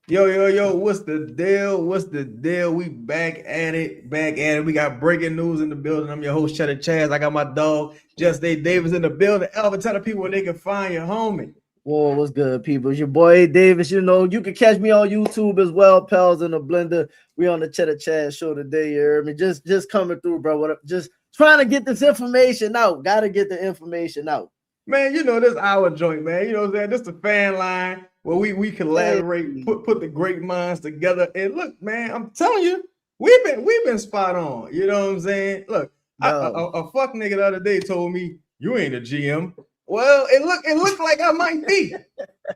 Yo, what's the deal? What's the deal? We back at it, back at it. We got breaking news in the building. I'm your host, Cheddar Chaz. I got my dog, Just A Davis in the building. Alvin, tell the people where they can find your homie. Whoa, what's good, people? It's your boy Davis. You know, you can catch me on YouTube as well, pals in the blender. We on the Cheddar Chad show today. You heard me? Just coming through, bro. Just trying to get this information out. Gotta get the information out. Man, this our joint, man. You know what I'm saying? This the fan line where we collaborate, Hey. put the great minds together. And look, man, I'm telling you, we've been spot on. You know what I'm saying? Look, No. a fuck nigga the other day told me you ain't a GM. Well, it looked like I might be.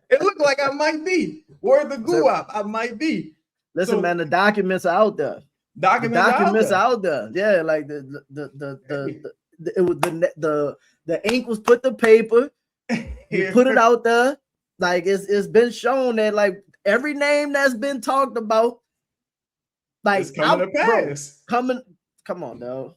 It looked like I might be. Word the goo up, I might be. Listen, So, man, the documents are out there. documents Out there. Yeah, like the it was the ink was put to paper. You put it out there. Like it's been shown that like every name that's been talked about, like it's coming to pass. Bro, come on, dog.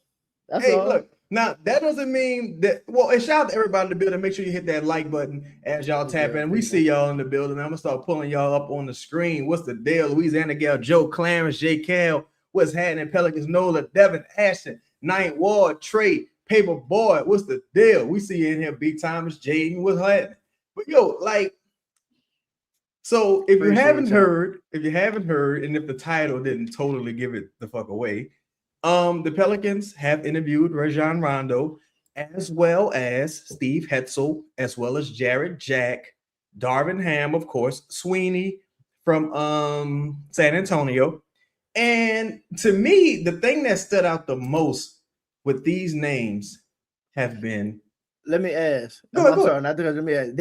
That's Hey, all. look, now that doesn't mean that. Well, and shout out to everybody in the building. Make sure you hit that like button as y'all tap in. We see y'all in the building. I'm gonna start pulling y'all up on the screen. What's the deal? Louisiana Gal, Joe Clarence, J. Cal, what's happening? Pelicans, Nola, Devin, Ashton, Ninth Ward, Trey, Paper Boy. What's the deal? We see you in here. Big Thomas, Jaden, what's happening? But yo, like, so if you haven't heard, and if the title didn't totally give it the fuck away, the Pelicans have interviewed Rajon Rondo, as well as Steve Hetzel, as well as Jared Jack, Darvin Ham, of course, Sweeney from San Antonio. And to me, the thing that stood out the most with these names have been. Let me ask. Go ahead. Sorry, not because let me ask.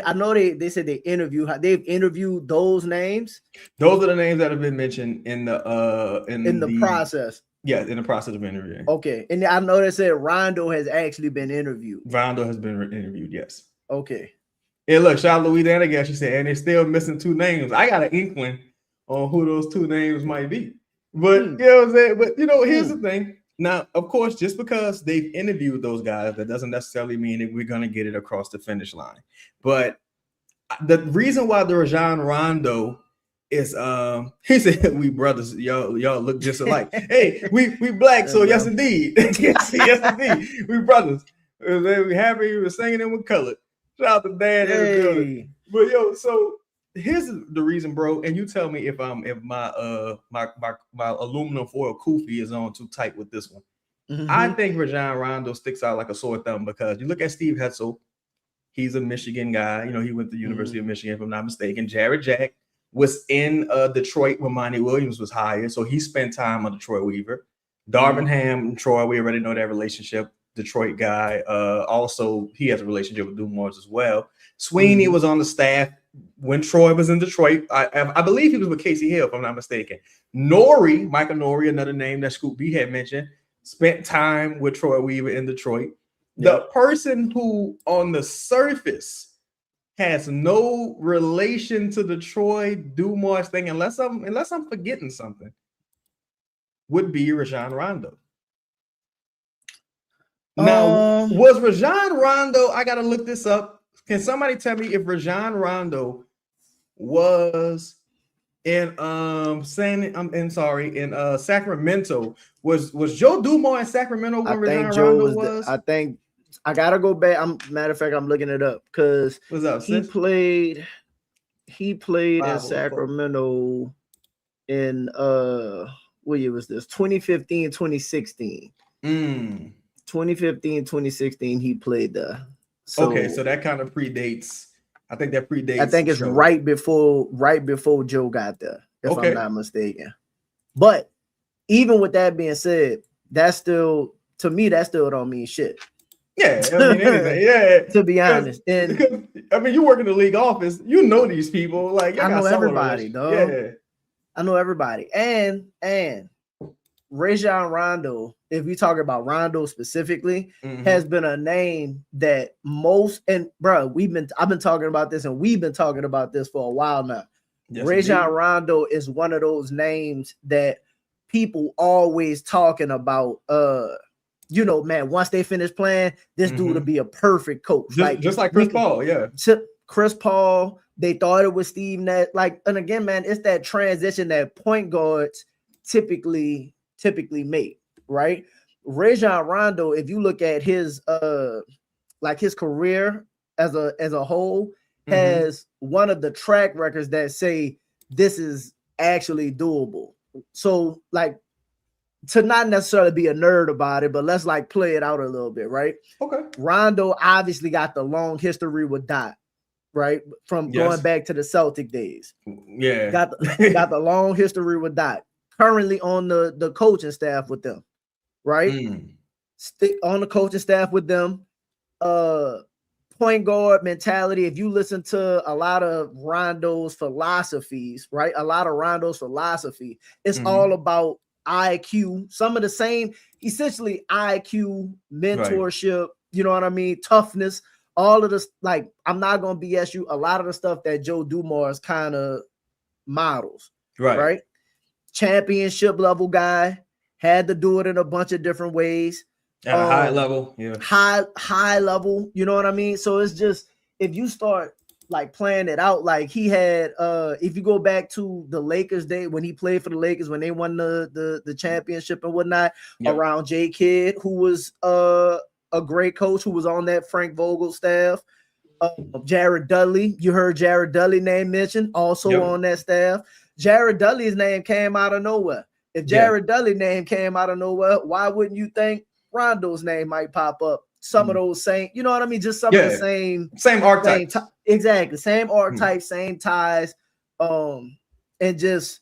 I know they said they've interviewed those names. Those are the names that have been mentioned in the process. Yeah, in the process of interviewing. Okay, and I know they said Rondo has actually been interviewed. Rondo has been interviewed, yes. Okay. And look, shout out Louisiana guy. She said, and they're still missing two names. I got an inkling on who those two names might be. But you know what I'm saying? But here's the thing. Now, of course, just because they've interviewed those guys, that doesn't necessarily mean that we're gonna get it across the finish line. But the reason why the Rajon Rondo is he said we brothers, y'all look just alike. Hey, we black, so yes indeed. yes indeed. We brothers. We happy we were singing and we colored. Shout out to Dan in the building. But so here's the reason, bro. And you tell me if my aluminum foil kufi is on too tight with this one. Mm-hmm. I think Rajon Rondo sticks out like a sore thumb because you look at Steve Hetzel, he's a Michigan guy. He went to the University of Michigan, if I'm not mistaken. Jared Jack was in Detroit when Monty Williams was hired, so he spent time on Detroit Weaver. Darvin Ham and Troy, we already know that relationship. Detroit guy. Also, he has a relationship with Dumars as well. Sweeney was on the staff when Troy was in Detroit. I believe he was with Casey Hill, if I'm not mistaken. Michael Norrie, another name that Scoop B had mentioned, spent time with Troy Weaver in Detroit. The person who on the surface has no relation to the Troy Dumars thing, unless I'm forgetting something, would be Rajon Rondo. Now, was Rajon Rondo? I gotta look this up. Can somebody tell me if Rajon Rondo was in Sacramento? Was Joe Dumars in Sacramento when Rajon Rondo was? I think I gotta go back. Matter of fact, I'm looking it up because he played in Sacramento in what year was this? 2015, 2016. 2015, 2016, he played there. So that kind of predates. I think that predates. I think it's Joe. right before Joe got there, if I'm not mistaken. But even with that being said, that still don't mean shit. Yeah, I mean anything. Yeah, to be honest, because you work in the league office, you know these people. Like I know everybody, dog. Yeah, I know everybody, and Rajon Rondo, if we talk about Rondo specifically, has been a name that I've been talking about this, and we've been talking about this for a while now. Yes, Rajon Rondo is one of those names that people always talking about. Man, once they finish playing, this dude will be a perfect coach. Just like Chris Paul, yeah. Chris Paul, They thought it was Steve Nash. Like, and again, man, it's that transition that point guards typically make, right? Rajon Rondo, if you look at his like his career as a whole, has one of the track records that say this is actually doable. So, like, to not necessarily be a nerd about it, but let's like play it out a little bit, right? Okay. Rondo obviously got the long history with Dot, right? From going back to the Celtic days. Yeah. Got the long history with Dot. Currently on the coaching staff with them, right? Stick on the coaching staff with them. Point guard mentality. If you listen to a lot of Rondo's philosophies, right? A lot of Rondo's philosophy, it's all about IQ, some of the same, essentially IQ, mentorship, you know what I mean? Toughness, all of this. Like, I'm not gonna BS you, a lot of the stuff that Joe Dumars kind of models, right? Championship level guy, had to do it in a bunch of different ways. At a high level, high level, you know what I mean? So it's just, if you start like playing it out, like he had if you go back to the Lakers day when he played for the Lakers, when they won the championship and whatnot, around J Kidd, who was a great coach, who was on that Frank Vogel staff. Jared Dudley, you heard Jared Dudley name mentioned, also on that staff. Jared Dudley's name came out of nowhere. If Jared Dudley's name came out of nowhere, why wouldn't you think Rondo's name might pop up? Some of those same, you know what I mean? Just some of the same archetype. Exactly. Same archetype, same ties. And just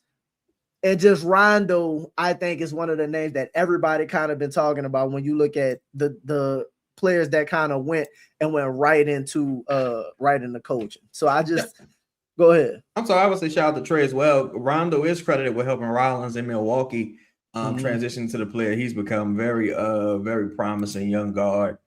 Rondo, I think, is one of the names that everybody kind of been talking about when you look at the players that kind of went right into coaching. So I just go ahead. I'm sorry, I would say shout out to Trey as well. Rondo is credited with helping Rollins in Milwaukee transition to the player he's become. Very promising young guard.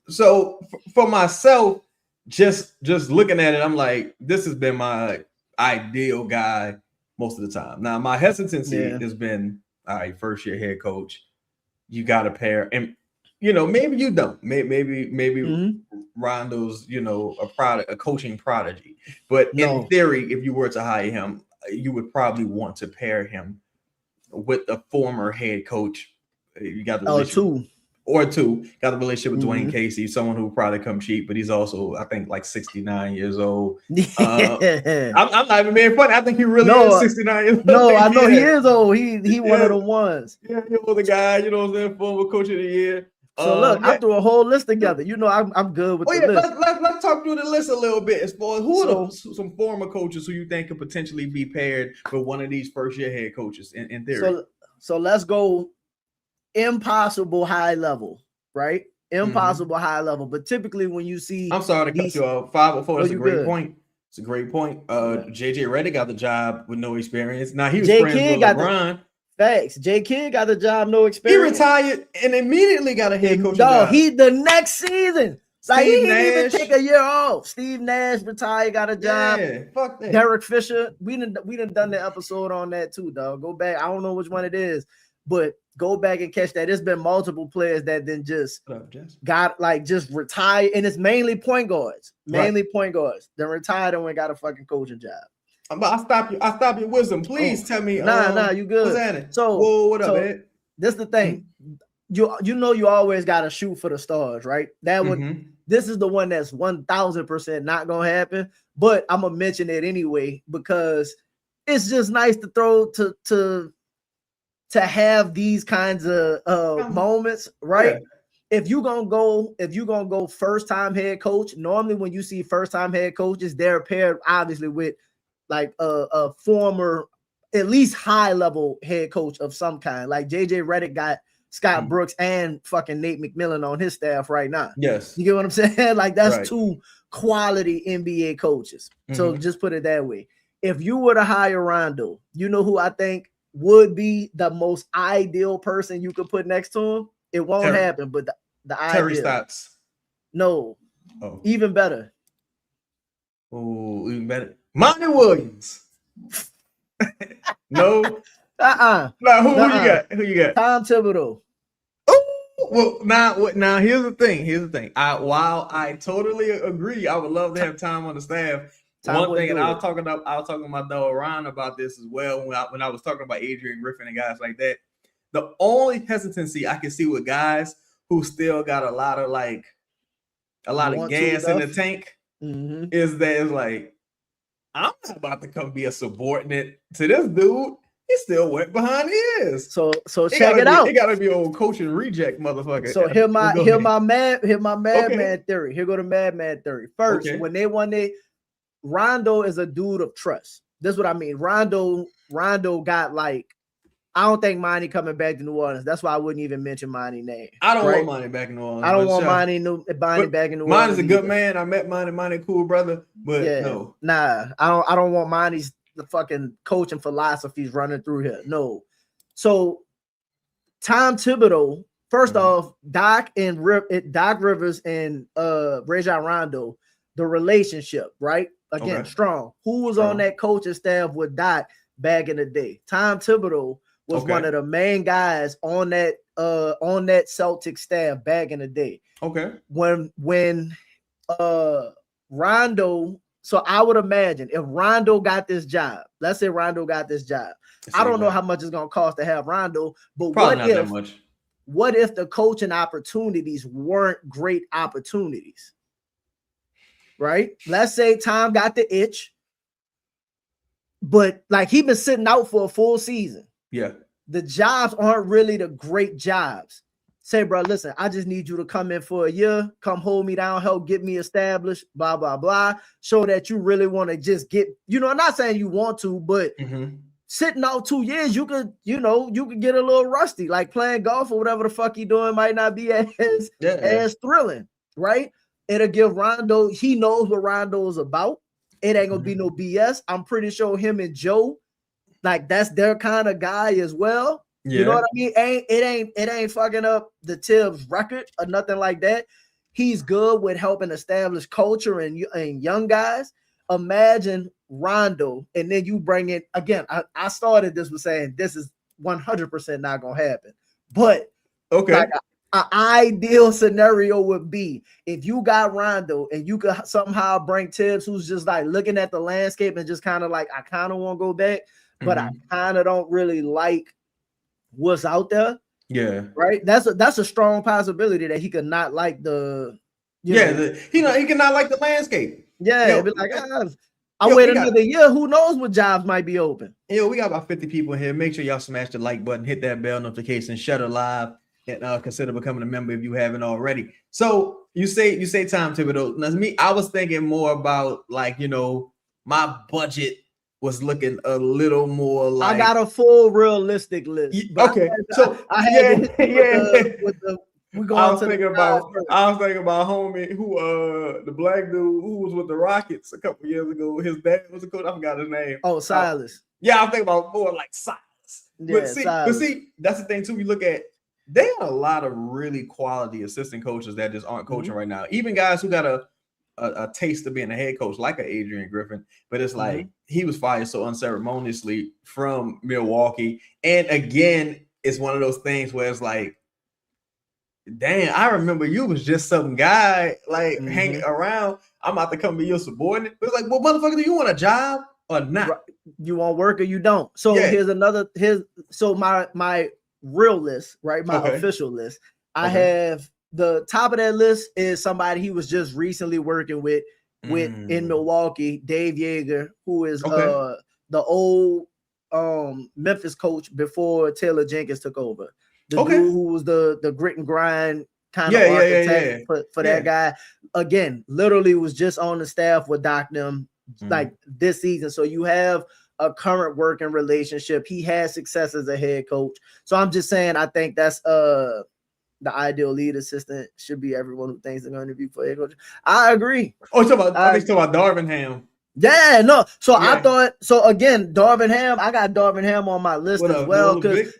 So for myself, just looking at it, I'm like, this has been my ideal guy most of the time. Now, my hesitancy has been, all right, first year head coach, you got to pair, and maybe you don't. Maybe Rondo's, a coaching prodigy. But in theory, if you were to hire him, you would probably want to pair him with a former head coach. You got the two. Got the relationship with Dwayne Casey, someone who will probably come cheap, but he's also, I think, like 69 years old. I'm not even being funny. I think he really is 69 years old. No, I know he is old. He one of the ones. Yeah, he was the guy, you know what I'm saying, former coach of the year. So look, I threw a whole list together. I'm good with the list. Let's talk through the list a little bit. As far as who are some former coaches who you think could potentially be paired with one of these first year head coaches in theory. So let's go impossible high level, right? Impossible high level. But typically when you see, I'm sorry to cut you off. 504. That's a great point. It's a great point. JJ Redick got the job with no experience. Now he was friends with LeBron. Facts. J Kidd got the job, no experience. He retired and immediately got a head coach job. He the next season. Like, he didn't even take a year off. Steve Nash retired, got a job. Yeah, fuck that. Derek Fisher. We done done the episode on that too, dog. Go back. I don't know which one it is, but go back and catch that. There's been multiple players that then just just retired, and it's mainly point guards. Point guards. Then retired and got a fucking coaching job. But I stop your wisdom. Please tell me. Nah, you good. What's happening? So, what up, man? This the thing. You always gotta shoot for the stars, right? That would this is the one that's 1000% not gonna happen. But I'm gonna mention it anyway because it's just nice to throw to have these kinds of moments, right? Yeah. If you're gonna go first time head coach, normally when you see first time head coaches, they're paired obviously with like a former, at least high level head coach of some kind. Like JJ Redick got Scott Brooks and fucking Nate McMillan on his staff right now. Yes. You get what I'm saying? Like that's two quality NBA coaches. So just put it that way. If you were to hire Rondo, you know who I think would be the most ideal person you could put next to him? It won't happen, but the Terry idea. Stotts. No. Oh. Even better. Oh, even better. Monty Williams. No. No, who you got? Tom Thibodeau. Well, now here's the thing. While I totally agree, I would love to have Tom on the staff. One thing, and I was talking to my dog Ron about this as well when I was talking about Adrian Griffin and guys like that. The only hesitancy I can see with guys who still got a lot of gas in the tank is that it's like, I'm not about to come be a subordinate to this dude. He's still wet behind the ears. So check it out. It gotta be old coach and reject, motherfucker. So hear my madman theory. Here go the madman theory. First, when they won Rondo is a dude of trust. This is what I mean. Rondo got like, I don't think Monty coming back to New Orleans. That's why I wouldn't even mention Monty's name. I don't want Monty back in New Orleans. I don't want Monty back in New Orleans. Monty's a good man. I met Monty cool brother, but no. Nah, I don't want Monty's the fucking coaching philosophies running through here. No. So Tom Thibodeau, first off, Doc Rivers and Rajon Rondo, the relationship, right? Again, strong. Who was on that coaching staff with Doc back in the day? Tom Thibodeau was one of the main guys on that Celtic staff back in the day. Okay. When Rondo, so I would imagine if Rondo got this job, let's say Rondo got this job. I don't know how much it's gonna cost to have Rondo, but what if the coaching opportunities weren't great opportunities? Right? Let's say Tom got the itch, but like he been sitting out for a full season. Yeah. The jobs aren't really the great jobs. Say, bro, listen, I just need you to come in for a year, come hold me down, help get me established, blah, blah, blah. Show that you really want to just get, I'm not saying you want to, but sitting out 2 years, you could get a little rusty, like playing golf or whatever the fuck you doing might not be as thrilling, right? It'll give Rondo, he knows what Rondo is about. It ain't gonna be no BS. I'm pretty sure him and Joe, like that's their kind of guy as well. Yeah. You know what I mean? It ain't fucking up the Tibbs record or nothing like that. He's good with helping establish culture and young guys. Imagine Rondo, and then you bring in again. I started this with saying this is 100% not gonna happen, but like an ideal scenario would be if you got Rondo and you could somehow bring Tibbs, who's just like looking at the landscape and just kind of like, I kind of want to go back, but I kind of don't really like what's out there. Yeah. Right. That's a strong possibility that he could not like he could not like the landscape. Yeah. Be like, I wait another year. Who knows what jobs might be open? We got about 50 people in here. Make sure y'all smash the like button, hit that bell notification, shut it live, and consider becoming a member if you haven't already. So you say Tom Thibodeau. Now, me, I was thinking more about like, my budget was looking a little more like I got a full realistic list. Okay, I was thinking about homie who the black dude who was with the Rockets a couple years ago. His dad was a coach. I forgot his name. Oh, Silas. Yeah, I'm thinking about more like Silas. Yeah, but see, that's the thing too. We look at they have a lot of really quality assistant coaches that just aren't coaching right now. Even guys who got a taste of being a head coach, like an Adrian Griffin, but it's like he was fired so unceremoniously from Milwaukee. And again, it's one of those things where it's like, damn, I remember you was just some guy like hanging around. I'm about to come be your subordinate. But it's like, well, motherfucker, do you want a job or not? You want work or you don't? So so my real list, right? My official list. I have the top of that list is somebody he was just recently working with in Milwaukee, Dave Yeager, who is the old Memphis coach before Taylor Jenkins took over. The dude who was the grit and grind kind of architect for that guy. Again, literally was just on the staff with Doc them like this season. So you have a current working relationship. He has success as a head coach. So I'm just saying, I think that's the ideal lead assistant should be everyone who thinks they're going to interview for head coach. I agree. Oh, I think talking about Darvin Ham. Yeah, no. So I thought again, Darvin Ham. I got Darvin Ham on my list as well because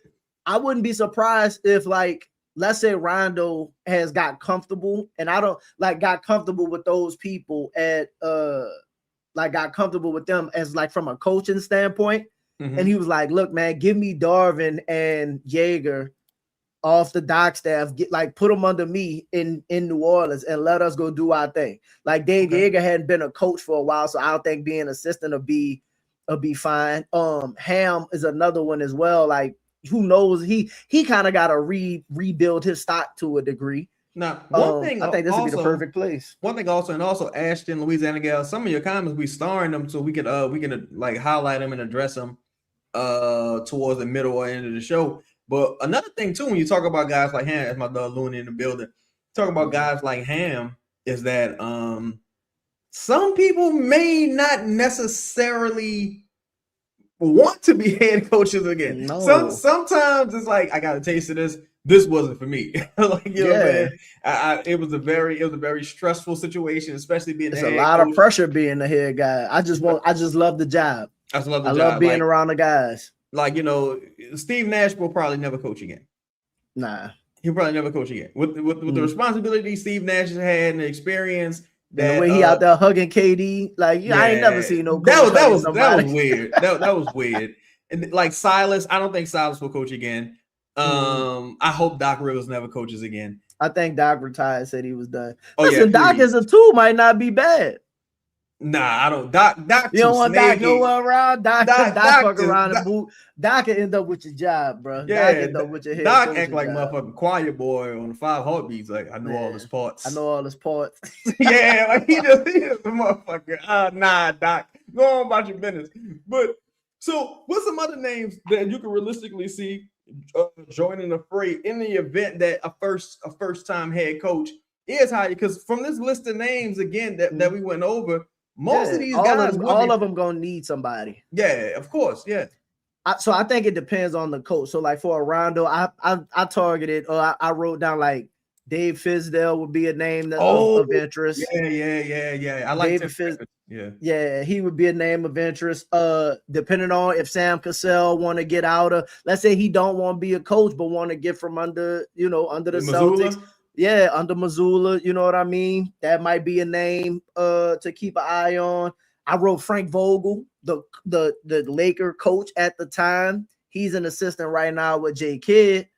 I wouldn't be surprised if, like, let's say Rondo has got comfortable, and I don't got comfortable with those people got comfortable with them as like from a coaching standpoint, and he was like, "Look, man, give me Darvin and Yeager off the Doc staff, put them under me in New Orleans and let us go do our thing. Like Dave Yeager hadn't been a coach for a while, so I don't think being assistant will be fine. Ham is another one as well. Like, who knows? He kind of got to rebuild his stock to a degree. Now, one thing I think this would be the perfect place. One thing also Ashton, Louisiana Gal, some of your comments we starring them so we can like highlight them and address them towards the middle or end of the show. But another thing too, when you talk about guys like Ham, as my dog Looney in the building, talk about guys like Ham is that some people may not necessarily want to be head coaches again. No. Sometimes it's like, I got a taste of this. This wasn't for me. Like, you know what I'm saying? It was a very stressful situation, especially being a lot of pressure being the head guy. I just love the job. I love being around the guys. Like, you know, Steve Nash will probably never coach again. Nah. He'll probably never coach again. With the responsibility Steve Nash has had and the experience. And the way he out there hugging KD, like, I ain't never seen no coach. That was weird. that was weird. And like Silas, I don't think Silas will coach again. I hope Doc Rivers never coaches again. I think Doc retired, said he was done. Listen, Doc as a tool might not be bad. Nah, I don't. Doc, you don't want Doc nowhere around. Doc fuck around and boot. Doc can end up with your job, bro. Yeah, Doc end up with your head. Doc act like motherfucking choir boy on the 5 Heartbeats. Like, I know all his parts. I know all his parts. Yeah, like he just a motherfucker. Nah, Doc, go on about your business. But so, what's some other names that you can realistically see joining the fray in the event that a first time head coach is hired? Because from this list of names again that we went over. Most of these guys, all of them gonna need somebody. Yeah, of course, yeah. So I think it depends on the coach. So like for a Rondo, I targeted or I wrote down like Dave Fizdale would be a name that of interest. Yeah. I like Dave Fizdale. Yeah, he would be a name of interest. Depending on if Sam Cassell want to get out of, let's say he don't want to be a coach, but want to get from under the Celtics. Yeah, under Missoula, you know what I mean? That might be a name to keep an eye on. I wrote Frank Vogel, the Laker coach at the time. He's an assistant right now with Jay Kidd.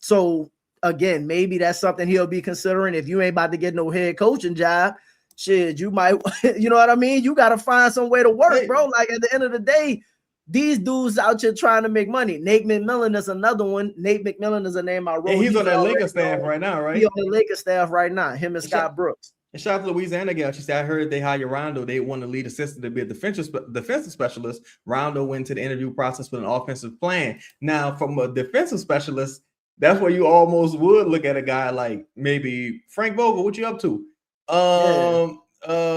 So again, maybe that's something he'll be considering. If you ain't about to get no head coaching job, shit, you might, you know what I mean? You got to find some way to work, bro. Like at the end of the day, these dudes out here trying to make money. Nate McMillan is another one. Nate McMillan is a name I wrote. And he's on that Lakers staff right now, right? He's on the Lakers staff right now. Him and Scott Brooks. And shout out to Louisiana gal. She said, I heard they hired Rondo. They want the lead assistant to be a defensive specialist. Rondo went to the interview process with an offensive plan. Now, from a defensive specialist, that's where you almost would look at a guy like maybe Frank Vogel. What you up to?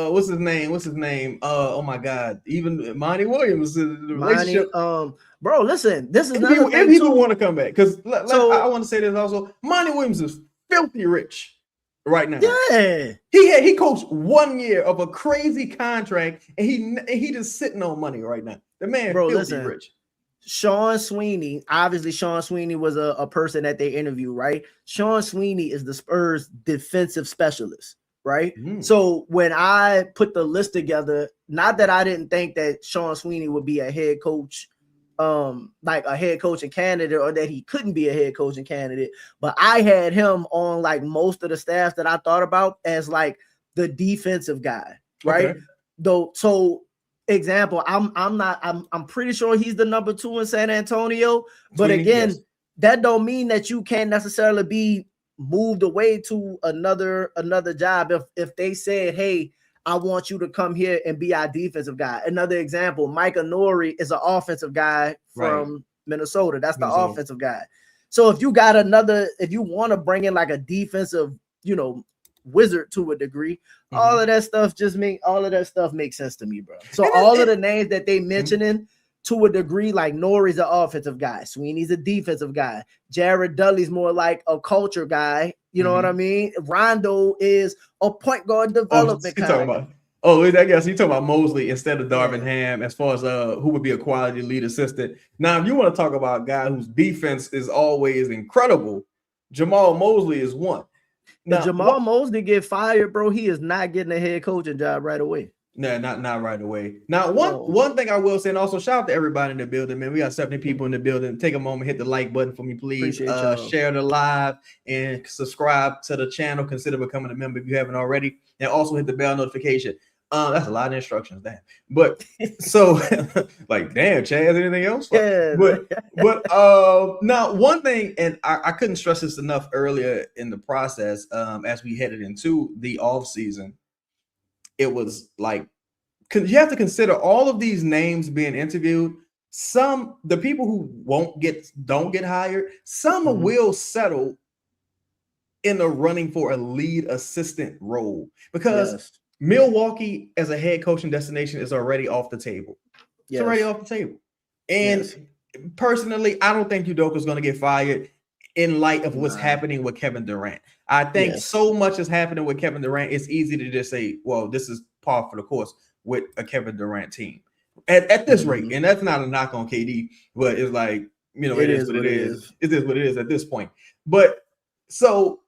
What's his name? Oh my God! Even Monty Williams. The relationship. Bro, listen. This is if people want to come back, because I want to say this also. Monty Williams is filthy rich right now. Yeah, he coached 1 year of a crazy contract, and he just sitting on money right now. The man, filthy rich. Sean Sweeney, obviously Sean Sweeney was a person that they interviewed, right? Sean Sweeney is the Spurs defensive specialist, right? So when I put the list together, not that I didn't think that Sean Sweeney would be a head coach, like a head coaching candidate, or that he couldn't be a head coaching candidate, but I had him on like most of the staff that I thought about as like the defensive guy, right? Okay. Though, so example, I'm pretty sure he's the number 2 in San Antonio, but again, that don't mean that you can't necessarily be moved away to another job if they said, hey, I want you to come here and be our defensive guy. Another example, Micah Nori is an offensive guy from Minnesota. That's the offensive guy. So if you want to bring in like a defensive, wizard to a degree, all of that stuff makes sense to me, bro. So all of the names that they mentioning to a degree, like Nori's an offensive guy, Sweeney's a defensive guy, Jared Dudley's more like a culture guy, you know what I mean? Rondo is a point guard development guy. I guess you talking about Mosley instead of Darvin Ham as far as who would be a quality lead assistant. Now, if you want to talk about a guy whose defense is always incredible, Jamal Mosley is one. Now, Jamal Mosley get fired, bro, he is not getting a head coaching job right away. No, not right away. Now, one thing I will say, and also shout out to everybody in the building, man. We got 70 people in the building. Take a moment, hit the like button for me, please. Share the live and subscribe to the channel. Consider becoming a member if you haven't already, and also hit the bell notification. That's a lot of instructions, damn. But so, like, damn, Chaz, anything else? Yeah. But now one thing, and I couldn't stress this enough earlier in the process, as we headed into the off season, it was like, you have to consider all of these names being interviewed. The people who don't get hired, some will settle in the running for a lead assistant role because Milwaukee as a head coaching destination is already off the table. It's already off the table. And personally, I don't think Udoka is going to get fired in light of what's happening with Kevin Durant. I think so much is happening with Kevin Durant. It's easy to just say, well, this is par for the course with a Kevin Durant team at this rate. And that's not a knock on KD, but it's like, it is what it is. It is what it is at this point. But so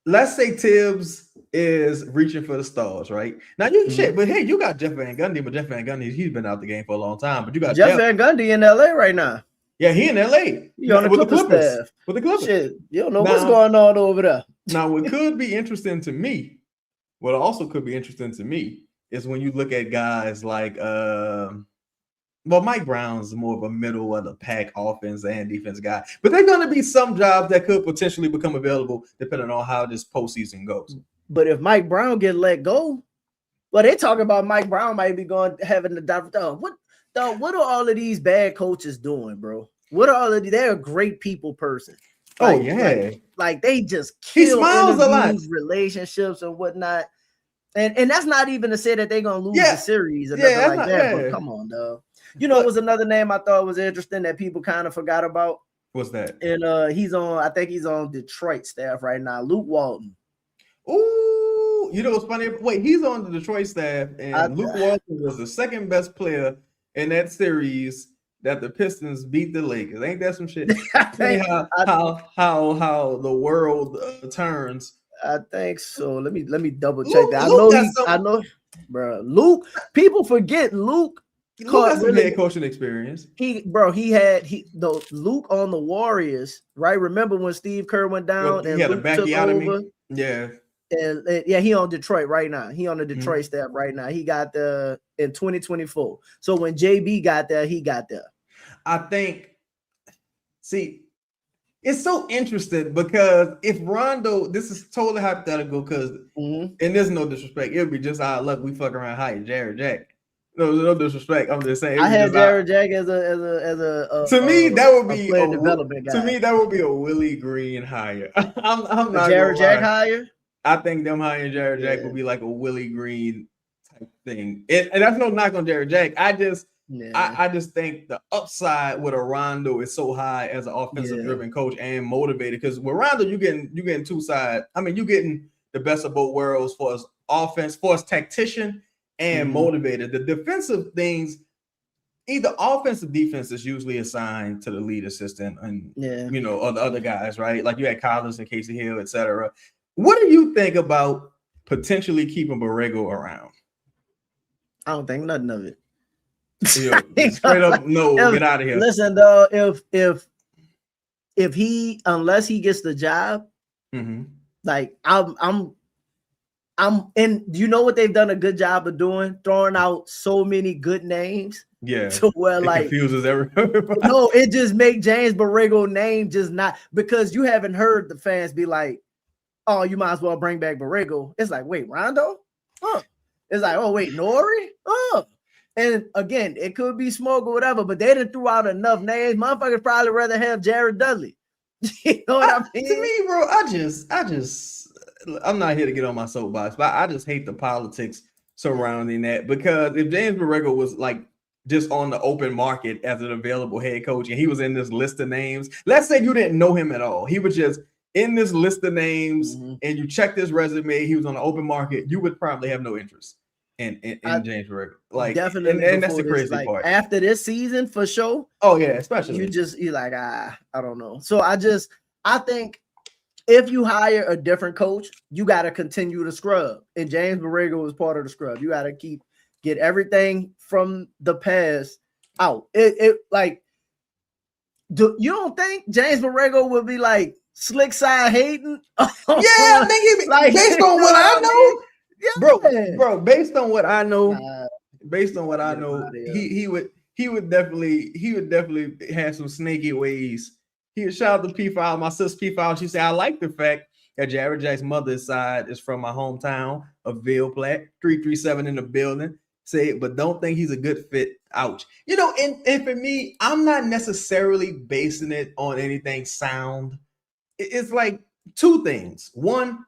let's say Tibbs is reaching for the stars, right? Now but hey, you got Jeff Van Gundy, but Jeff Van Gundy, he's been out the game for a long time. But you got Jeff Van Gundy in LA right now. Yeah, he in LA. He on the Clippers staff. With the Clippers. Shit, you don't know what's going on over there. Now, what could be interesting to me, what also could be interesting to me is when you look at guys like Mike Brown's more of a middle of the pack offense and defense guy, but there's going to be some jobs that could potentially become available depending on how this postseason goes. But if Mike Brown get let go, well, they talk about Mike Brown might be having the what are all of these bad coaches doing, bro? What are all of these? They're a great people person. Like they just kill smiles a lot. Relationships and whatnot. And that's not even to say that they're gonna lose the series or nothing like that. But come on, dog. It was another name I thought was interesting that people kind of forgot about. What's that? And I think he's on Detroit staff right now, Luke Walton. Ooh, what's funny? Wait, he's on the Detroit staff, and Luke Walton was the second best player in that series that the Pistons beat the Lakers. Ain't that some shit? how the world turns. I think so. Let me double check that. I know, bro. Luke. People forget Luke. Luke has some head coaching experience. Luke on the Warriors, right? Remember when Steve Kerr went down and had Luke a backiotomy? Yeah. And he on Detroit right now. He on the Detroit staff right now. He got in 2024. So when JB got there, he got there. I think. See, it's so interesting because if Rondo, this is totally hypothetical because, and there's no disrespect, it would be just our luck we fuck around high Jared Jack. No disrespect. I'm just saying. I had Jared Jack as a to me that would be a development guy. To me that would be a Willie Green hire. I'm not Jared Jack hire. I think them hiring Jared Jack would be like a Willie Green type thing. And that's no knock on Jared Jack. I just think the upside with a Rondo is so high as an offensive driven coach and motivated. Because with Rondo, you getting two sides. I mean, you getting the best of both worlds for his offense, for his tactician and motivated. The defensive things, either offense or defense is usually assigned to the lead assistant and or the other guys, right? Like you had Collins and Casey Hill, etc. What do you think about potentially keeping Borrego around? I don't think nothing of it. Straight up, no, get out of here. Listen, though, if unless he gets the job, like I'm and you know what they've done a good job of doing, throwing out so many good names. Yeah, to where it confuses everybody. No, it just make James Borrego name just not, because you haven't heard the fans be like, oh, you might as well bring back Borrego. It's like, wait, Rondo? It's like, oh, wait, Nori? And again, it could be smoke or whatever, but they didn't throw out enough names. Motherfuckers probably rather have Jared Dudley. You know what I mean? To me, bro, I'm not here to get on my soapbox, but I just hate the politics surrounding that, because if James Borrego was like just on the open market as an available head coach and he was in this list of names, let's say you didn't know him at all, he was just in this list of names and you checked his resume, he was on the open market, you would probably have no interest in James Borrego. Like, definitely, and that's the crazy part. After this season, for sure. Oh yeah, especially you're like, I don't know. So I think if you hire a different coach, you got to continue to scrub. And James Borrego was part of the scrub. You got to keep get everything from the past out. It like, you don't think James Borrego would be like slick side hating? Yeah, I think like, based on what I know, yeah. bro. Based on what I know, he would definitely have some snaky ways. He would shout out to P-File, my sister P-File. She said, I like the fact that Jared Jack's mother's side is from my hometown of Ville Platte. 337 in the building. Say it, but don't think he's a good fit. Ouch. You know, and for me, I'm not necessarily basing it on anything sound. It's like two things. One,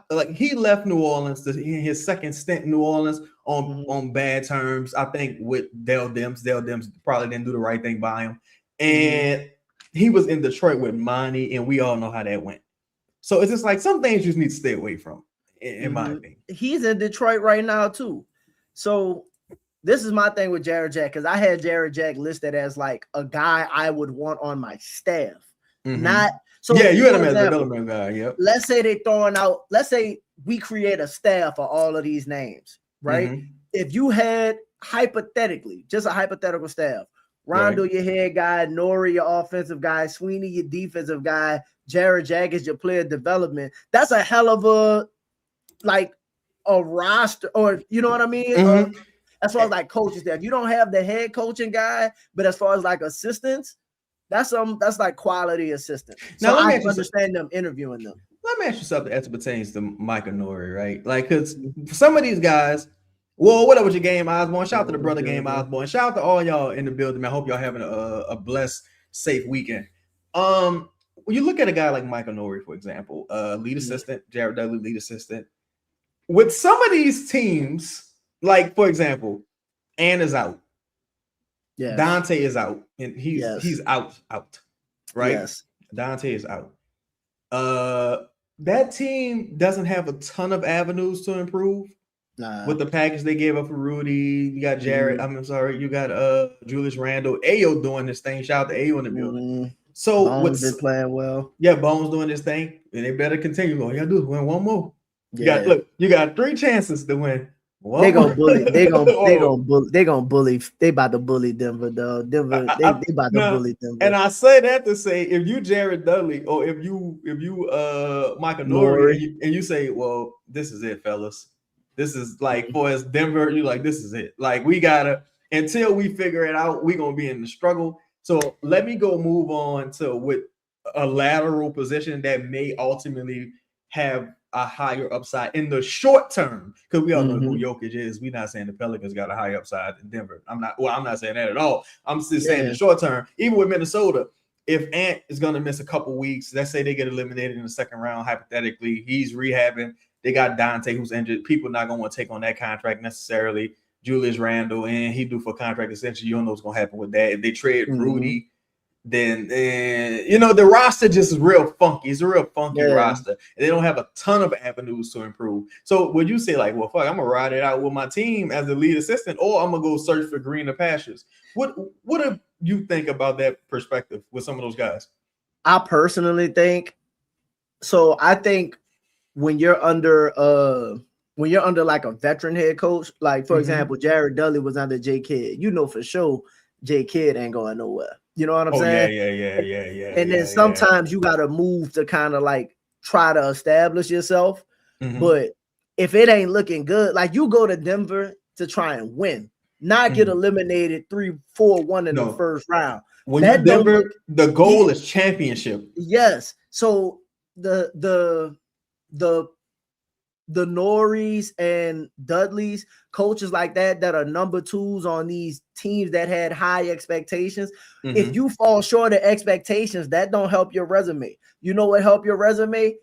like he left New Orleans, his second stint in New Orleans on bad terms. I think with Dell Demps probably didn't do the right thing by him. And he was in Detroit with Monty, and we all know how that went. So it's just like some things you just need to stay away from, in my opinion. He's in Detroit right now, too. So this is my thing with Jared Jack, because I had Jared Jack listed as like a guy I would want on my staff. Not so. Yeah, you had him as a development guy. Yep. Let's say they throwing out. Let's say we create a staff for all of these names, right? If you had hypothetically, just a hypothetical staff, Rondo, your head guy, Nori, your offensive guy, Sweeney, your defensive guy, Jared Jack is your player development. That's a hell of a roster, or you know what I mean? As far as like coaches there, if you don't have the head coaching guy, but as far as like assistants, that's like quality assistants. So I understand them interviewing them. Let me ask you something as it pertains to Micah Nori, right? Like, because some of these guys, well, what up with your Game Osborne? Shout out to the brother Game Osborne. Shout out to all y'all in the building. I hope y'all having a blessed, safe weekend. When you look at a guy like Micah Nori, for example, lead assistant, Jared Dudley, lead assistant. With some of these teams, like for example, Ann is out. Yeah. Dante is out, and he's out, right? Yes. Dante is out. That team doesn't have a ton of avenues to improve. With the package they gave up for Rudy, you got Jared. You got Julius Randle, Ayo doing this thing. Shout out to Ayo in the building. So Bones been playing well. Yeah, Bones doing this thing, and they better continue. All you gotta do is win one more. Yeah. You got 3 chances to win. They gonna bully. They gonna bully. They about to bully Denver, though. Denver, they about to bully Denver. And I say that to say, if you Jared Dudley or if you Micah Nori, and you say, well, this is it, fellas. This is like for us Denver. You like this is it. Like we gotta until we figure it out. We gonna be in the struggle. So let me go move on to with a lateral position that may ultimately have a higher upside in the short term, because we all know who Jokic is. We're not saying the Pelicans got a high upside in Denver. I'm not saying that at all. I'm just saying the short term, even with Minnesota, if Ant is going to miss a couple weeks, let's say they get eliminated in the second round, hypothetically, he's rehabbing. They got Dante who's injured. People not going to want to take on that contract necessarily. Julius Randle, and he due for contract extension. You don't know what's going to happen with that. If they trade Rudy, then the roster just is real funky. It's a real funky roster. And they don't have a ton of avenues to improve. So would you say like, well, fuck, I'm gonna ride it out with my team as the lead assistant, or I'm gonna go search for greener pastures? What do you think about that perspective with some of those guys? I personally think so. I think when you're under like a veteran head coach, like for example, Jared Dudley was under J Kidd, you know for sure J Kidd ain't going nowhere. You know what I'm saying? Yeah. And then sometimes you got to move to kind of like try to establish yourself. But if it ain't looking good, like you go to Denver to try and win, not get eliminated 3-4-1 in the first round. When you're Denver, the goal is championship. Yes. So the Norries and Dudleys, coaches like that are number 2s on these teams that had high expectations. If you fall short of expectations, that don't help your resume. You know what help your resume?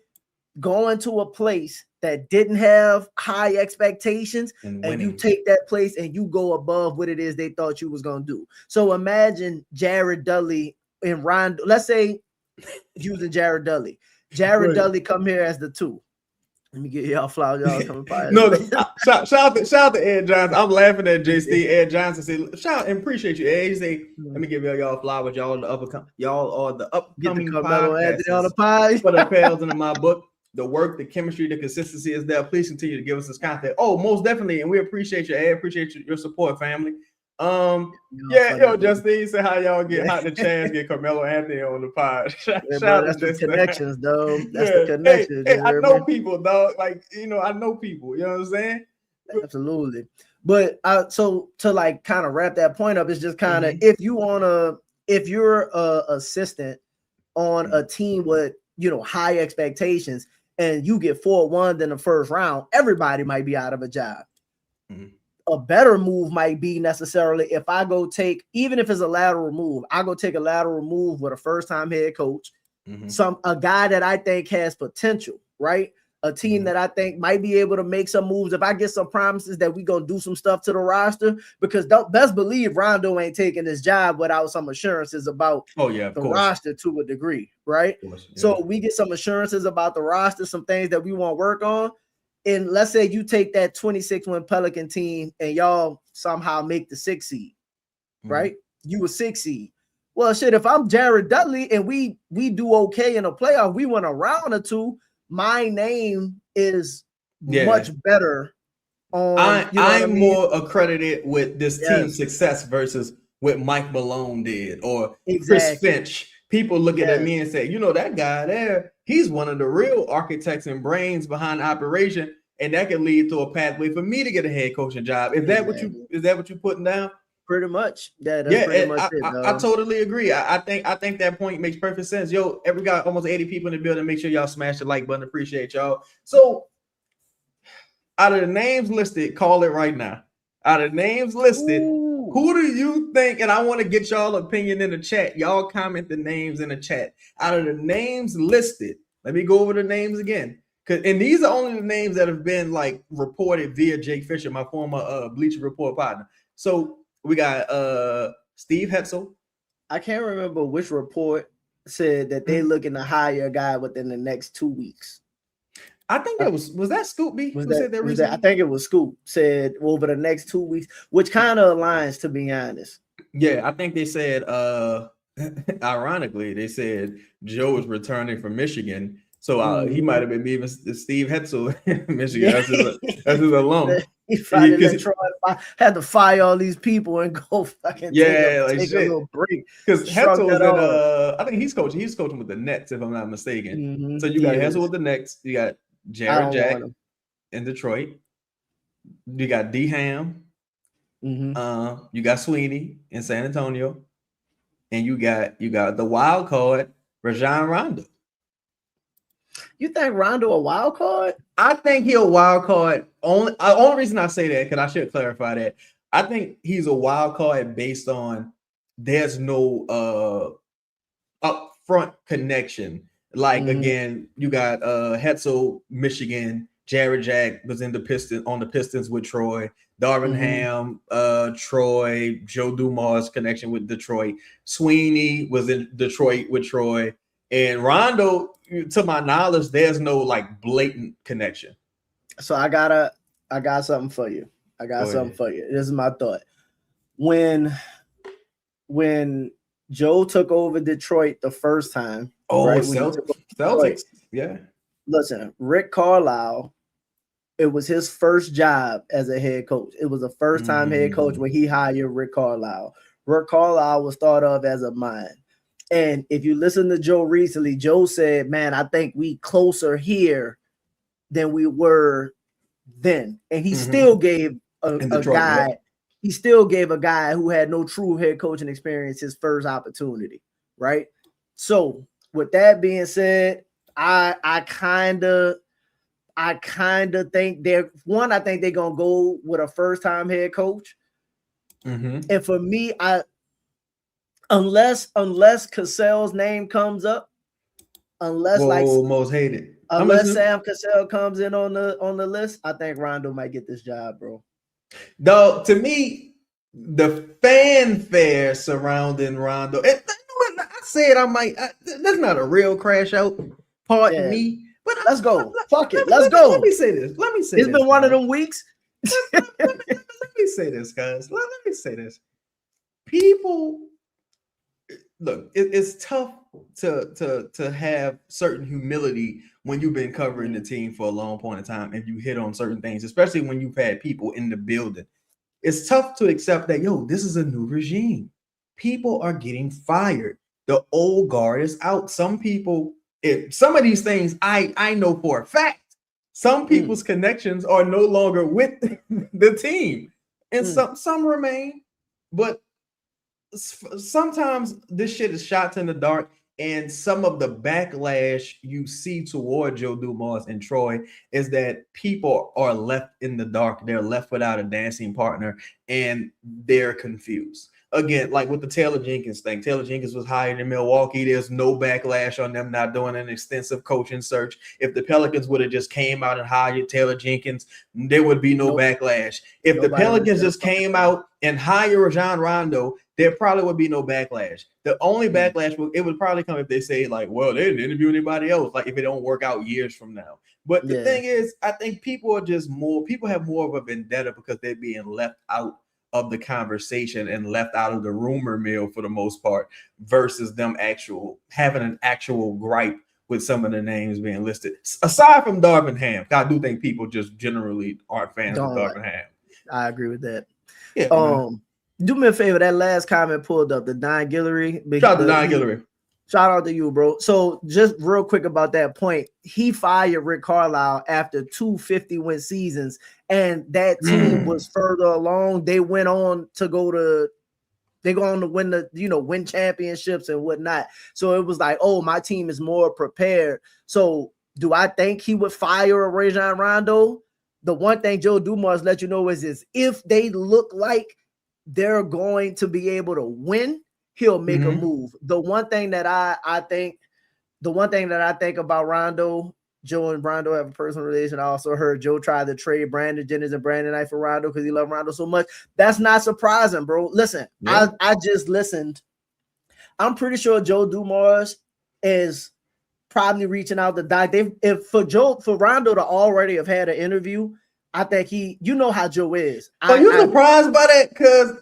Going to a place that didn't have high expectations and you take that place and you go above what it is they thought you was going to do. So imagine Jared Dudley and Rondo. Let's say using Jared Dudley. Jared Dudley come here as the 2. Let me get y'all flowers. Y'all coming by. No, shout out to Ed Johnson. I'm laughing at JC. Ed Johnson said, "Shout and appreciate you, Ed." He say, "Let me give y'all flowers. Y'all are the upcoming podcast on the pie for the pals in my book." the work, the chemistry, the consistency is there. Please continue to give us this content. Oh, most definitely, and we appreciate your ad, appreciate your support, family. Justine said how y'all get hot in the chance, get Carmelo Anthony on the pod. Shout out that's the connections, though. That's the connections. Hey, I know people, dog. Like, I know people. You know what I'm saying? Absolutely. But so to like kind of wrap that point up, it's just kind of if you're a assistant on a team with high expectations and you get 4-1 in the first round, everybody might be out of a job. A better move might be necessarily if I go take, even if it's a lateral move, I go take a lateral move with a first-time head coach, a guy that I think has potential, right? A team that I think might be able to make some moves. If I get some promises that we gonna do some stuff to the roster, because best believe Rondo ain't taking this job without some assurances about the roster to a degree, right? So we get some assurances about the roster, some things that we want to work on. And let's say you take that 26-win Pelican team and y'all somehow make the 6th seed, right? You a 6th seed. Well, shit, if I'm Jared Dudley and we do okay in a playoff, we win a round or two, my name is much better. I'm more accredited with this team's success versus what Mike Malone did or Chris Finch. People looking at me and say, that guy there, he's one of the real architects and brains behind the operation, and that can lead to a pathway for me to get a head coaching job. Is that what you're putting down? Pretty much. I totally agree. I think that point makes perfect sense. Yo, we got almost 80 people in the building. Make sure y'all smash the like button. Appreciate y'all. So, out of the names listed, call it right now. Out of the names listed, who do you think? And I want to get y'all opinion in the chat. Y'all comment the names in the chat. Out of the names listed, let me go over the names again. And these are only the names that have been like reported via Jake Fisher, my former Bleacher Report partner. So we got Steve Hetzel. I can't remember which report said that they're looking to hire a guy within the next 2 weeks. I think that was that Scoop B? I think it was Scoop said over the next 2 weeks, which kind of aligns, to be honest. Yeah, I think they said ironically, they said Joe is returning from Michigan. So he might have been leaving Steve Hetzel in Michigan as his alum. He had to fire all these people and go fucking take a little break. Because Hetzel was in I think he's coaching with the Nets, if I'm not mistaken. So you got Hetzel with the Nets, you got Jared Jack in Detroit, you got D Ham, you got Sweeney in San Antonio, and you got the wild card Rajon Rondo. You think Rondo a wild card? I think he's a wild card. Only reason I say that, because I should clarify that, I think he's a wild card based on there's no upfront connection. Like again, you got Hetzel, Michigan, Jared Jack was in the Pistons with Troy, Darvin Ham, Troy, Joe Dumars connection with Detroit, Sweeney was in Detroit with Troy, and Rondo, to my knowledge, there's no like blatant connection. So I got something for you. This is my thought. When Joe took over Detroit the first time. Celtics. Yeah. Listen, Rick Carlisle, it was his first job as a head coach. It was a first-time head coach when he hired Rick Carlisle. Rick Carlisle was thought of as a mind. And if you listen to Joe recently, Joe said, man, I think we closer here than we were then. And he still gave a guy who had no true head coaching experience his first opportunity, right? So with that being said, I kind of think I think they're gonna go with a first-time head coach. And for me, unless Cassell's name comes up, most hated. Unless Sam Cassell comes in on the list, I think Rondo might get this job, bro. Though to me, the fanfare surrounding Rondo, I said I might. That's not a real crash out. Pardon me, but let's go. Fuck it. Let's go. Let me say this. It's been one of them weeks. Let me say this, guys. Let me say this. People, look, it's tough to have certain humility when you've been covering the team for a long point of time and you hit on certain things, especially when you've had people in the building. It's tough to accept that, this is a new regime. People are getting fired. The old guard is out. Some people, some of these things I know for a fact, some people's connections are no longer with the team. And some remain, but sometimes this shit is shots in the dark, and some of the backlash you see toward Joe Dumars and Troy is that people are left in the dark. They're left without a dancing partner, and they're confused. Again, like with the Taylor Jenkins thing, Taylor Jenkins was hired in Milwaukee. There's no backlash on them not doing an extensive coaching search. If the Pelicans would have just came out and hired Taylor Jenkins, there would be no backlash. If the Pelicans just came out and hired Rajon Rondo, there probably would be no backlash. The only backlash would probably come if they say, like, well, they didn't interview anybody else, like if it don't work out years from now. But the thing is, I think people have more of a vendetta because they're being left out of the conversation and left out of the rumor mill for the most part, versus them having an actual gripe with some of the names being listed. Aside from Darvin Ham, I do think people just generally aren't fans of Darvin Ham. I agree with that. Yeah, do me a favor. That last comment pulled up, the Don Guillory. Shout out to Don Guillory. Shout out to you, bro. So just real quick about that point, he fired Rick Carlisle after 2 50-win seasons, and that team was further along. They went on to win win championships and whatnot. So it was like, oh, my team is more prepared. So do I think he would fire a Rajon Rondo? The one thing Joe Dumars let you know is if they look like they're going to be able to win, he'll make a move. The one thing that I think about Rondo, Joe and Rondo have a personal relation. I also heard Joe try to trade Brandon Jennings and Brandon Knight for Rondo because he loved Rondo so much. That's not surprising, bro. Listen, I just listened. I'm pretty sure Joe Dumars is probably reaching out to Doc. For Rondo to already have had an interview, I think you know how Joe is. Are you surprised by that? Because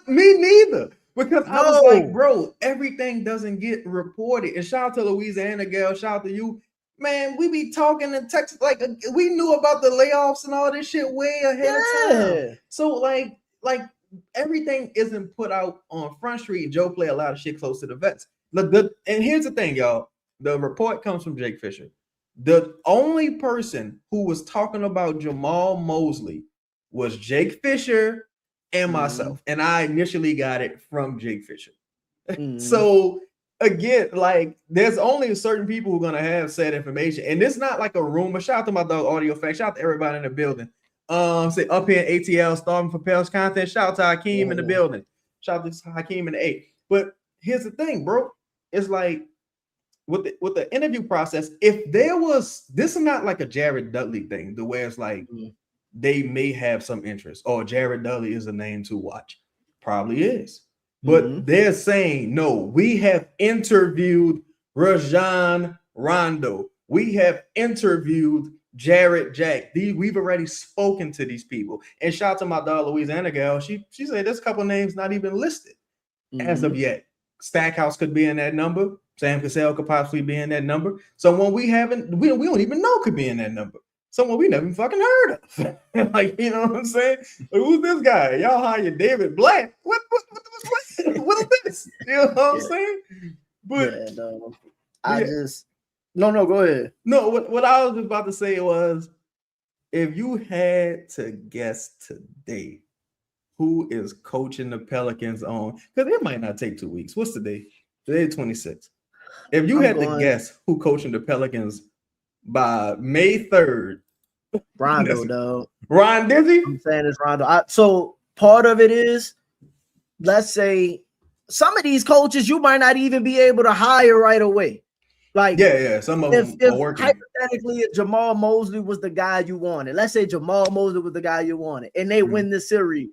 me neither. Because I was like, bro, everything doesn't get reported. And shout out to Louisiana girl, shout out to you. Man, we be talking in Texas, like we knew about the layoffs and all this shit way ahead of time. So like everything isn't put out on Front Street. Joe play a lot of shit close to the vets. Look, and here's the thing, y'all. The report comes from Jake Fisher. The only person who was talking about Jamal Mosley was Jake Fisher and myself. And I initially got it from Jake Fisher. So again, like there's only certain people who are gonna have said information. And it's not like a rumor. Shout out to my dog Audio Facts. Shout out to everybody in the building. Say up here in ATL starting for Pels content. Shout out to Hakeem in the building. Shout out to Hakeem in the A. But here's the thing, bro. It's like with the interview process, if there was, this is not like a Jared Dudley thing, the way it's like they may have some interest, or Jared Dudley is a name to watch. Probably is. But they're saying, no, we have interviewed Rajon Rondo. We have interviewed Jared Jack. We've already spoken to these people. And shout out to my dog Louisiana gal. She said there's a couple names not even listed as of yet. Stackhouse could be in that number. Sam Cassell could possibly be in that number. Someone we don't even know could be in that number. Someone we never even fucking heard of. Like, you know what I'm saying? Like, who's this guy? Y'all hired David Blatt. What is this? You know what I'm saying? But no, go ahead. No, what I was about to say was, if you had to guess today who is coaching the Pelicans on, because it might not take 2 weeks. What's today? Today 26. If you had to guess who coaching the Pelicans by May 3rd, Rondo, dog. Ron Dizzy? I'm saying it's Rondo. So part of it is, let's say some of these coaches you might not even be able to hire right away. Like, some of them are working. Hypothetically, if Jamal Mosley was the guy you wanted, let's say Jamal Mosley was the guy you wanted, and they win the series.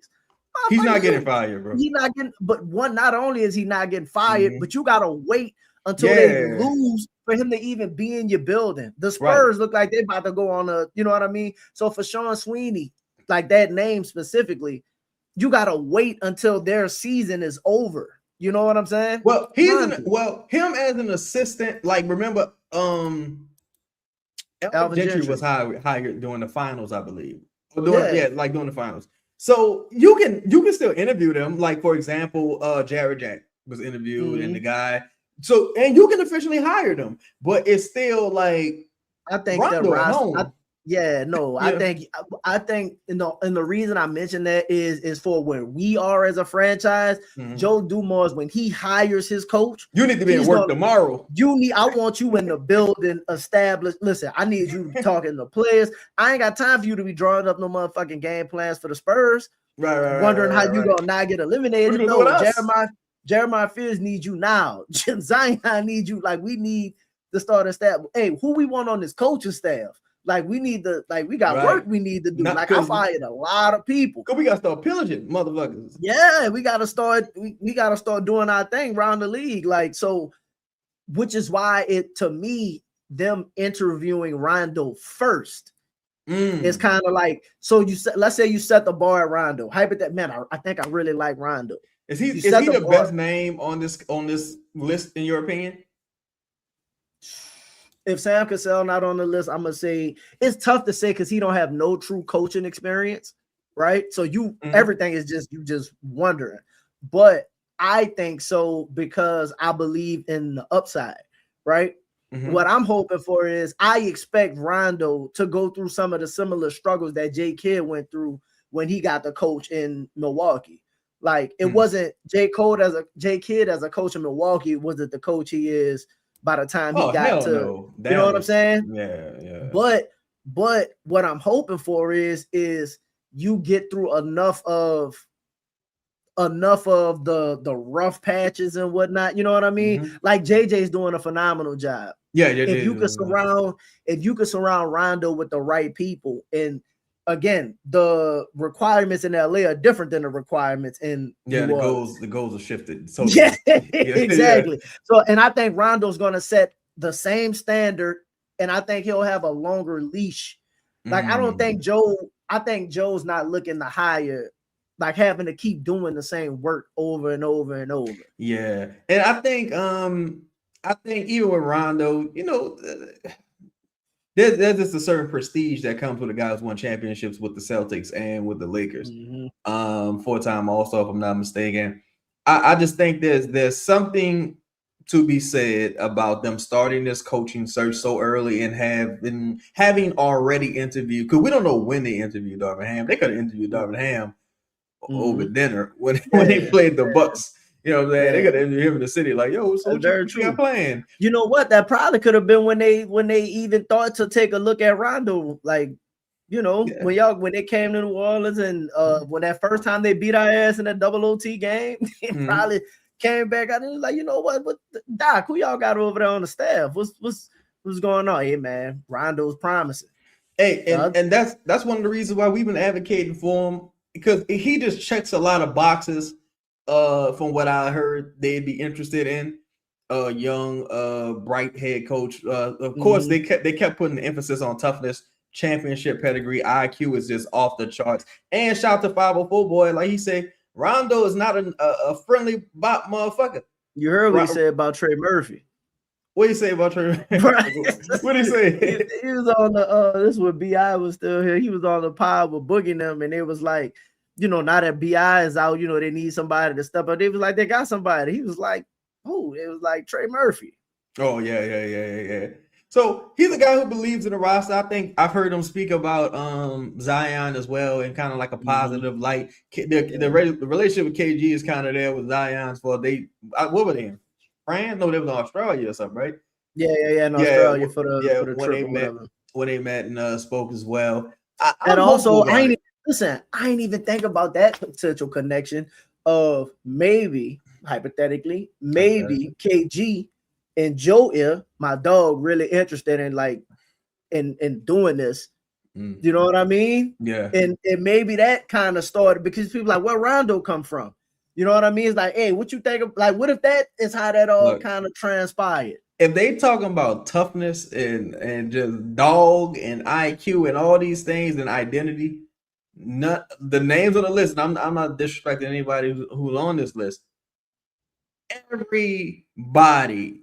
He's not getting fired, bro. He's not getting, but not only is he not getting fired, but you gotta wait until they lose for him to even be in your building. The Spurs look like they're about to go on a, you know what I mean? So for Sean Sweeney, like that name specifically, you gotta wait until their season is over. You know what I'm saying? Well, him as an assistant, like remember, Alvin Gentry was hired during the finals, I believe. Like during the finals. So you can still interview them. Like for example, Jared Jack was interviewed, and the guy. So and you can officially hire them, but it's still like I think Rondo that at home. I think and the reason I mentioned that is for where we are as a franchise. Joe Dumars, when he hires his coach, you need to be at work tomorrow. I want you in the building established. Listen, I need you to be talking to players. I ain't got time for you to be drawing up no motherfucking game plans for the Spurs. Wondering how you gonna not get eliminated. No, Jeremiah Fears needs you now. Zion needs you. Like we need to start a staff. Hey, who we want on this coaching staff? Like we need to, we got work we need to do. I fired a lot of people. Cause we gotta start pillaging motherfuckers. Yeah, we gotta start. We gotta start doing our thing around the league. Like so, which is why to me, them interviewing Rondo first is kind of like. So let's say you set the bar at Rondo. Man, I think I really like Rondo. Is he the best name on this list in your opinion? If Sam Cassell not on the list, I'm gonna say it's tough to say because he don't have no true coaching experience, right? So everything is just you just wondering. But I think so because I believe in the upside, right? What I'm hoping for is I expect Rondo to go through some of the similar struggles that Jay Kidd went through when he got the coach in Milwaukee. Like it wasn't Jay Kidd as a coach in Milwaukee wasn't the coach he is by the time he got to, you know what I'm saying? Yeah. But what I'm hoping for is you get through enough of the rough patches and whatnot. You know what I mean? Like JJ's doing a phenomenal job. Yeah. If you could surround Rondo with the right people, and again, the requirements in LA are different than the requirements in the goals are shifted. So exactly. So, and I think Rondo's going to set the same standard, and I think he'll have a longer leash. Like I think Joe's not looking to hire, like having to keep doing the same work over and over and over. Yeah, and I think even with Rondo, you know. There's just a certain prestige that comes with a guy who's won championships with the Celtics and with the Lakers. 4-time All-Star, if I'm not mistaken. I just think there's something to be said about them starting this coaching search so early and having already interviewed, because we don't know when they interviewed Darvin Ham. They could have interviewed Darvin Ham over dinner when they played the Bucks. You know what I'm saying? They got to interview him in the city, like, yo, so what you got playing? You know what? That probably could have been when they even thought to take a look at Rondo. Like, you know, when they came to New Orleans and when that first time they beat our ass in that double OT game, they probably came back out and was like, you know what, Doc, who y'all got over there on the staff? What's going on? Hey man, Rondo's promising. Hey, and that's one of the reasons why we've been advocating for him, because he just checks a lot of boxes. From what I heard, they'd be interested in a young, bright head coach. Of course, they kept putting the emphasis on toughness, championship pedigree, IQ is just off the charts. And shout to 504 boy, like he said, Rondo is not a friendly bot motherfucker. You heard what he said about Trey Murphy. What do you say about Trey? What did he say? He was on the this was B.I. was still here. He was on the pod with Boogie them, and it was like, you know, now that B.I. is out, you know, they need somebody to step up. They was like, they got somebody. He was like, oh, it was like Trey Murphy. Oh, yeah. So he's a guy who believes in the roster. I think I've heard him speak about Zion as well in kind of like a positive light. The relationship with KG is kind of there with Zion's for what were they in? France? No, they was in Australia or something, right? Yeah, in Australia for the trip when they met and spoke as well. I ain't even think about that potential connection of maybe, hypothetically, KG and Joe, my dog, really interested in doing this. You know what I mean? Yeah. And maybe that kind of started because people like, where Rondo come from? You know what I mean? It's like, hey, what you think of, like, what if that is how that all kind of transpired? If they talking about toughness and just dog and IQ and all these things and identity, not the names on the list, I'm not disrespecting anybody who's on this list. everybody.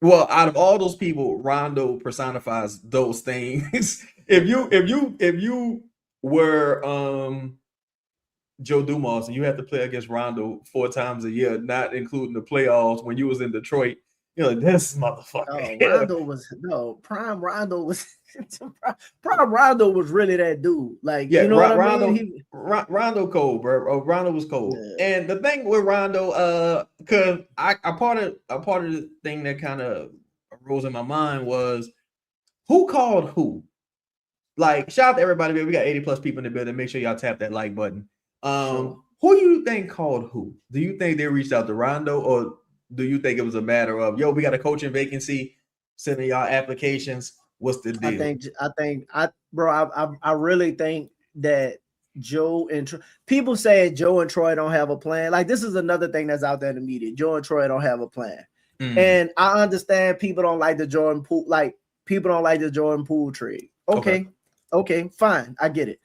Well, out of all those people, Rondo personifies those things. if you were Joe Dumars and you had to play against Rondo 4 times a year, not including the playoffs when you was in Detroit, you're like, this motherfucker. Prime Rondo was Prime Rondo was really that dude. Like, yeah, you know what Rondo, I mean? Rondo cold, bro. Rondo was cold. Yeah. And the thing with Rondo, because a part of the thing that kind of arose in my mind was who called who? Like, shout out to everybody. We got 80 plus people in the building. Make sure y'all tap that like button. Sure. Who do you think called who? Do you think they reached out to Rondo, or do you think it was a matter of, yo, we got a coaching vacancy, sending y'all applications? What's the deal? I really think that Joe and people say Joe and Troy don't have a plan. Like, this is another thing that's out there in the media. Joe and Troy don't have a plan. And I understand people don't like the Jordan Poole, trade. Okay, fine. I get it.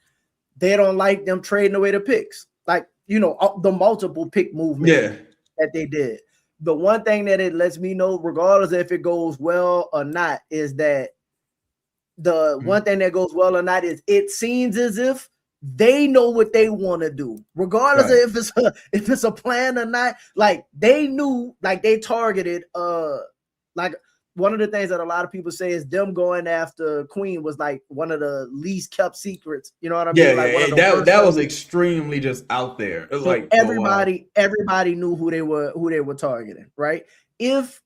They don't like them trading away the picks. Like, the multiple pick movement that they did. The one thing that it lets me know, regardless if it goes well or not, is that one thing that goes well or not is it seems as if they know what they want to do, regardless of if it's a plan or not. Like, they knew, like, they targeted like, one of the things that a lot of people say is them going after Queen was like one of the least kept secrets. You know what I mean? That was extremely just out there. It was like everybody knew who they were targeting, right? If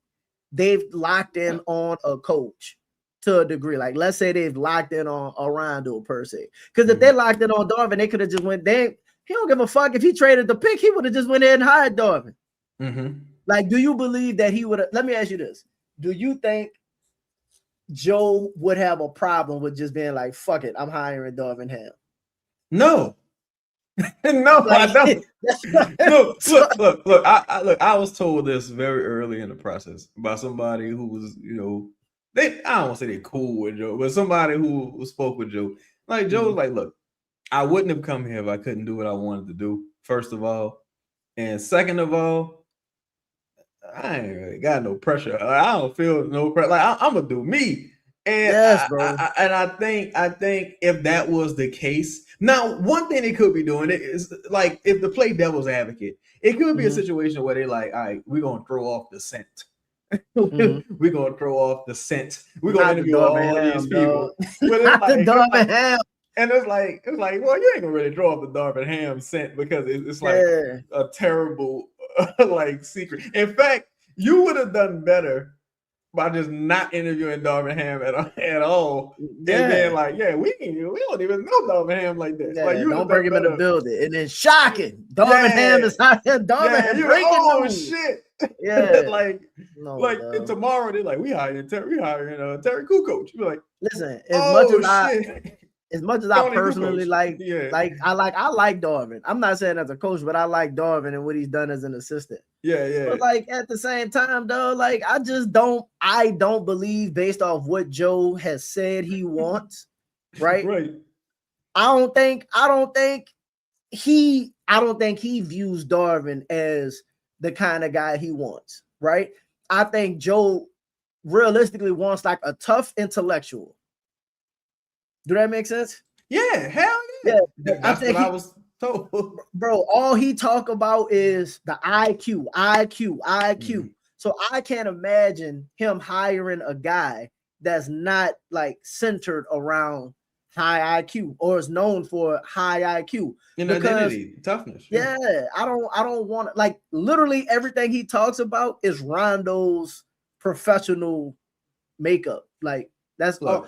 they've locked in on a coach to a degree, like, let's say they've locked in on Rondo per se, because if they locked in on Darvin, they could have just went. He don't give a fuck if he traded the pick. He would have just went ahead and hired Darvin. Like, do you believe that he would have? Let me ask you this. Do you think Joe would have a problem with just being like, fuck it, I'm hiring Darvin Ham? No. No, like, I don't. Look, I was told this very early in the process by somebody who was, I don't want to say they're cool with Joe, but somebody who spoke with Joe. Like, Joe was like, look, I wouldn't have come here if I couldn't do what I wanted to do, first of all. And second of all, I ain't really got no pressure. I don't feel no pressure. Like, I'm gonna do me. And I think if that was the case, now one thing they could be doing is, like, if the play devil's advocate, it could be a situation where they like, all right, we're gonna throw off the scent. We're gonna throw off the scent. We're gonna interview all these people. But and it's like, well, you ain't gonna really throw off the Darvin Ham scent because it's like a terrible like secret. In fact, you would have done better by just not interviewing Darvin Ham at all. Yeah. And then, like, we don't even know Darvin Ham like that. Like, you don't bring him in the building. And then shocking, Darvin Ham is out here. Darvin Ham breaking news. Shit. Yeah. And tomorrow they're like, we hiring Terry Kukoc. You're like, listen, as much as I personally like I like Darvin. I'm not saying as a coach, but I like Darvin and what he's done as an assistant. Yeah. But, like, at the same time, though, like, I don't believe, based off what Joe has said he wants, right? Right. I don't think he views Darvin as the kind of guy he wants, right? I think Joe realistically wants, like, a tough intellectual. Do that make sense? Yeah, hell yeah. That's what I was told. Bro, all he talk about is the IQ. So I can't imagine him hiring a guy that's not, like, centered around high IQ or is known for high IQ. Identity, toughness. Yeah, I don't want to, like, literally everything he talks about is Rondo's professional makeup. Like, that's all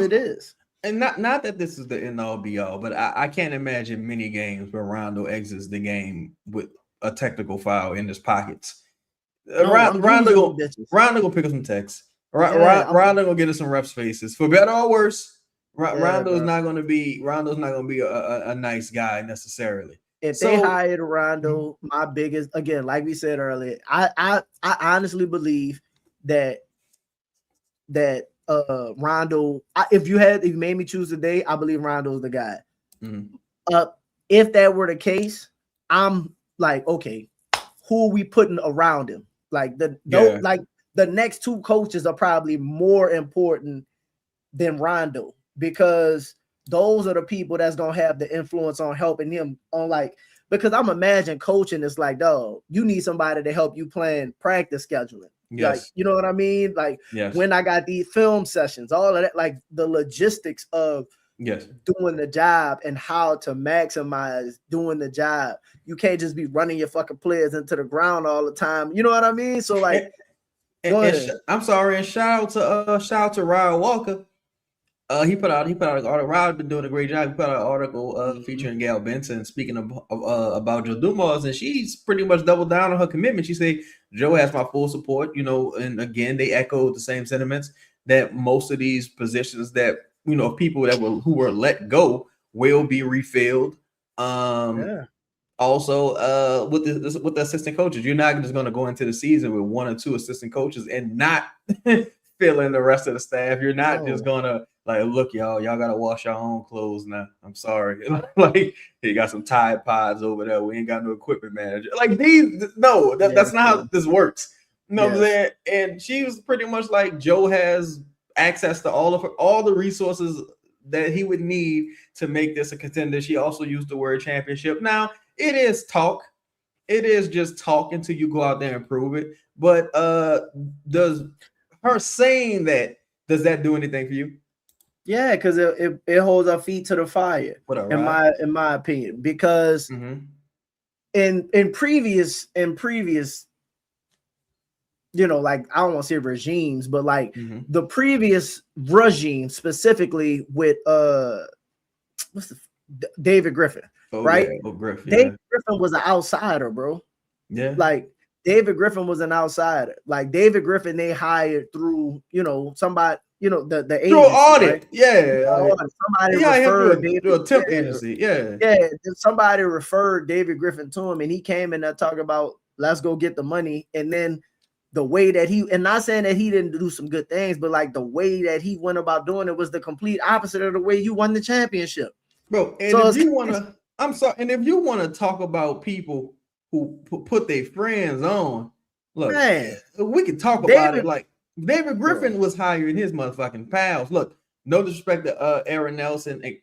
it is. And not that this is the end all be all, but I can't imagine many games where Rondo exits the game with a technical foul in his pockets. Rondo gonna pick up some texts. Rondo gonna get us some ref spaces, for better or worse. Rondo's not gonna be a nice guy necessarily. If they hired Rondo, my biggest, again, like we said earlier, I honestly believe that Rondo, if you made me choose today, I believe Rondo's the guy. If that were the case, I'm like, okay, who are we putting around him? Like like the next two coaches are probably more important than Rondo, because those are the people that's gonna have the influence on helping him on, like, because I'm imagining coaching is like, dog, you need somebody to help you plan practice scheduling. Yes. Like, you know what I mean? Like, when I got these film sessions, all of that, like the logistics of doing the job and how to maximize doing the job. You can't just be running your fucking players into the ground all the time. You know what I mean? So like, I'm sorry, and shout out to Ryan Walker. He put out an article. Ryan's been doing a great job. He put out an article featuring Gail Benson speaking about Joe Dumars, and she's pretty much doubled down on her commitment. She said, Joe has my full support, you know, and again, they echoed the same sentiments that most of these positions that, you know, people who were let go will be refilled. Also, with the assistant coaches, you're not just going to go into the season with one or two assistant coaches and not fill in the rest of the staff. You're not just going to, like, look, y'all got to wash your own clothes now. I'm sorry. Like, you got some Tide Pods over there. We ain't got no equipment manager. Like, that's not how this works. You know what I'm saying? And she was pretty much like, Joe has access to all the resources that he would need to make this a contender. She also used the word championship. Now, it is talk. It is just talk until you go out there and prove it. But does her saying that, does that do anything for you? Yeah, because it holds our feet to the fire, in my opinion. Because in previous, you know, like, I don't want to say regimes, but like the previous regime, specifically with David Griffin, right? Yeah. Griffin, David Griffin was an outsider, bro. Yeah, like David Griffin was an outsider. Like, David Griffin, they hired through, you know, somebody, you know, the agency, through audit, right? Somebody referred through a temp agency, somebody referred David Griffin to him, and he came in there talking about, let's go get the money. And then the way that and not saying that he didn't do some good things, but like the way that he went about doing it was the complete opposite of the way you won the championship, bro. And so if you want to, I'm sorry, and if you want to talk about people who put their friends on, look, man, we can talk about it. Like, David Griffin was hiring his motherfucking pals. Look, no disrespect to Aaron Nelson, a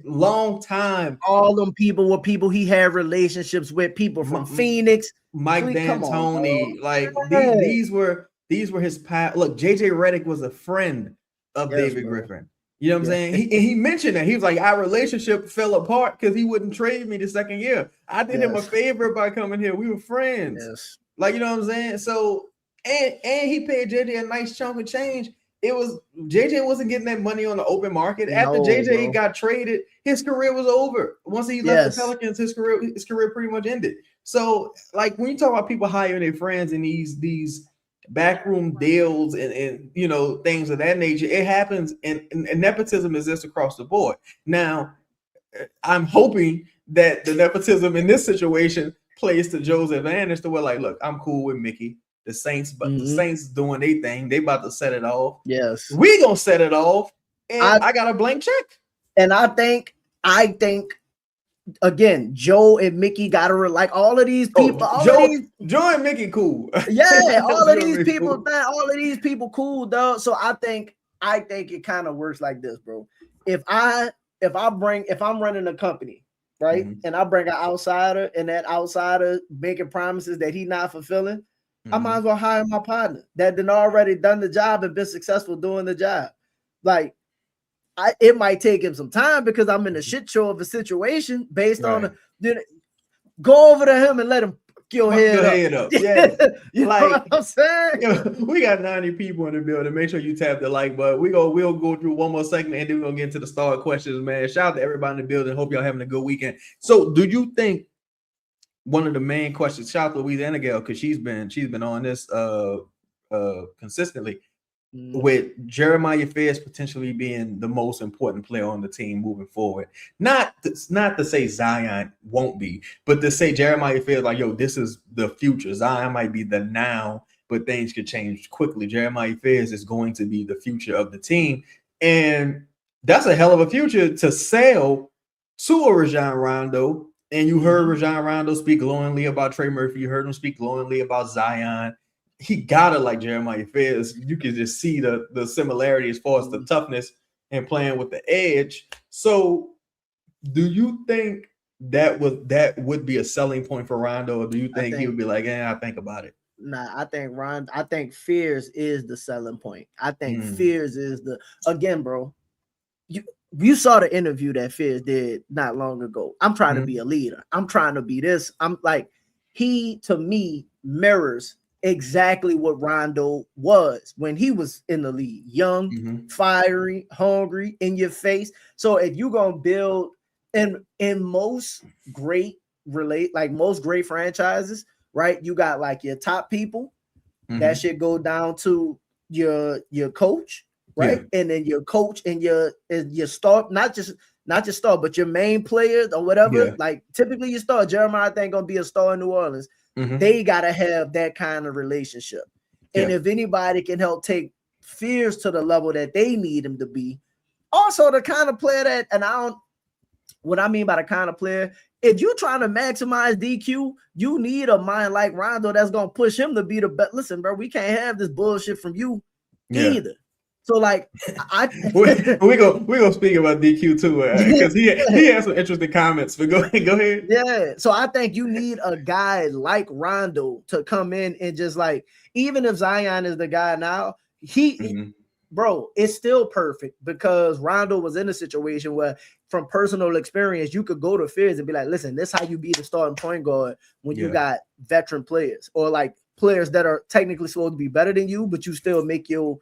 long time. All them people were people he had relationships with, people from Phoenix, Mike D'Antoni. Like, these were his pals. Look, JJ Redick was a friend of David Griffin. You know what I'm saying? He mentioned that. He was like, our relationship fell apart because he wouldn't trade me the second year. I did him a favor by coming here. We were friends. Like, you know what I'm saying? So, and he paid JJ a nice chunk of change. It was, JJ wasn't getting that money on the open market. After JJ got traded, his career was over. Once he left the Pelicans, his career pretty much ended. So, like, when you talk about people hiring their friends in these backroom deals and you know, things of that nature, it happens, and nepotism exists across the board. Now, I'm hoping that the nepotism in this situation plays to Joe's advantage, to where, like, look, I'm cool with Mickey. The Saints, but the Saints doing their thing. They about to set it off. Yes, we gonna set it off, and I got a blank check. And I think again, Joe and Mickey gotta like all of these people. Joe and Mickey cool. Yeah, all of these people, man, all of these people cool, dog. So I think it kind of works like this, bro. If I'm running a company, right, and I bring an outsider, and that outsider making promises that he's not fulfilling, I might as well hire my partner that done already done the job and been successful doing the job. Like, it might take him some time because I'm in a shit show of a situation based on go over to him and let him your head up. Yeah, you know what I'm saying? We got 90 people in the building. Make sure you tap the like button. We'll go through one more segment, and then we're gonna get into the star questions, man. Shout out to everybody in the building. Hope y'all having a good weekend. So, do you think one of the main questions, shout out to Louisiana Girl, because she's been on this consistently, with Jeremiah Fierce potentially being the most important player on the team moving forward. Not to say Zion won't be, but to say Jeremiah Fierce, like, yo, this is the future. Zion might be the now, but things could change quickly. Jeremiah Fierce is going to be the future of the team, and that's a hell of a future to sell to a Rajon Rondo And you heard Rajon Rondo speak glowingly about Trey Murphy. You heard him speak glowingly about Zion. He gotta like Jeremiah Fez. You can just see the similarity as far as the toughness and playing with the edge. So do you think that would be a selling point for Rondo, or do you think he would be like, I think about it? Nah, I think fears is the selling point. I think fears is again, bro. You saw the interview that Fizz did not long ago. I'm trying to be a leader. I'm trying to be this. I'm like, he to me mirrors exactly what Rondo was when he was in the league. Young, fiery, hungry, in your face. So if you're gonna build in most great franchises, right? You got like your top people. That should go down to your coach. Right, and then your coach and your star, not just star, but your main players or whatever. Like typically, your star, Jeremiah, I think gonna be a star in New Orleans. They gotta have that kind of relationship, and if anybody can help take fears to the level that they need him to be, also the kind of player that, and what I mean by the kind of player, if you're trying to maximize DQ, you need a mind like Rondo that's gonna push him to be the best. Listen, bro, we can't have this bullshit from you either. So like we gonna speak about DQ too because he has some interesting comments. But go ahead. Yeah. So I think you need a guy like Rondo to come in and just like, even if Zion is the guy now, bro, it's still perfect because Rondo was in a situation where, from personal experience, you could go to Fizz and be like, listen, this is how you be the starting point guard when you got veteran players or like players that are technically supposed to be better than you, but you still make your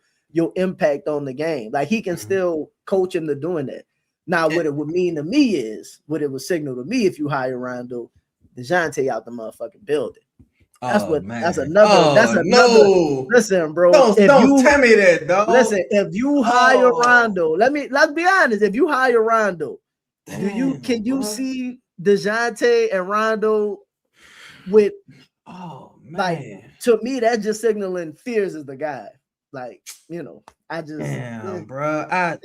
impact on the game. Like he can still coach him to doing that. Now, what it would mean to me is, what it would signal to me if you hire Rondo, DeJounte out the motherfucking building. That's another. Listen, bro. Don't tell me that, dog. Listen, if you hire Rondo, let's be honest. If you hire Rondo, can you see DeJounte and Rondo with? Oh man, like to me, that's just signaling Fears is the guy. Like, I just bro. I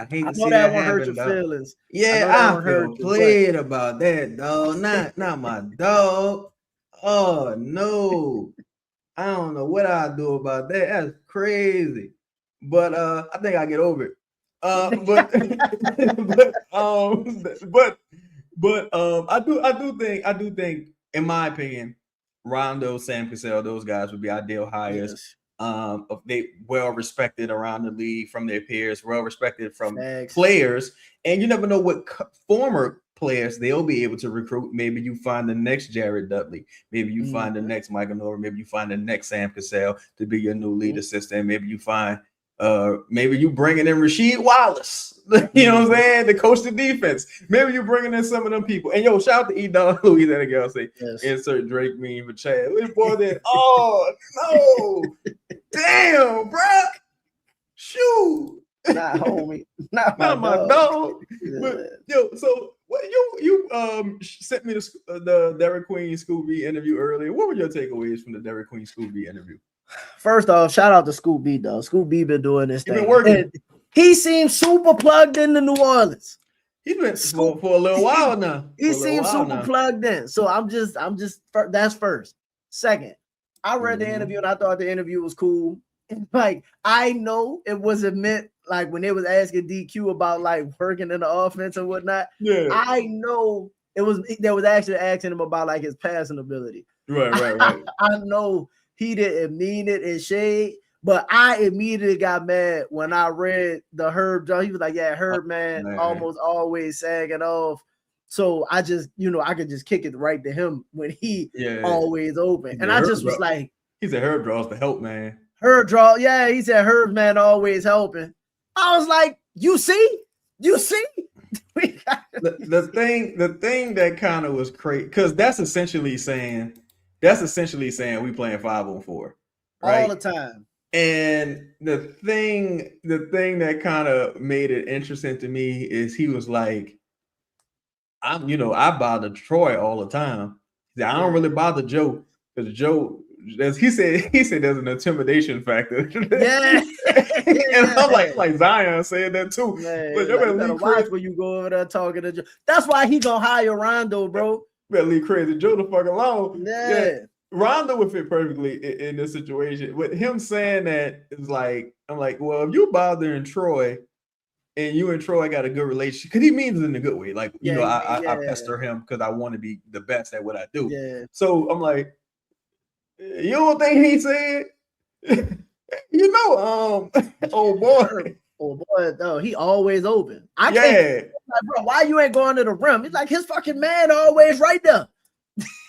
hate to see that one hurt your feelings. I feel played about that, dog. Not my dog. Oh no, I don't know what I'll do about that. That's crazy. But I think I get over it. But I do think, in my opinion, Rondo, Sam Cassell, those guys would be ideal hires. Yes. They well respected around the league from their peers, well respected from players, and you never know what former players they'll be able to recruit. Maybe you find the next Jared Dudley, maybe you find the next Michael Norris, maybe you find the next Sam Cassell to be your new lead assistant. Maybe you find maybe you bringing in Rasheed Wallace, you know what I'm saying, to coach the defense. Maybe you're bringing in some of them people. And yo, shout out to E-Dog Louisiana girl say insert Drake meme for Chad. This boy did. Oh no, damn, bro. Shoot, not homie, not my dog. But yo, so what you sent me the Derek Queen Scooby interview earlier. What were your takeaways from the Derek Queen Scooby interview? First off, shout out to Scoop B, though. Scoop B been doing this thing. Been working. And he seems super plugged into New Orleans. He's been for a little while now. He seems super plugged in. So I'm just that's first. Second, I read the interview and I thought the interview was cool. And like, I know it wasn't meant like when they was asking DQ about like working in the offense and whatnot. Yeah, I know they was actually asking him about like his passing ability. Right. I know. He didn't mean it in shade, but I immediately got mad when I read the Herb. He was like, "Yeah, Herb, man, almost always sagging off." So I just, I could just kick it right to him when he always open. And I just was like, he said Herb draws the help, man. Herb draw, yeah. He said Herb, man, always helping. I was like, you see. the thing that kind of was crazy, because that's essentially saying we playing 5-on-4, right? All the time. And the thing that kind of made it interesting to me is he was like, I bother Troy all the time. I don't really bother Joe because Joe as he said there's an intimidation factor. Yeah. And I'm like Zion saying that too. Man, But you better watch when you go over there talking to Joe. That's why he gonna hire Rondo, bro. Better leave Crazy Joe the fuck alone. Yeah. Rondo would fit perfectly in this situation. With him saying that, it's like, I'm like, well, if you bothering Troy and you and Troy got a good relationship, because he means it in a good way. Like, I pester him because I want to be the best at what I do. Yeah. So I'm like, you don't think he said, oh boy. Oh boy, no, he always open. I can't, like, bro, why you ain't going to the rim? It's like his fucking man always right there.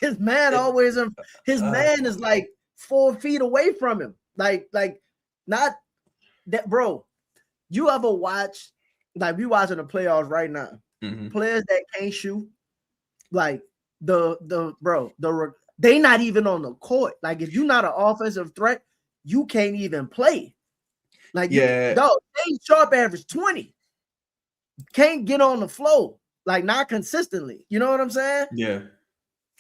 His man always his man is like 4 feet away from him. Like not that, bro. You ever watch, like, we watching the playoffs right now? Players that can't shoot, like they not even on the court. Like, if you're not an offensive threat, you can't even play. Like, they sharp average 20. Can't get on the floor, like, not consistently. You know what I'm saying? Yeah.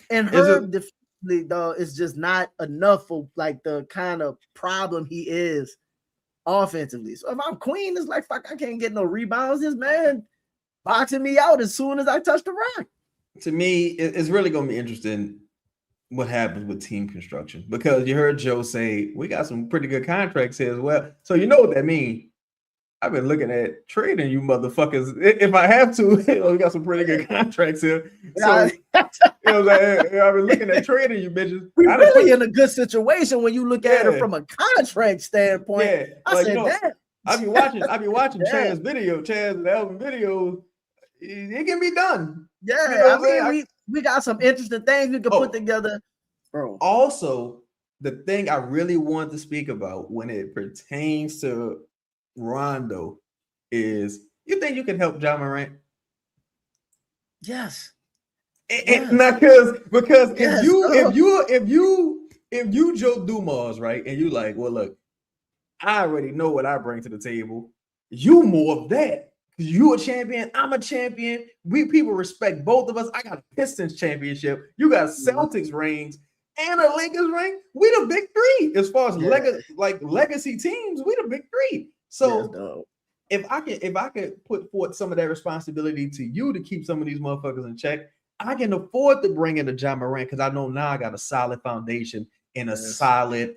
And Herb defensively, though, is just not enough for, like, the kind of problem he is offensively. So if I'm Queen, it's like, fuck, I can't get no rebounds. This man boxing me out as soon as I touch the rock. To me, it's really going to be interesting what happens with team construction, because you heard Joe say we got some pretty good contracts here as well. So you know what that means. I've been looking at trading you motherfuckers if I have to. We got some pretty good contracts here. So I've been looking at trading you bitches. We're really in a good situation when you look at it from a contract standpoint. Yeah. I said that. I be watching Chad's and Elvin videos. It can be done. Yeah, I mean, we got some interesting things we can put together, bro. Also, the thing I really want to speak about when it pertains to Rondo is, you think you can help Ja Morant? Yes. Not because if you Joe Dumars, right, and you like, well, look, I already know what I bring to the table. You more of that. You a champion, I'm a champion. We people respect both of us. I got a Pistons championship. You got Celtics rings and a Lakers ring. We the big three as far as legacy teams. We the big three. So if I could put forth some of that responsibility to you to keep some of these motherfuckers in check, I can afford to bring in a Ja Morant, because I know now I got a solid foundation and a solid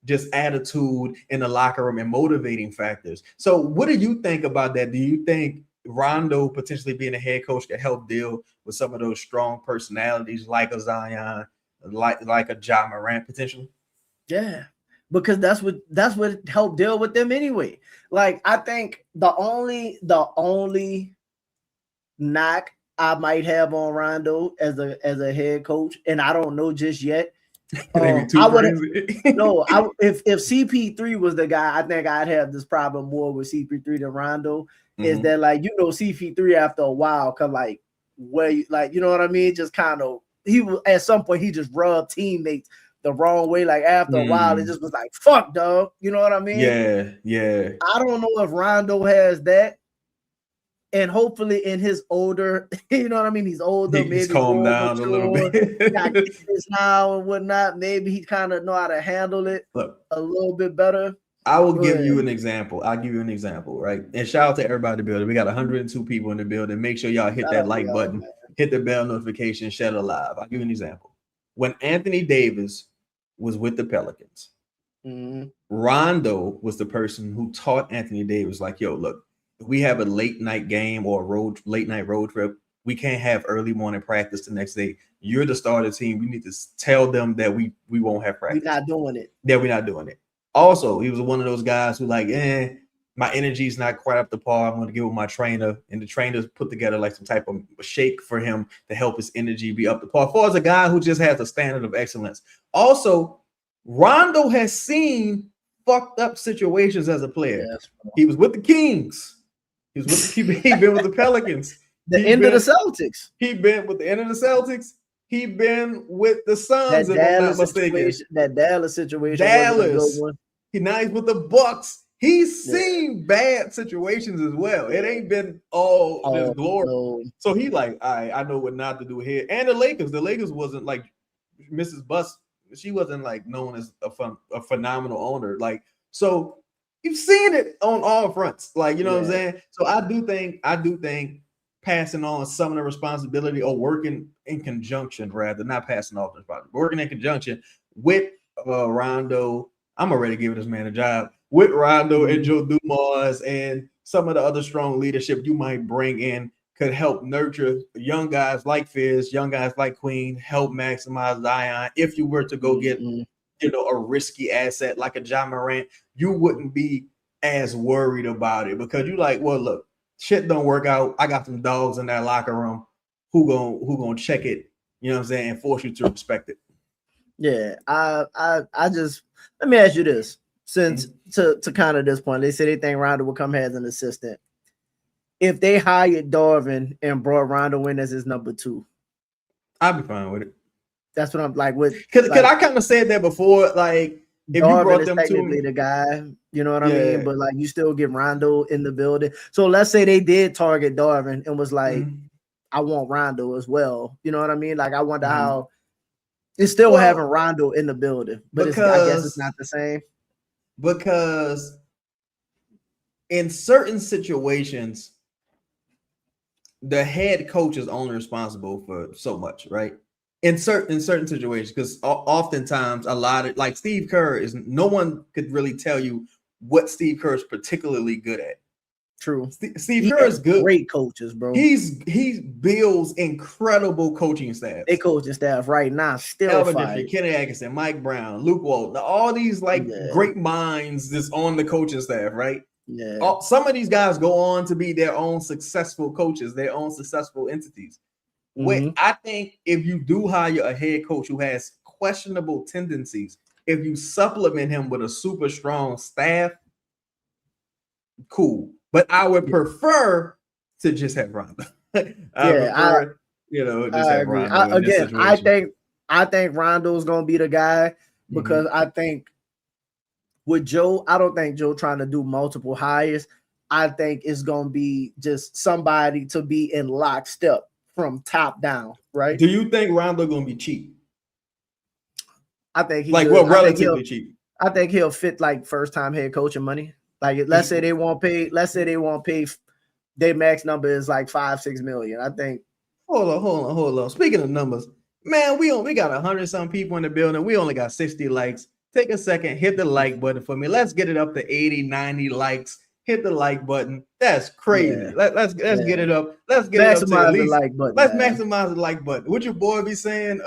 just attitude in the locker room and motivating factors. So what do you think about that? Do you think Rondo potentially being a head coach can help deal with some of those strong personalities like a Zion, like a Ja Morant potentially? Yeah, because that's what helped deal with them anyway. Like, I think the only knock I might have on Rondo as a head coach, and I don't know just yet. I would if CP3 was the guy, I think I'd have this problem more with CP3 than Rondo. Is that, like, CP3 after a while, cause like where you know what I mean? Just kind of, he was at some point he just rubbed teammates the wrong way. Like, after a while, it just was like, fuck, dog. You know what I mean? Yeah. I don't know if Rondo has that. And hopefully in his older, you know what I mean? He's older, he's calmed down a little bit. Got kids now and whatnot. Maybe he kind of know how to handle it a little bit better. I will give you an example. I'll give you an example, right? And shout out to everybody in the building. We got 102 people in the building. Make sure y'all hit that like button, hit the bell notification, share it live. I'll give you an example. When Anthony Davis was with the Pelicans, Rondo was the person who taught Anthony Davis, like, yo, look, if we have a late night game or a late night road trip, we can't have early morning practice the next day. You're the starter team. We need to tell them that we won't have practice. We're not doing it. Yeah, we're not doing it. Also, he was one of those guys who like, my energy is not quite up to par. I'm going to give it my trainer, and the trainers put together like some type of shake for him to help his energy be up to par. For as a guy who just has a standard of excellence. Also, Rondo has seen fucked up situations as a player. Yes, he was with the Kings. He been with the Pelicans. The end of the Celtics. He been with the end of the Celtics. He been with the Suns, if I'm not mistaken. That Dallas situation. Now he's with the Bucks. He's seen bad situations as well. It ain't been all just glory. No. So he like, I know what not to do here. And the Lakers wasn't like Mrs. Bus she wasn't like known as a phenomenal owner. Like, so you've seen it on all fronts. Like, you know what I'm saying? So I do think passing on some of the responsibility or working in conjunction, rather, not passing off the responsibility, working in conjunction with Rondo. I'm already giving this man a job with Rondo and Joe Dumars and some of the other strong leadership you might bring in could help nurture young guys like Fizz, young guys like Queen, help maximize Zion. If you were to go get, a risky asset like a John Morant, you wouldn't be as worried about it because you're like, well, look, shit don't work out. I got some dogs in that locker room who gonna check it, you know what I'm saying, and force you to respect it. Yeah, I just let me ask you this. Since to kind of this point, they say they think Rondo will come here as an assistant. If they hired Darvin and brought Rondo in as his number 2, I'd be fine with it. That's what I'm like with. Because I kind of said that before. Like, if Darvin you brought is them technically to the guy, you know what I mean? But like, you still get Rondo in the building. So let's say they did target Darvin and was like, I want Rondo as well. You know what I mean? Like, I wonder how it's still having Rondo in the building, but I guess it's not the same. Because in certain situations, the head coach is only responsible for so much, right? In certain situations, because oftentimes a lot of, like, Steve Kerr no one could really tell you what Steve Kerr is particularly good at. True. Steve Kerr is good. Great coaches, bro. He builds incredible coaching staff. They coaching staff right now still Elvin fired. Diffie, Kenny Atkinson, Mike Brown, Luke Walton, all these great minds that's on the coaching staff, right? Yeah. Some of these guys go on to be their own successful coaches, their own successful entities. I think if you do hire a head coach who has questionable tendencies, if you supplement him with a super strong staff, cool. But I would prefer to just have Rondo. I agree. I think Rondo's gonna be the guy because I think with Joe, I don't think Joe trying to do multiple hires. I think it's gonna be just somebody to be in lockstep from top down, right? Do you think Rondo gonna be cheap? I think he's relatively cheap. I think he'll fit like first time head coaching money. Like, let's say they won't pay. Their max number is like 5-6 million. I think. Hold on. Speaking of numbers, man, we got 100-some people in the building. We only got 60 likes. Take a second, hit the like button for me. Let's get it up to 80, 90 likes. Hit the like button. That's crazy. Yeah. Let's get it up. Let's get it up to at least. The like button. Let's maximize the like button. What your boy be saying?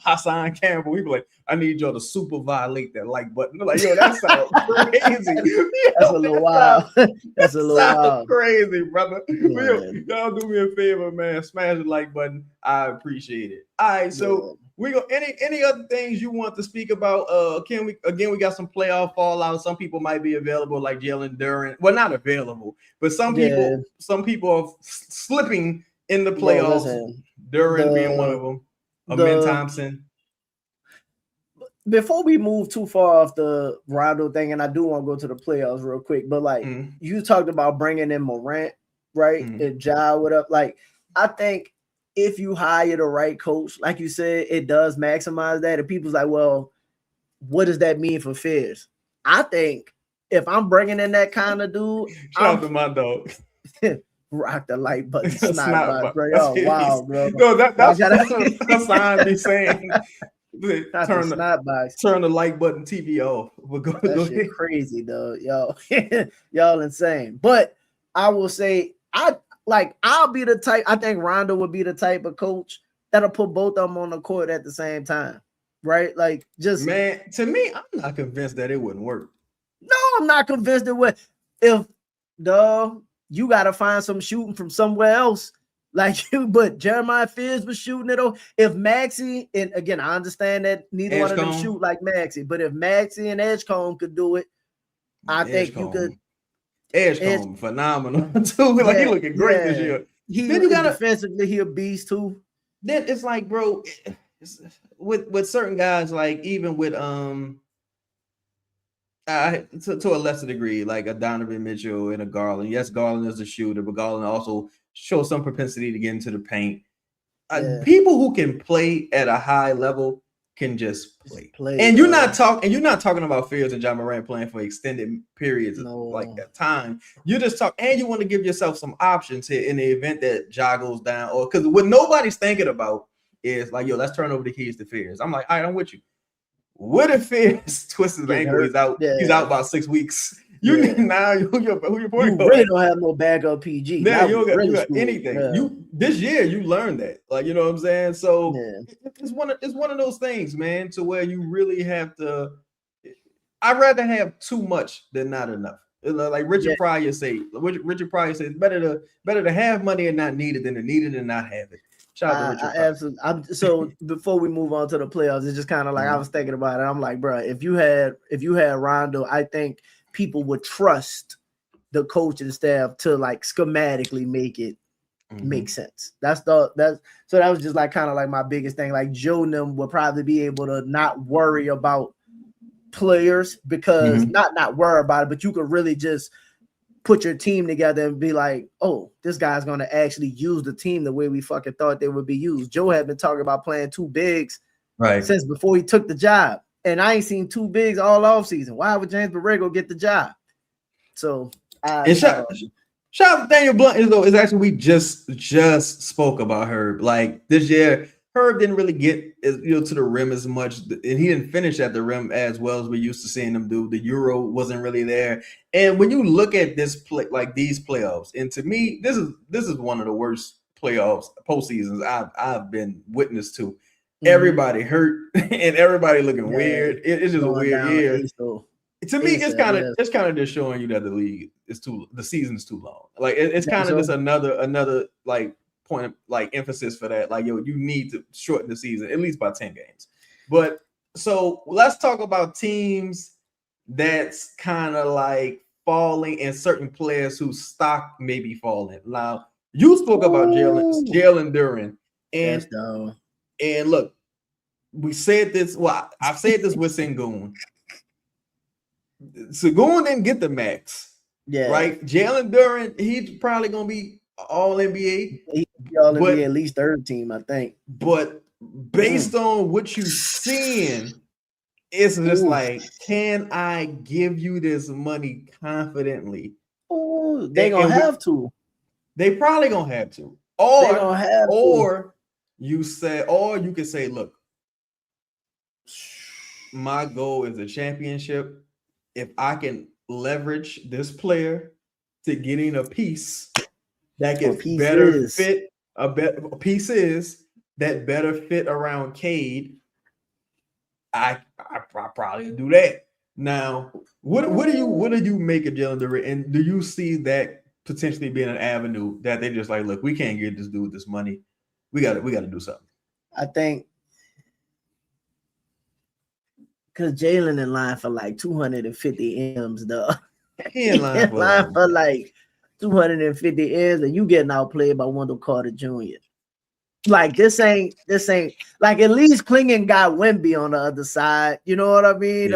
Hassan Campbell, he be like, I need y'all to super violate that like button. They're like, yo, that sounds crazy. That's a little wild. That's a little wild. Crazy, brother. Y'all do me a favor, man. Smash the like button. I appreciate it. All right, so we go. Any other things you want to speak about? We got some playoff fallout. Some people might be available, like Jalen Duren. Well, not available, but some people are slipping in the playoffs. Duren being one of them. Amen Thompson. Before we move too far off the Rondo thing, and I do want to go to the playoffs real quick, but like you talked about bringing in Morant, right? And Ja, what up? Like, I think if you hire the right coach, like you said, it does maximize that. And people's like, well, what does that mean for Fizz? I think if I'm bringing in that kind of dude, shout out to my dog. Rock the like button, snot bro. Oh, wow, bro. No, that's what Hassan be saying. Turn the like button TV off. That shit crazy, though. Y'all insane. But I will say, I'll be the type. I think Rondo would be the type of coach that'll put both of them on the court at the same time, right? Like, just man. To me, I'm not convinced that it wouldn't work. No, I'm not convinced it would. You got to find some shooting from somewhere else. But Jeremiah Fizz was shooting it. If Maxey, and again, I understand that neither one of them shoot like Maxey, but if Maxey and Edgecombe could do it, I think you could. Edgecombe, phenomenal too. Like, he looking great this year. Then you got defensively, he a beast too. Then it's like, bro, with certain guys, like even with to a lesser degree, like a Donovan Mitchell and a Garland. Yes, Garland is a shooter, but Garland also shows some propensity to get into the paint. People who can play at a high level can just play. And you're not talking about Fields and John Morant playing for extended periods of like that time. You just talk, and you want to give yourself some options here in the event that Ja goes down, or because what nobody's thinking about is like, yo, let's turn over the keys to Fields. I'm like, all right, I'm with you. What if Fields twists his ankle? He's out. Yeah. He's out about 6 weeks. You need now. Who your point? You really don't have no backup PG. Yeah, you don't got anything. Yeah. This year you learned that. Like, you know what I'm saying? So it's one of those things, man, to where you really have to. I'd rather have too much than not enough. Like Richard Pryor say. Richard Pryor says better to have money and not need it than to need it and not have it. Shout out to Richard Pryor. Absolutely. So before we move on to the playoffs, it's just kind of like I was thinking about it. I'm like, bro, if you had Rondo, I think people would trust the coach and staff to like schematically make it make sense. So that was just like kind of like my biggest thing. Like Joe and them would probably be able to not worry about players because not worry about it, but you could really just put your team together and be like, oh, this guy's going to actually use the team the way we fucking thought they would be used. Joe had been talking about playing two bigs since before he took the job. And I ain't seen two bigs all off season. Why would James Borrego get the job? So shout out to Daniel Blunt is actually we just spoke about Herb. Like this year, Herb didn't really get to the rim as much, and he didn't finish at the rim as well as we used to seeing him do. The Euro wasn't really there. And when you look at this play, like these playoffs, and to me, this is one of the worst playoffs postseasons I've been witness to. Everybody hurt and everybody looking weird. It's just a weird year. To me, it's kind of just showing you that the league is the season is too long. Like it's kind of just another like point of like emphasis for that. Like, yo, you need to shorten the season at least by 10 games. But so let's talk about teams that's kind of like falling and certain players whose stock may be falling. Now, you spoke about Jalen Duren. And look, we said this. Well, I've said this with Sengun. Sengun didn't get the max. Yeah. Right? Jalen Duren, he's probably gonna be all NBA. He'll be all NBA, at least third team, I think. But based on what you're seeing, it's just like, can I give you this money confidently? Oh, they gonna have to. They probably gonna have to. Or you can say, look, my goal is a championship. If I can leverage this player to getting a piece that gets better fit, that better fit around Cade, I probably do that. Now, what do you make of Jalen Duren? And do you see that potentially being an avenue that they just like, look, we can't get this dude this money. We got to do something. I think because Jalen in line for like 250 M's, though. He in line for like 250 M's, and you getting outplayed by Wendell Carter Jr. Like this ain't like at least Klingon got Wemby on the other side. You know what I mean?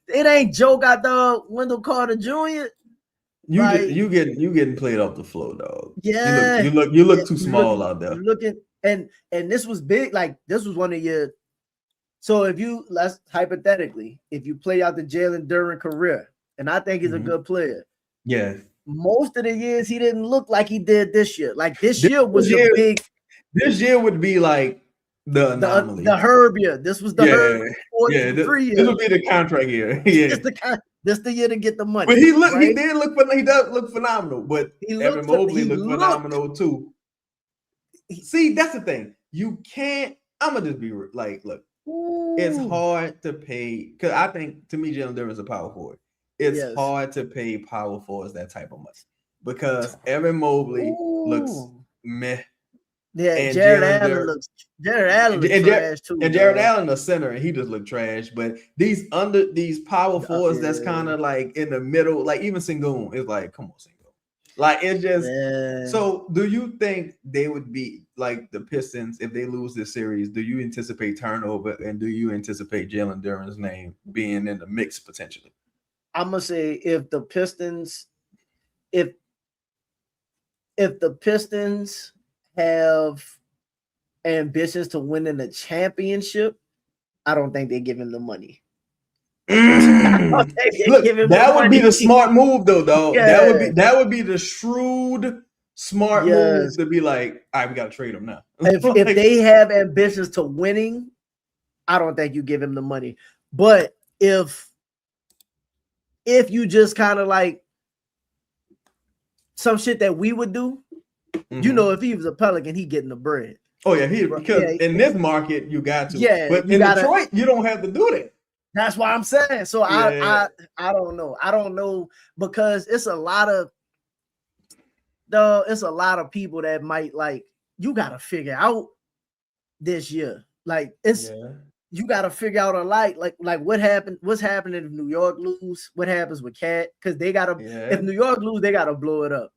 It ain't Joe got the Wendell Carter Jr. You getting played off the floor, dog. Yeah, you look too small out there. Looking and this was big. Like this was one of your. So let's hypothetically, if you play out the Jalen Duren career, and I think he's a good player. Yeah. Most of the years he didn't look like he did this year. Like this year was the big. This year would be like the anomaly. The Herb year. This was the Herb. This would be the contract year. Yeah. This the year to get the money. But he does look phenomenal. But Evan Mobley looked phenomenal too. See, that's the thing. You can't. I'm gonna just be like, look. Ooh. It's hard to pay because I think to me Jalen Duren is a power forward. It's hard to pay power forwards that type of money because Evan Mobley looks meh. Yeah, and Jared Allen looks trash too. And Jared Allen the center and he just looked trash. But these power forwards that's kind of like in the middle, like even Sengun is like, come on, Sengun. Like it just so do you think they would be like the Pistons if they lose this series? Do you anticipate turnover and do you anticipate Jalen Duren's name being in the mix potentially? I'm gonna say if the Pistons have ambitions to winning the championship, I don't think they give him the money. Look, that would be the smart move, though, dog. Yeah. That would be the shrewd, smart move to be like, all right, we got to trade him now. If they have ambitions to winning, I don't think you give him the money. But if you just kind of like some shit that we would do, you know, if he was a Pelican, he getting the bread. Oh yeah, because in this market you got to. Yeah, but in Detroit you don't have to do that. That's why I'm saying. So I don't know. I don't know because it's a lot of people that might like you got to figure out this year. Like you got to figure out a light. Like what's happening if New York lose? What happens with Cat? Because they gotta if New York lose, they gotta blow it up.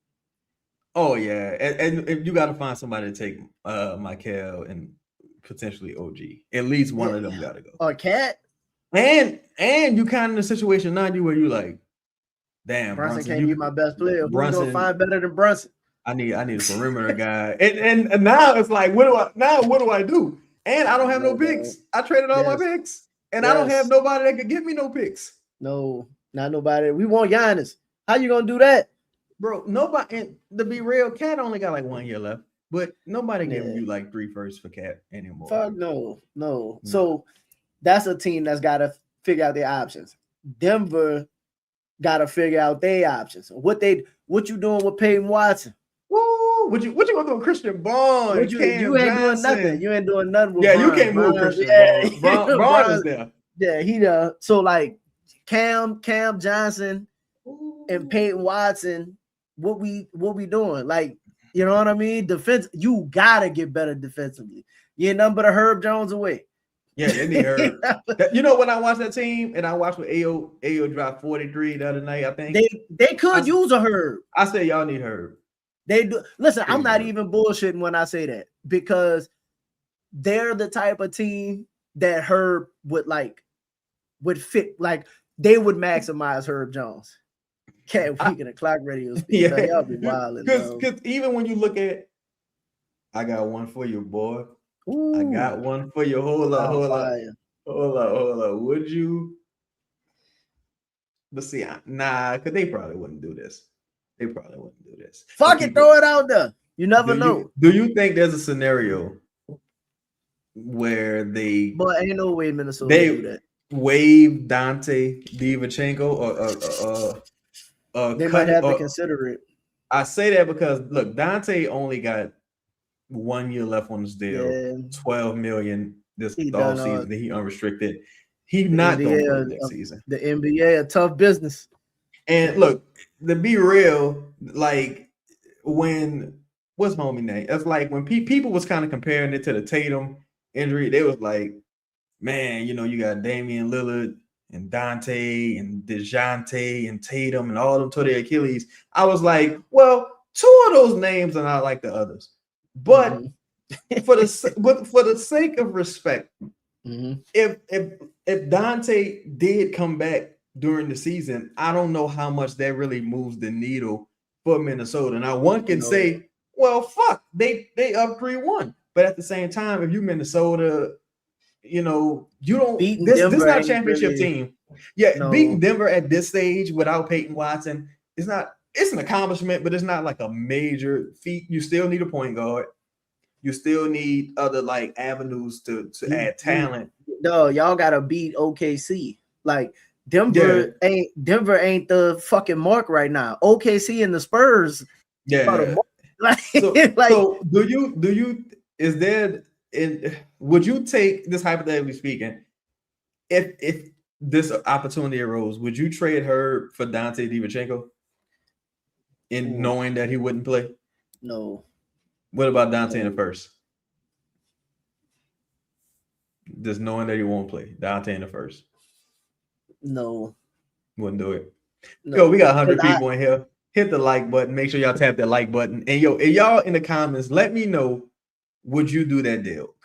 Oh yeah, and you got to find somebody to take Michael and potentially OG. At least one of them got to go. Or Cat. And you kind of in a situation now where you like, damn, Brunson can't be my best player. Who's gonna find better than Brunson? I need a perimeter guy. And now it's like, what do I do? And I don't have no picks. I traded all my picks, and I don't have nobody that could give me no picks. No, not nobody. We want Giannis. How you gonna do that? Bro, nobody. And to be real, Cat only got like 1 year left, but nobody giving you like 3 firsts for Cat anymore. Fuck no. So that's a team that's got to figure out their options. Denver got to figure out their options. What you doing with Peyton Watson? Woo! What you gonna do with Christian Bond? You ain't doing nothing. You ain't doing nothing with you can't move Christian Bond. Bond is there. Yeah, he does. So like Cam Johnson and Peyton Watson. What we doing? Like, you know what I mean? Defense, you gotta get better defensively. You ain't nothing but a Herb Jones away. Yeah, they need Herb. You know, when I watched that team and I watched with AO dropped 43 the other night, I think they could use a Herb. I say y'all need Herb. They do. Listen, I'm not even bullshitting when I say that because they're the type of team that Herb would fit. Like they would maximize Herb Jones. Cat weekend of clock radio speed. Yeah. Y'all be wilding. Because even when you look at, I got one for you, boy. Ooh. I got one for you. Hold up. Would you? But see, because they probably wouldn't do this. Fuck it, throw it out there. You never know. Do you think there's a scenario where But ain't no way Minnesota do that. Waive Dante DiVincenzo or they might have to consider it. I say that because look, Dante only got 1 year left on his deal, $12 million this off season that he unrestricted. He not going to play next season. The NBA a tough business. And look, to be real, like when what's homie name? That's like when people was kind of comparing it to the Tatum injury. They was like, man, you know, you got Damian Lillard and Dante and DeJounte and Tatum and all of them to their Achilles. I was like, well, 2 of those names are not like the others. But for the sake of respect, if Dante did come back during the season, I don't know how much that really moves the needle for Minnesota. Now, one can say, well, fuck, they up 3-1. But at the same time, if you Minnesota, you know, you don't. This is not a championship team. Yeah, beating Denver at this stage without Peyton Watson is not. It's an accomplishment, but it's not like a major feat. You still need a point guard. You still need other like avenues to add talent. No, y'all gotta beat OKC. Like Denver ain't the fucking mark right now. OKC and the Spurs. Yeah. So do you is there? Would you take this, hypothetically speaking, if this opportunity arose, would you trade her for Dante DiVincenzo in knowing that he wouldn't play? No. What about Dante in the first? Just knowing that he won't play. Dante in the first. No. Wouldn't do it. No. Yo, we got 100 people in here. Hit the like button. Make sure y'all tap that like button. And y'all in the comments, let me know. Would you do that deal?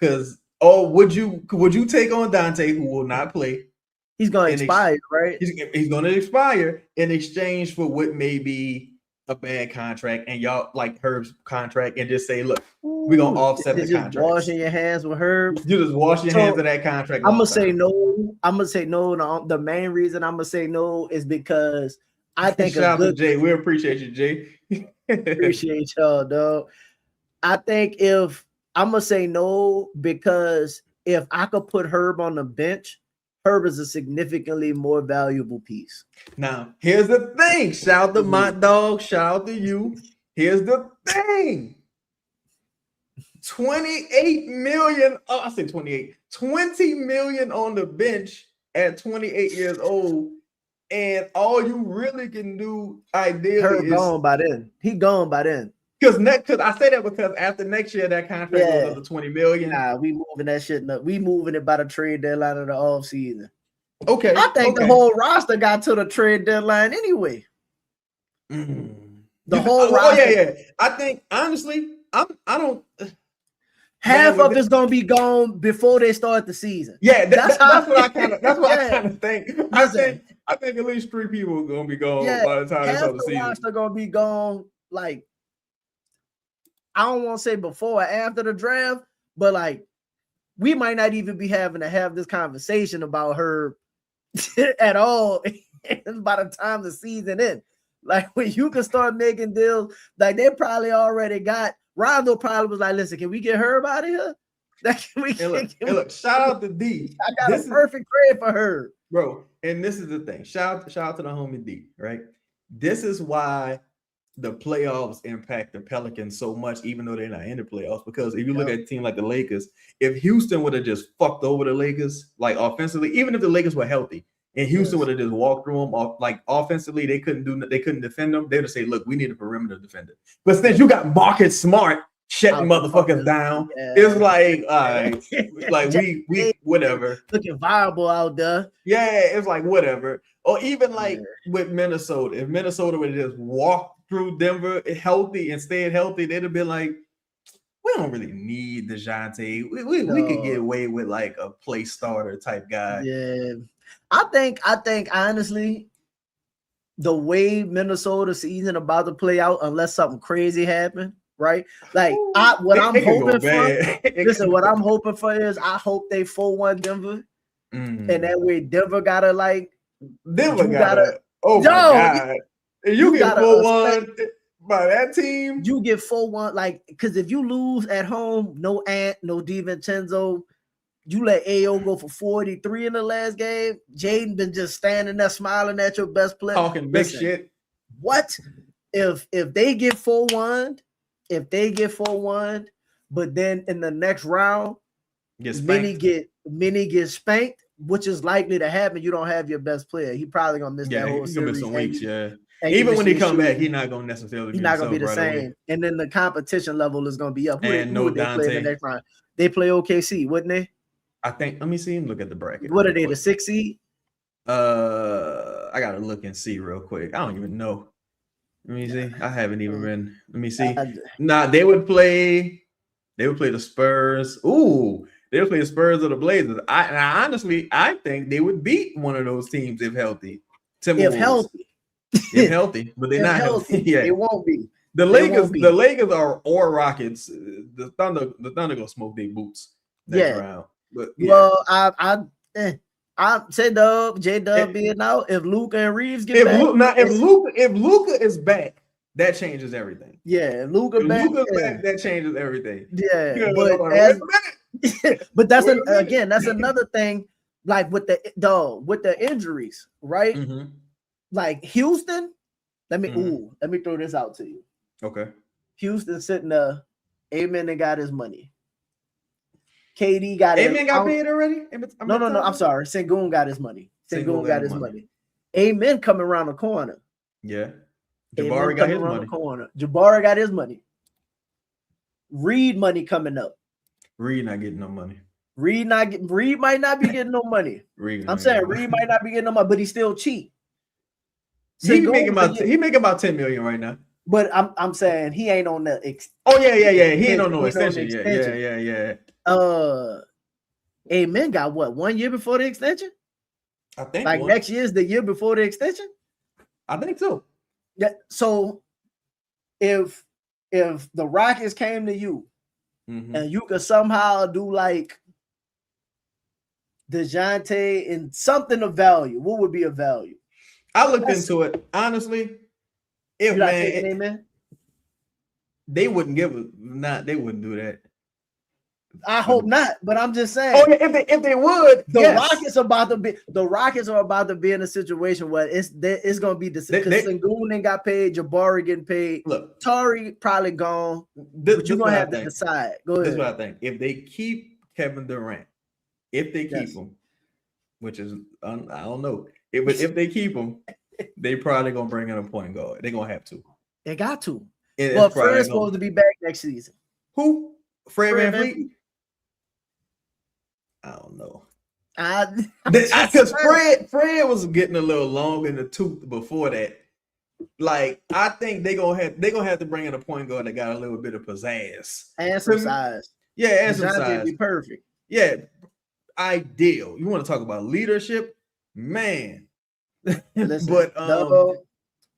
Would you take on Dante, who will not play? He's going to expire, right? He's going to expire in exchange for what may be a bad contract and y'all like Herb's contract and just say, look, we're gonna offset the contract. Washing your hands with Herb. You just wash your hands of that contract. I'm gonna say no. I'm gonna say no. The main reason I'm gonna say no is because I think shout out to Jay. We appreciate you, Jay. Appreciate y'all, dog. I think if I'm gonna say no because if I could put Herb on the bench, Herb is a significantly more valuable piece. Now, here's the thing. Shout out to my dog. Shout out to you. Here's the thing. 28 million. Oh, I said 28. 20 million on the bench at 28 years old. And all you really can do ideally Herb is gone by then. He gone by then. Because I say that because after next year that contract goes up to 20 million. Nah, we moving that shit up. We moving it by the trade deadline of the offseason. Okay. I think the whole roster got to the trade deadline anyway. The whole roster. Yeah. I think honestly, I don't. Half of it's gonna be gone before they start the season. Yeah, that's what I kind of. That's what I kind of think. I think at least 3 people are gonna be gone by the time they start the season. Half the roster gonna be gone. Like I don't want to say before or after the draft, but like we might not even be having to have this conversation about her at all by the time the season ends. Like when you can start making deals, like they probably already got. Rondo probably was like, listen, can we get Herb out of here? Look, shout out to D. I got a perfect grade for her. Bro, and this is the thing. Shout out to the homie D, right? This is why the playoffs impact the Pelicans so much, even though they're not in the playoffs. Because if you look at a team like the Lakers, if Houston would have just fucked over the Lakers, like offensively, even if the Lakers were healthy, and Houston would have just walked through them, like offensively, they couldn't defend them. They would say, "Look, we need a perimeter defender." But since you got Marcus Smart shutting motherfuckers down, it's like, all right, like we whatever. Looking viable out there. Yeah, it's like whatever. Or even like with Minnesota, if Minnesota would have just walked through Denver healthy and stayed healthy, they'd have been like, we don't really need DeJounte. We could get away with like a play starter type guy. Yeah. I think honestly, the way Minnesota season about to play out, unless something crazy happen, right? Like what I'm hoping for is I hope they 4-1 Denver, and that way Denver gotta like Denver gotta oh my god, you get 4-1 by that team. You get 4-1 like because if you lose at home, no Ant, no DiVincenzo. You let AO go for 43 in the last game. Jaden been just standing there smiling at your best player. Talking big shit. What? If they get 4-1, but then in the next round, Mini get spanked, which is likely to happen. You don't have your best player. He probably gonna miss that whole series. Miss some weeks, Even when he come back, he's not gonna necessarily. He's not gonna be the same. Away. And then the competition level is gonna be up. Who they play in the next round? They play OKC, wouldn't they? I think. Let me see. Look at the bracket. What are they? The 6th seed? I gotta look and see real quick. I don't even know. Let me see. I haven't even been. Let me see. They would play. They would play the Spurs. Ooh, they would play the Spurs or the Blazers. Honestly, I think they would beat one of those teams if healthy. If healthy, but they're not healthy. Yeah, it won't be. The Lakers or Rockets. The Thunder gonna smoke their boots next round. But I say J-Dub being out. If Luka and Reeves get back, if Luka is back, that changes everything. Yeah, Luka's back, that changes everything. Yeah, but that's that's another thing. Like with the injuries, right? Mm-hmm. Like Houston. Let me throw this out to you. Okay. Houston sitting there. Amen and got his money. KD got it. Amen got paid already? No. I'm sorry. Sengun got his money. Sengun got his money. Amen coming around the corner. Yeah. Jabari got his money. Jabari got his money. Reed money coming up. Reed not getting no money. Reed might not be getting no money. I'm saying Reed might not be getting no money, but he's still cheap. He making about 10 million right now. But I'm saying he ain't on the He ain't on no extension. Yeah. Amen got what 1 year before the extension? I think next year's the year before the extension. I think so. Yeah. So if the Rockets came to you and you could somehow do like DeJounte and something of value, what would be of value? I looked into it honestly. If man, they wouldn't give a they wouldn't do that. I hope not, but I'm just saying. Oh, if they would, Rockets are about to be in a situation where it's gonna be the because Sengun got paid, Jabari getting paid. Look, Tari probably gone. But you're gonna have to decide. Go ahead. This is what I think. If they keep Kevin Durant, if they keep him, which is I don't know. If they keep him, they probably gonna bring in a point guard. They're gonna have to. They got to. Well, Fred's supposed to be back next season. Who? Fred VanVleet? I don't know. Because Fred was getting a little long in the tooth before that. Like, I think they're gonna have to bring in a point guard that got a little bit of pizzazz and some size. Yeah, and some size. Be perfect. Yeah, ideal. You want to talk about leadership, man? Listen, but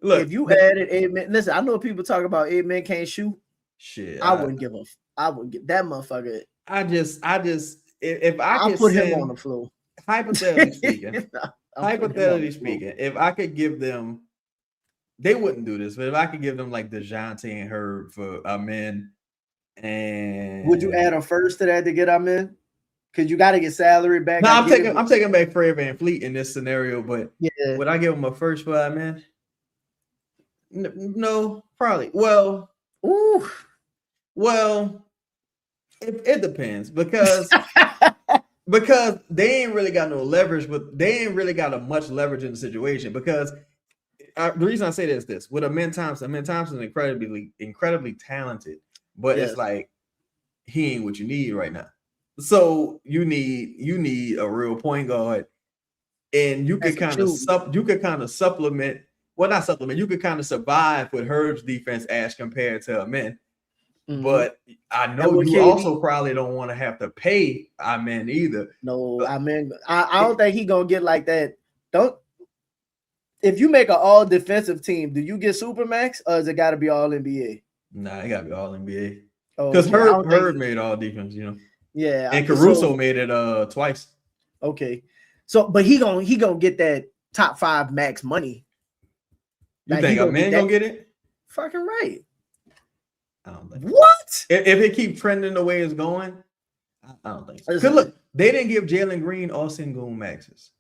look, if you added 8 men, listen, I know people talk about 8 men can't shoot. Shit, I wouldn't give that motherfucker. If I could put him on the floor. Hypothetically speaking, if I could give them, they wouldn't do this, but if I could give them like DeJounte and Herb for Amen, and would you add a first to that to get Amen? Because you got to get salary back. No, I'm taking back Fred VanVleet in this scenario, but would I give him a first for Amen? No, probably. Well, it depends because they ain't really got no leverage, but they ain't really got a much leverage in the situation. Because the reason I say that is this: with Amen Thompson is incredibly talented, but it's like he ain't what you need right now. So you need a real point guard, and you could kind of supplement. Well, not supplement. You could kind of survive with Herb's defense as compared to Amen. But I know you also probably don't want to have to pay Amen either. No, Amen. I don't think he gonna get like that. If you make an all defensive team, do you get Supermax or is it got to be all NBA? Nah, it got to be all NBA. Because Herb made all defense, you know. Yeah, and Caruso made it twice. Okay, so but he gonna get that top 5 max money. You think Amen gonna get it? Fucking right. I don't think what? If it keeps trending the way it's going, I don't think so. Because look, they didn't give Jalen Green or Sengun maxes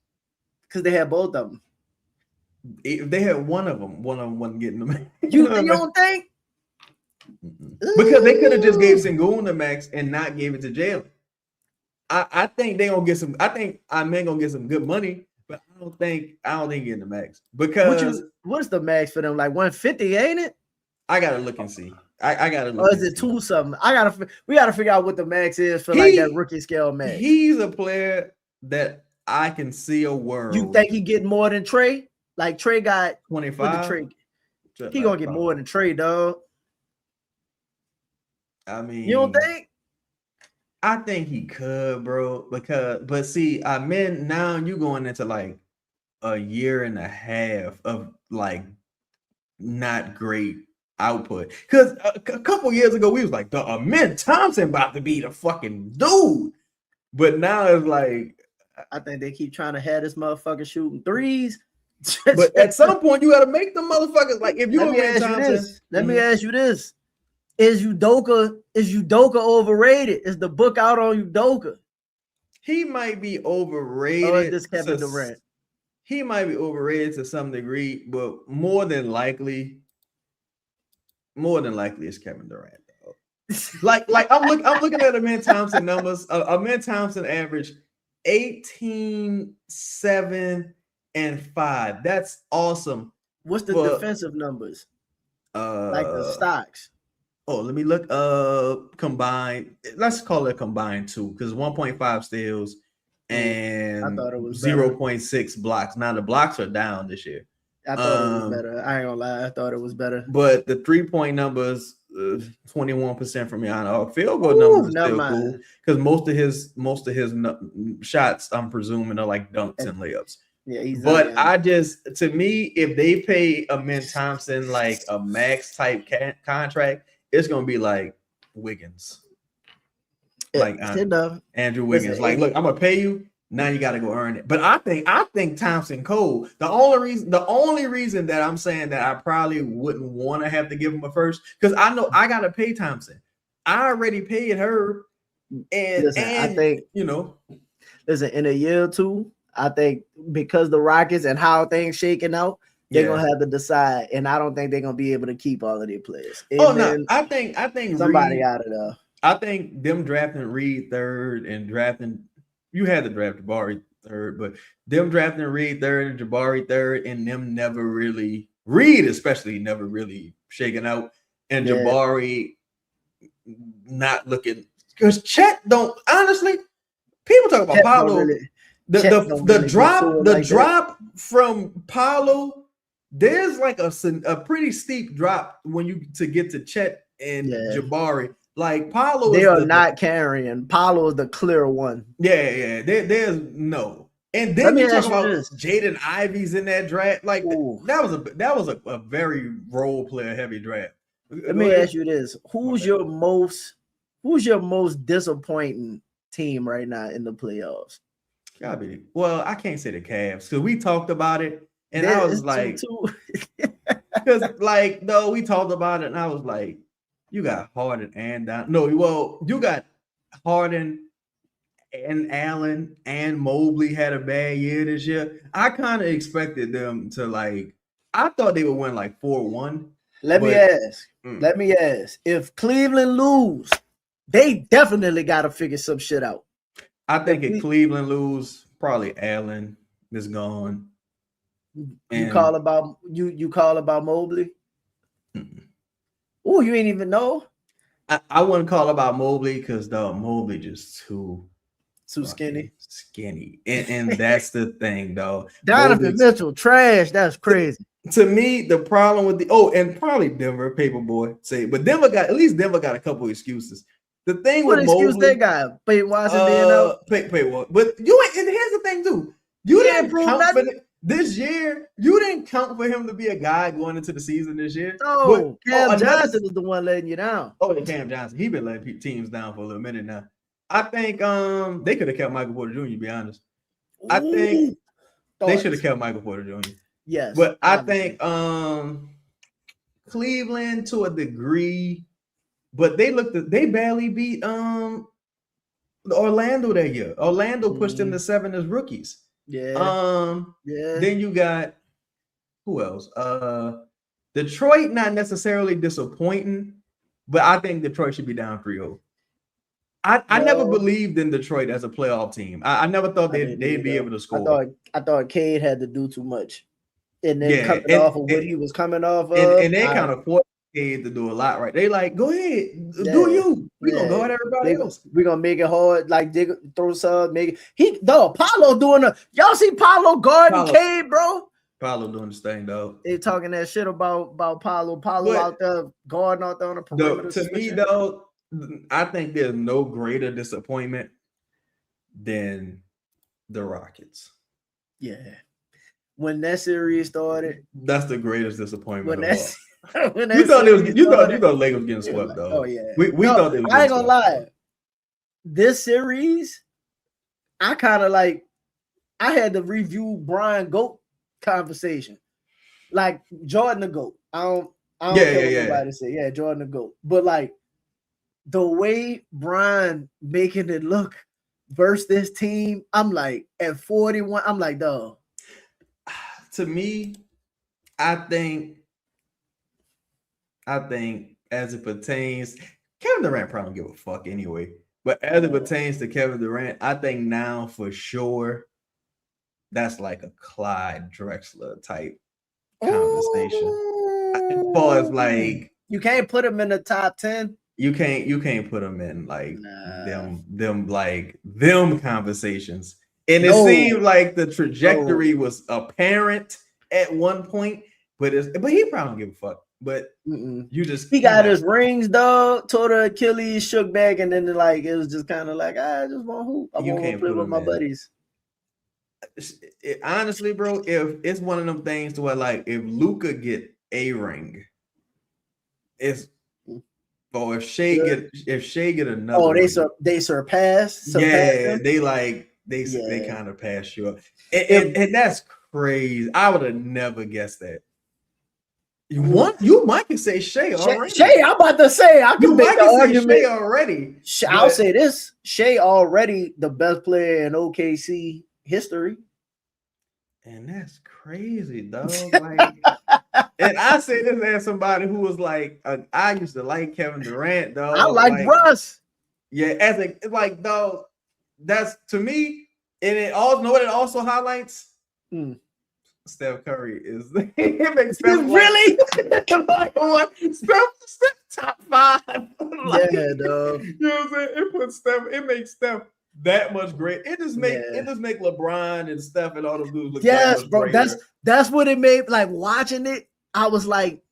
because they had both of them. If they had one of them wasn't getting them. You don't think? Because they could have just gave Sengun the max and not gave it to Jalen. I think they gonna get some. I think Amen gonna get some good money, but I don't think getting the max because what's the max for them? Like 150, ain't it? I gotta look and see. I gotta look. Or is it 2 something? We gotta figure out what the max is for like that rookie scale max. He's a player that I can see a world. You think he get more than Trey? Like Trey got 25. He gonna get more than Trey, dog. I mean, you don't think? I think he could, bro. But see, Amen, now you going into like a year and a half of like not great output. Because a couple years ago, we was like, the Amen Thompson about to be the fucking dude. But now it's like, I think they keep trying to have this motherfucker shooting threes. But at some point, you got to make the motherfuckers like if you let me ask you this. Is Udoka overrated? Is the book out on Udoka? He might be overrated. Or is this Kevin Durant? He might be overrated to some degree, but more than likely it's Kevin Durant. like I'm looking at Amen Thompson numbers. Amen Thompson averaged 18, 7, and 5. That's awesome. What's the defensive numbers? Like the stocks. Oh, let me look. Combined. Let's call it combined 2 because 1.5 steals and 0.6 blocks. Now the blocks are down this year. I thought it was better. I ain't gonna lie. I thought it was better. But the 3-point numbers, 21% from behind. Field goal numbers are still cool because most of his shots, I'm presuming, are like dunks and layups. Yeah, he's but to me, if they pay Amen Thompson like a max type contract, it's gonna be like Wiggins, like Andrew Wiggins. Like, look, I'm gonna pay you. Now you got to go earn it. But I think Thompson Cole. The only reason that I'm saying that I probably wouldn't want to have to give him a first, because I know I got to pay Thompson. I already paid her, and I think listen, in a year or two, I think because the Rockets and how things shaking out, they're gonna have to decide, and I don't think they're gonna be able to keep all of their players. No, I think somebody Reed, out of there. I think them drafting Reed third and drafting. You had to draft Jabari third, but them drafting Reed third and Jabari third, and them never really Reed especially never really shaking out, and Jabari not looking, because Chet don't honestly. People talk about Paolo. The drop from Paolo. There's like a pretty steep drop when you to get to Chet and Jabari. Like Paolo, they are not carrying. Paolo is the clear one. Yeah. There's no. And then you talk about Jaden Ivey's in that draft. Like that was a very role player heavy draft. Let me ask you this: who's your most disappointing team right now in the playoffs? Gotta be. Well, I can't say the Cavs because we talked about it, and I was like, because we talked about it, and I was like, you got Harden and Down. No, well, you got Harden and Allen and Mobley had a bad year this year. I kind of expected them to I thought they would win 4-1. Let me ask. If Cleveland lose, they definitely got to figure some shit out. I think if Cleveland lose, probably Allen is gone. You call about Mobley? Mm-mm. Oh, you ain't even know? I wouldn't call about Mobley because Mobley just too skinny. And that's the thing, though. Donovan Mitchell, trash. That's crazy. To me, the problem with and probably Denver, Paperboy, but Denver got a couple excuses. The thing what with excuse Mobley, they got? Peyton Watson being out. But and here's the thing too. You didn't count for this year. You didn't count for him to be a guy going into the season this year. Oh, Cam Johnson is the one letting you down. Oh, Cam Johnson. He been letting teams down for a little minute now. I think they could have kept Michael Porter Jr. To be honest, I think they should have kept Michael Porter Jr. Yes, but obviously. I think Cleveland to a degree, but they barely beat Orlando that year. Orlando pushed them to 7 as rookies. Yeah. Then you got who else? Detroit, not necessarily disappointing, but I think Detroit should be down 3-0. I never believed in Detroit as a playoff team. I never thought they'd be able to score. I thought Cade had to do too much. And then coming off of what he was coming off of. And they kind of forced Cade to do a lot, right? They go ahead, do you. We're going to go at everybody else. We're going to make it hard, throw some, make it. Paolo doing y'all see Paolo guarding Cade, bro? Paolo doing this thing, though. They talking that shit about Paolo. Paolo out there guarding out there on the perimeter. To me, though, I think there's no greater disappointment than the Rockets. Yeah. When that series started, that's the greatest disappointment. You thought Lakers was getting swept, though. Oh yeah, we thought they was. I ain't gonna lie. This series, I kind of I had to review Brian GOAT conversation, like Jordan the GOAT. I don't care what nobody say. Yeah, Jordan the GOAT. But the way Brian making it look versus this team, I'm at 41. I'm dog. To me, I think as it pertains, Kevin Durant probably don't give a fuck anyway. But as it pertains to Kevin Durant, I think now for sure that's like a Clyde Drexler type conversation. As far as you can't put him in the top 10. You can't put him in them conversations. And it seemed like the trajectory was apparent at one point, but he probably don't give a fuck. But he got his rings, dog. Tore the Achilles, shook back, and then it was just kind of I just want hoop. I want to play with my buddies. honestly, bro, if it's one of them things to where like if Luka get a ring, it's or if Shea get another ring. They surpass Yeah, them? they kind of pass you up. And that's crazy. I would have never guessed that. You might can say Shea already. Shea, I'm about to say I can make the argument. Shea already. I'll say this: Shea already the best player in OKC history. And that's crazy, dog. Like, and I say this as somebody who was like, I used to like Kevin Durant, dog. I like Russ. Yeah, dog. That's to me, and it all know what it also highlights. Steph Curry is it makes Steph really Steph top 5. Like, yeah, dog. You know what I'm saying? It makes Steph that much great. It just make LeBron and Steph and all those dudes look that much bro. greater. That's what it made. Like watching it, I was like,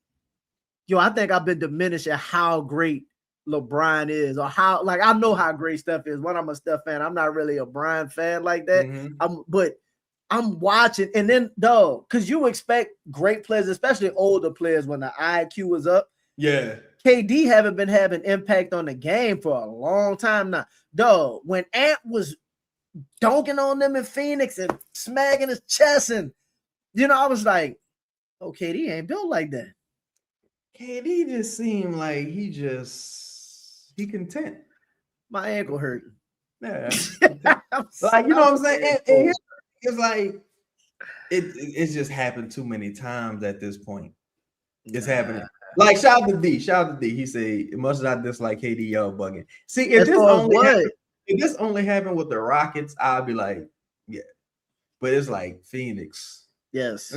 yo, I think I've been diminishing how great LeBron is, or how like I know how great Steph is. When I'm a Steph fan, I'm not really a Brian fan like that. But I'm watching, and then dog, because you expect great players, especially older players, when the IQ is up. Yeah. KD haven't been having impact on the game for a long time now. Dog, when Ant was dunking on them in Phoenix and smacking his chest, and I was like, oh, KD ain't built like that. KD just seemed like he content. My ankle hurting. Yeah. Like, you know what I'm saying? And it's like it's just happened too many times at this point. It's happening. Like shout out to D. He said, much as I dislike KD, y'all bugging. See, if this only happened with the Rockets, I'd be like, yeah. But it's like Phoenix. Yes.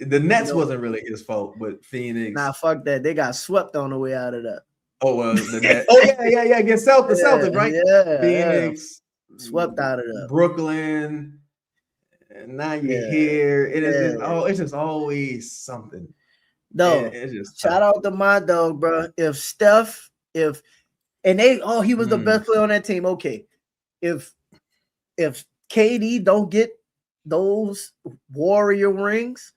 The Nets wasn't really his fault, but Phoenix. Nah, fuck that. They got swept on the way out of that. Oh well, the Nets. yeah. Against Celtics, right? Yeah. Phoenix swept out of that. Brooklyn. And now you're here. It's just always something. No, shout out to my dog, bro. If Steph, he was the best player on that team. Okay, if KD don't get those Warrior rings,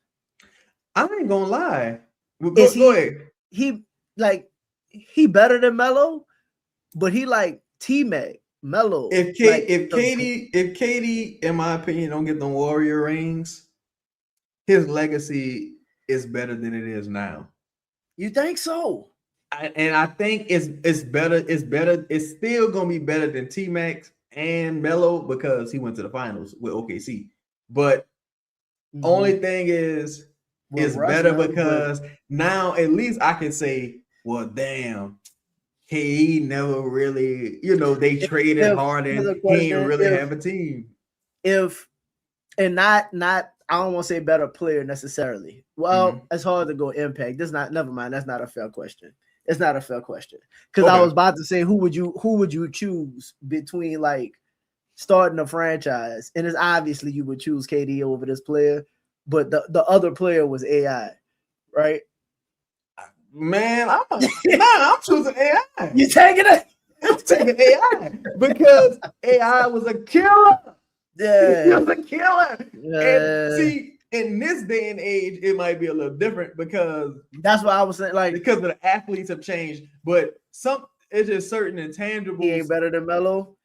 I ain't gonna lie. Go ahead. He better than Melo, but he like T-Mac. Melo. If KD, in my opinion, don't get the Warrior rings, his legacy is better than it is now. You think so? I think it's better. It's better. It's still gonna be better than T-Mac and Melo because he went to the finals with OKC. But only thing is, it's better because now at least I can say, well, damn. He never really, they traded hard and he didn't really have a team. I don't want to say better player necessarily. Well, it's hard to go impact. Never mind. That's not a fair question. It's not a fair question. Because I was about to say, who would you choose between like starting a franchise? And it's obviously you would choose KD over this player, but the other player was AI, right? Man, I'm choosing AI. You taking it? I'm taking AI because AI was a killer. Yeah, he was a killer. Yeah. And see, in this day and age, it might be a little different because that's what I was saying. Like because the athletes have changed, but it's just certain intangibles. He ain't better than Melo.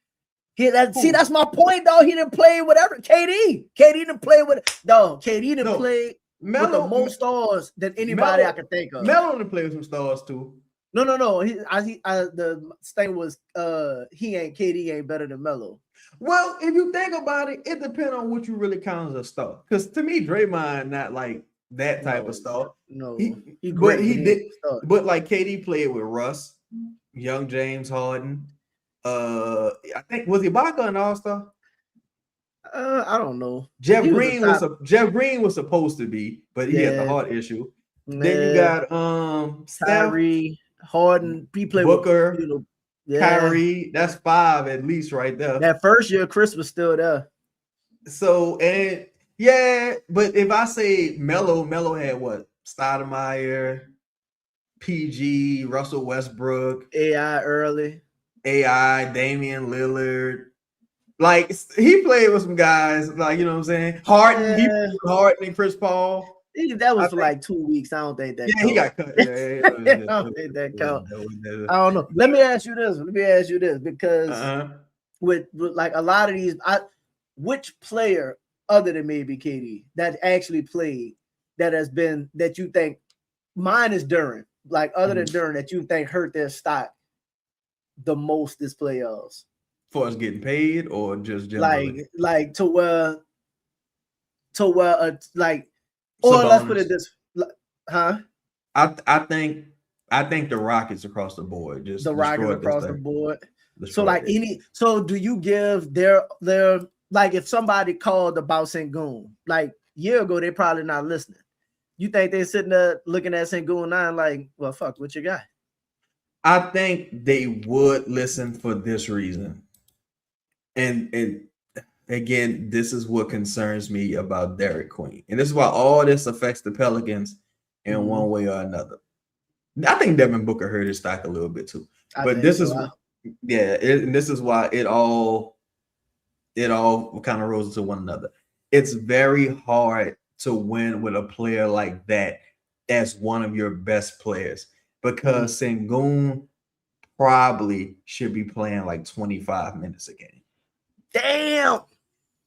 That's my point, though. He didn't play whatever. KD didn't play with KD didn't play. Melo with the most stars than anybody I can think of. Melo didn't play with some stars too. No. The thing was, KD ain't better than Melo. Well, if you think about it, it depends on what you really count as a star. Because to me, Draymond not like that type of star. No, but like KD played with Russ, young James Harden. I think was Ibaka an all-star? I don't know. Jeff Green was supposed to be, but he had the heart issue. Then you got Kyrie, Harden, he played Booker, with Kyrie. That's 5 at least right there. That first year, Chris was still there. So but if I say Melo had what? Stoudemire, PG, Russell Westbrook, AI early, Damian Lillard. Like he played with some guys, like you know what I'm saying. Harden, he played with Harden and Chris Paul. That was for like 2 weeks. I don't think that. Yeah, he got cut. I don't think that count. I don't know. Let me ask you this. Because with like a lot of these, which player other than maybe KD that actually played that you think mine is Duran, like other than Duran that you think hurt their stock the most this playoffs? For us getting paid or just generally? Like to where like, or Sabonis. Let's put it this, huh? I think the Rockets across the board, just the Rockets across the board. So like so do you give their like if somebody called about Sengun like a year ago, they probably not listening. You think they're sitting there looking at Sengun 9 like, well, fuck, what you got? I think they would listen for this reason. And again, this is what concerns me about Derek Queen. And this is why all this affects the Pelicans in one way or another. I think Devin Booker hurt his stock a little bit too. But this is this is why it all kind of rolls into one another. It's very hard to win with a player like that as one of your best players because Sengun probably should be playing like 25 minutes a game. Damn.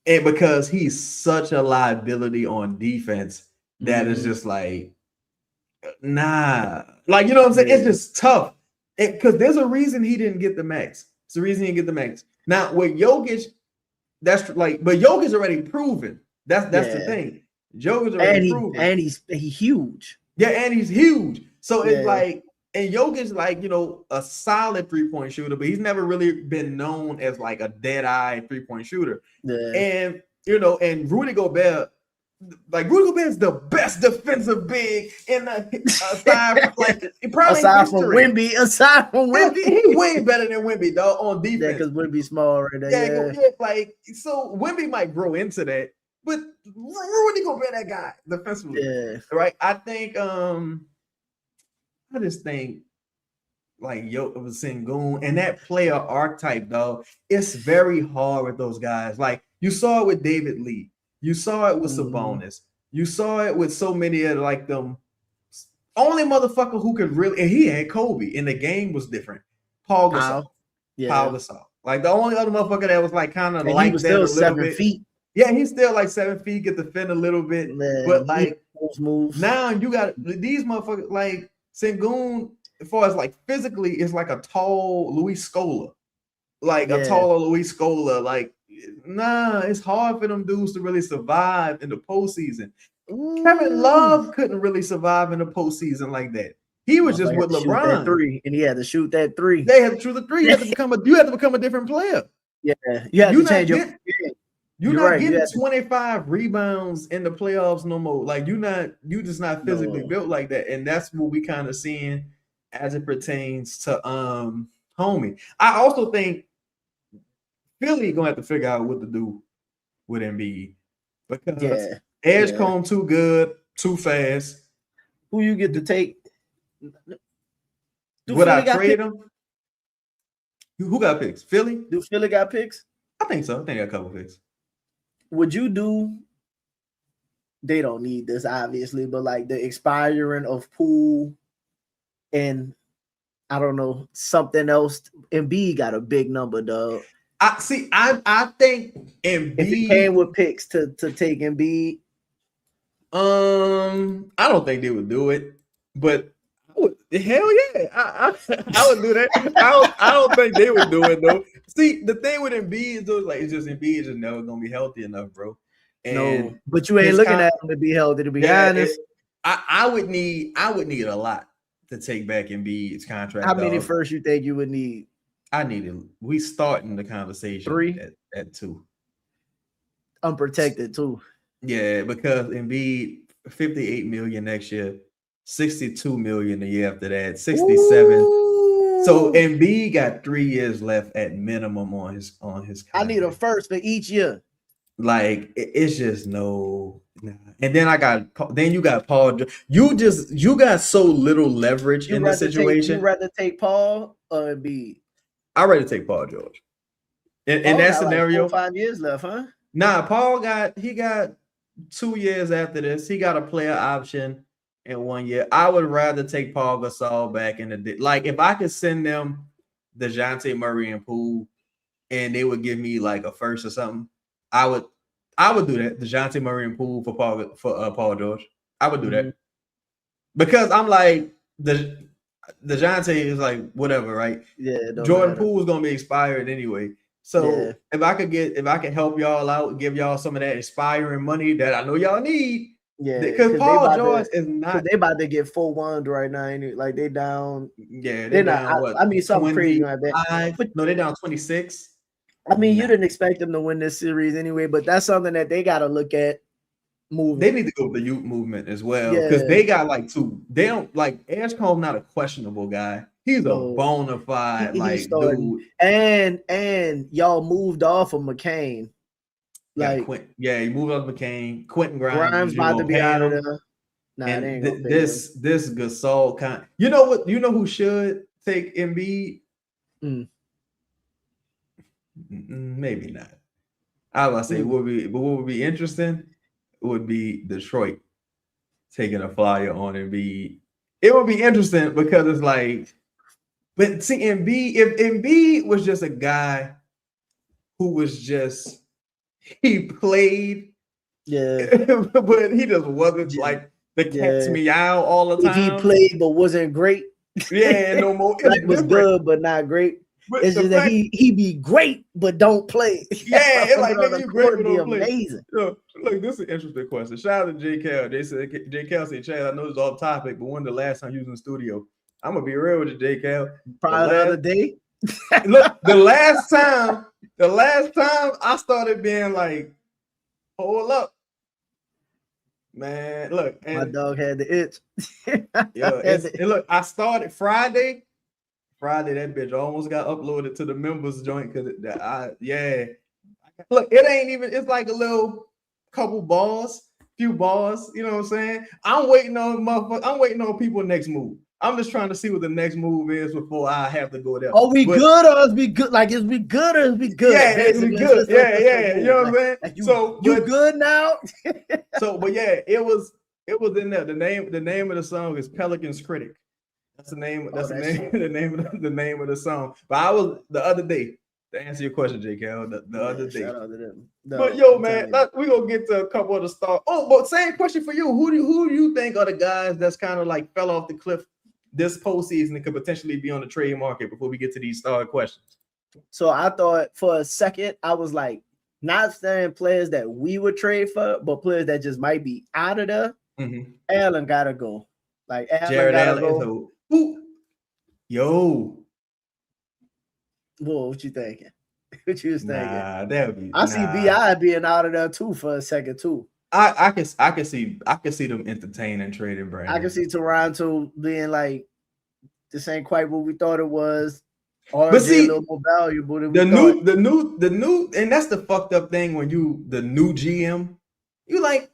And because he's such a liability on defense, that is just like, nah. Like, you know what I'm saying? It's just tough. Because there's a reason he didn't get the max. It's the reason he didn't get the max. Now, with Jokic, that's like, but Jokic's already proven. That's the thing. Jokic's already proven. And he's huge. Yeah, and he's huge. So it's like, and Jokic's like, you know, a solid 3-point shooter, but he's never really been known as like a dead-eye 3-point shooter. Yeah. And, you know, and Rudy Gobert is the best defensive big in the aside from like probably aside from Wemby. He's way better than Wemby, dog, on defense. Yeah, because Wemby's small right there. Yeah, like so Wemby might grow into that, but Rudy Gobert that guy defensively. Yeah. Right. I think I just think like Sengun and that player archetype, though, it's very hard with those guys. Like you saw it with David Lee, you saw it with Sabonis, you saw it with so many of like them. Only motherfucker who could really, and he had Kobe, and the game was different. Paul Gasol, Paul Gasol. Like the only other motherfucker that was like kind of like he was still 7 feet. Yeah, he's still like 7 feet, get defend a little bit, but like moves. Now you got these motherfuckers like. Sengun, as far as like physically, is like a tall Luis Scola. Like a taller Luis Scola. Like, nah, it's hard for them dudes to really survive in the postseason. Kevin Love couldn't really survive in the postseason like that. He was just with LeBron. Three, and he had to shoot that 3. They had to shoot the 3. You had to become a different player. Yeah, you have to change your. You're not getting 25 rebounds in the playoffs no more. Like you just not physically built like that. And that's what we kind of seeing as it pertains to homie. I also think Philly gonna have to figure out what to do with Embiid because Edgecombe too good, too fast. Who you get to take? Would I trade him? Who got picks? Philly? Do Philly got picks? I think so. I think they got a couple picks. Would you do? They don't need this, obviously, but like the expiring of Poole and I don't know something else. Embiid got a big number, dog. I think Embiid. If he came with picks to take Embiid, I don't think they would do it, but hell yeah, I would do that. I don't think they would do it though. See, the thing with Embiid is like it's just Embiid is just never gonna be healthy enough, bro. And no, but you ain't looking at him to be healthy. To be honest, I would need a lot to take back Embiid's contract. How many first you think you would need? I needed. We starting the conversation 3 at 2. Unprotected too. Yeah, because Embiid $58 million next year, $62 million the year after that, 67. Ooh. So Embiid got 3 years left at minimum on his contract. I need a first for each year. Like it's just no. Nah. And then you got Paul. You got so little leverage in the situation. You rather take Paul or Embiid? I'd rather take Paul George. In that scenario, like 4 or 5 years left, huh? Nah, Paul got 2 years after this. He got a player option in 1 year. I would rather take Paul Gasol back in the day. Like if I could send them DeJounte Murray and Poole, and they would give me like a first or something, I would do that. DeJounte Murray and Poole for Paul George. I would do that because I'm like DeJounte is like whatever, right? Yeah, Jordan Poole is gonna be expired anyway. So if I could help y'all out, give y'all some of that inspiring money that I know y'all need. Yeah, because Paul George is not. They about to get 4-1 right now. Like they down. Yeah, they're down. What? I mean, something crazy like that. But no, they're down 26. I mean, you didn't expect them to win this series anyway, but that's something that they got to look at. Moving. They need to go with the youth movement as well because they got like two. They don't like Ashcombe. Not a questionable guy. He's a bona fide dude. And y'all moved off of McCain. Like he moved off of McCain. Quentin Grimes about to be out of there. Nah, and this Gasol kind. You know what? You know who should take Embiid? Maybe not. I was gonna say what would be interesting would be Detroit taking a flyer on Embiid. It would be interesting because it's like, but see, Embiid, if Embiid was just a guy who was just he played, but he just wasn't like the cat's meow all the time. If he played but wasn't great, no more. Like was good but not great. But it's just that he be great but don't play. Yeah, it's like you great but don't play. Amazing. Look, this is an interesting question. Shout out to J. Cal. They said J. Cal said, Chad, I know it's off topic, but when the last time you was in the studio? I'm gonna be real with you, J. Cal. Probably the other day. Look, the last time I started being like, hold up. Man, look, and my dog had the itch. Look, I started Friday, that bitch almost got uploaded to the members joint because look, it ain't even. It's like a little few bars. You know what I'm saying? I'm waiting on people next move. I'm just trying to see what the next move is before I have to go there. Oh, good or is we good? Like is we good or is we good? Yeah, it's we good. Yeah. You know what I'm saying? Like you good now? But yeah, it was in there. The name of the song is Pelicans Critic. That's the name. That's the name of the song. But I was the other day to answer your question, J. Cal. The other day. Shout out to them. But yo, man, we gonna get to a couple of the stars. Oh, but same question for you. Who do you think are the guys that's kind of like fell off the cliff this postseason and could potentially be on the trade market before we get to these star questions? So I thought for a second I was like not saying players that we would trade for, but players that just might be out of there. Allen gotta go. Like Jared Allen go. Yo. Whoa, what you thinking? What you was thinking? Nah, that would be. I see BI being out of there too for a second too. I can see them entertaining trading Brandon. I can see Toronto being like, this ain't quite what we thought it was. Or but see, a little more valuable than the new, and that's the fucked up thing when you the new GM, you like.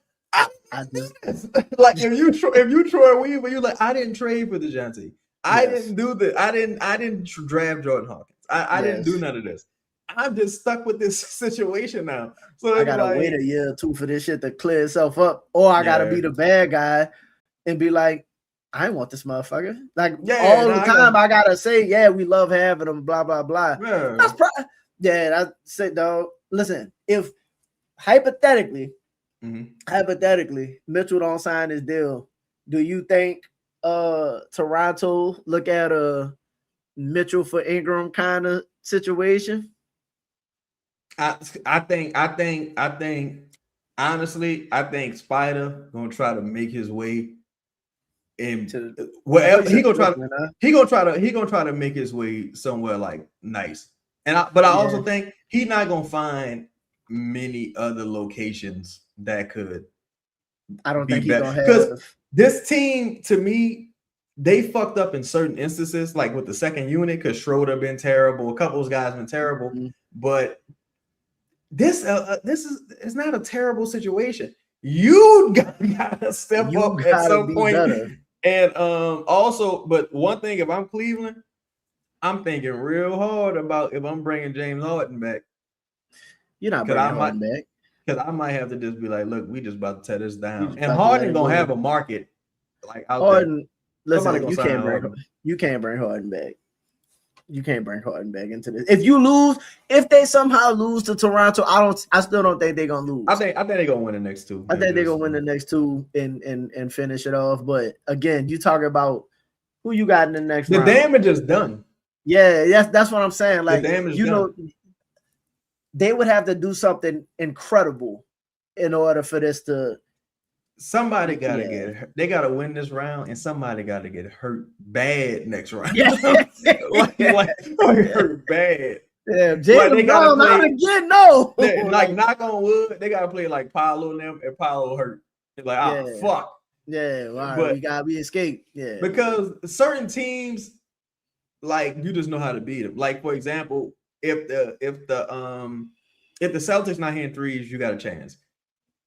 I just like if you Troy Weaver, you like I didn't trade for DeJounte. I didn't do the I didn't draft Jordan Hawkins. I didn't do none of this. I'm just stuck with this situation now. So I gotta wait a year or two for this shit to clear itself up, or I gotta be the bad guy and be like, I want this motherfucker. Like all the time, I gotta say, we love having him. Blah blah blah. Yeah. That's it, dog. Listen, if hypothetically, Mitchell don't sign his deal, do you think Toronto look at a Mitchell for Ingram kind of situation? I think honestly, I think Spider gonna try to make his way into wherever he gonna try to make his way somewhere like nice. But I also think he's not gonna find many other locations that could. I don't think he's gonna have because this team to me. They fucked up in certain instances, like with the second unit, because Schroeder been terrible. A couple of guys been terrible, but this is it's not a terrible situation. You gotta step up at some point. Better. And also, but one thing, if I'm Cleveland, I'm thinking real hard about if I'm bringing James Harden back. You're not bringing Harden back. Because I might have to just be like, look, we just about to tear this down. And Harden gonna have a market like out Harden, there. Listen, you can't bring Harden back. You can't bring Harden back into this. If they somehow lose to Toronto, I still don't think they're gonna lose. I think they're gonna win the next two. I think they're gonna win the next two and finish it off. But again, you talk about who you got in the next round. The damage is done. Yeah, that's what I'm saying. Like, they would have to do something incredible in order for this to. Somebody got to get hurt. They got to win this round, and somebody got to get hurt bad next round. Yeah. like hurt bad. Yeah, Jaylen Brown out again. No, like knock on wood, they got to play like Paolo and them, and Paolo hurt. They're like, fuck. Yeah, right. We escaped. Yeah, because certain teams, like, you just know how to beat them. Like, for example, if the Celtics not hitting threes, you got a chance.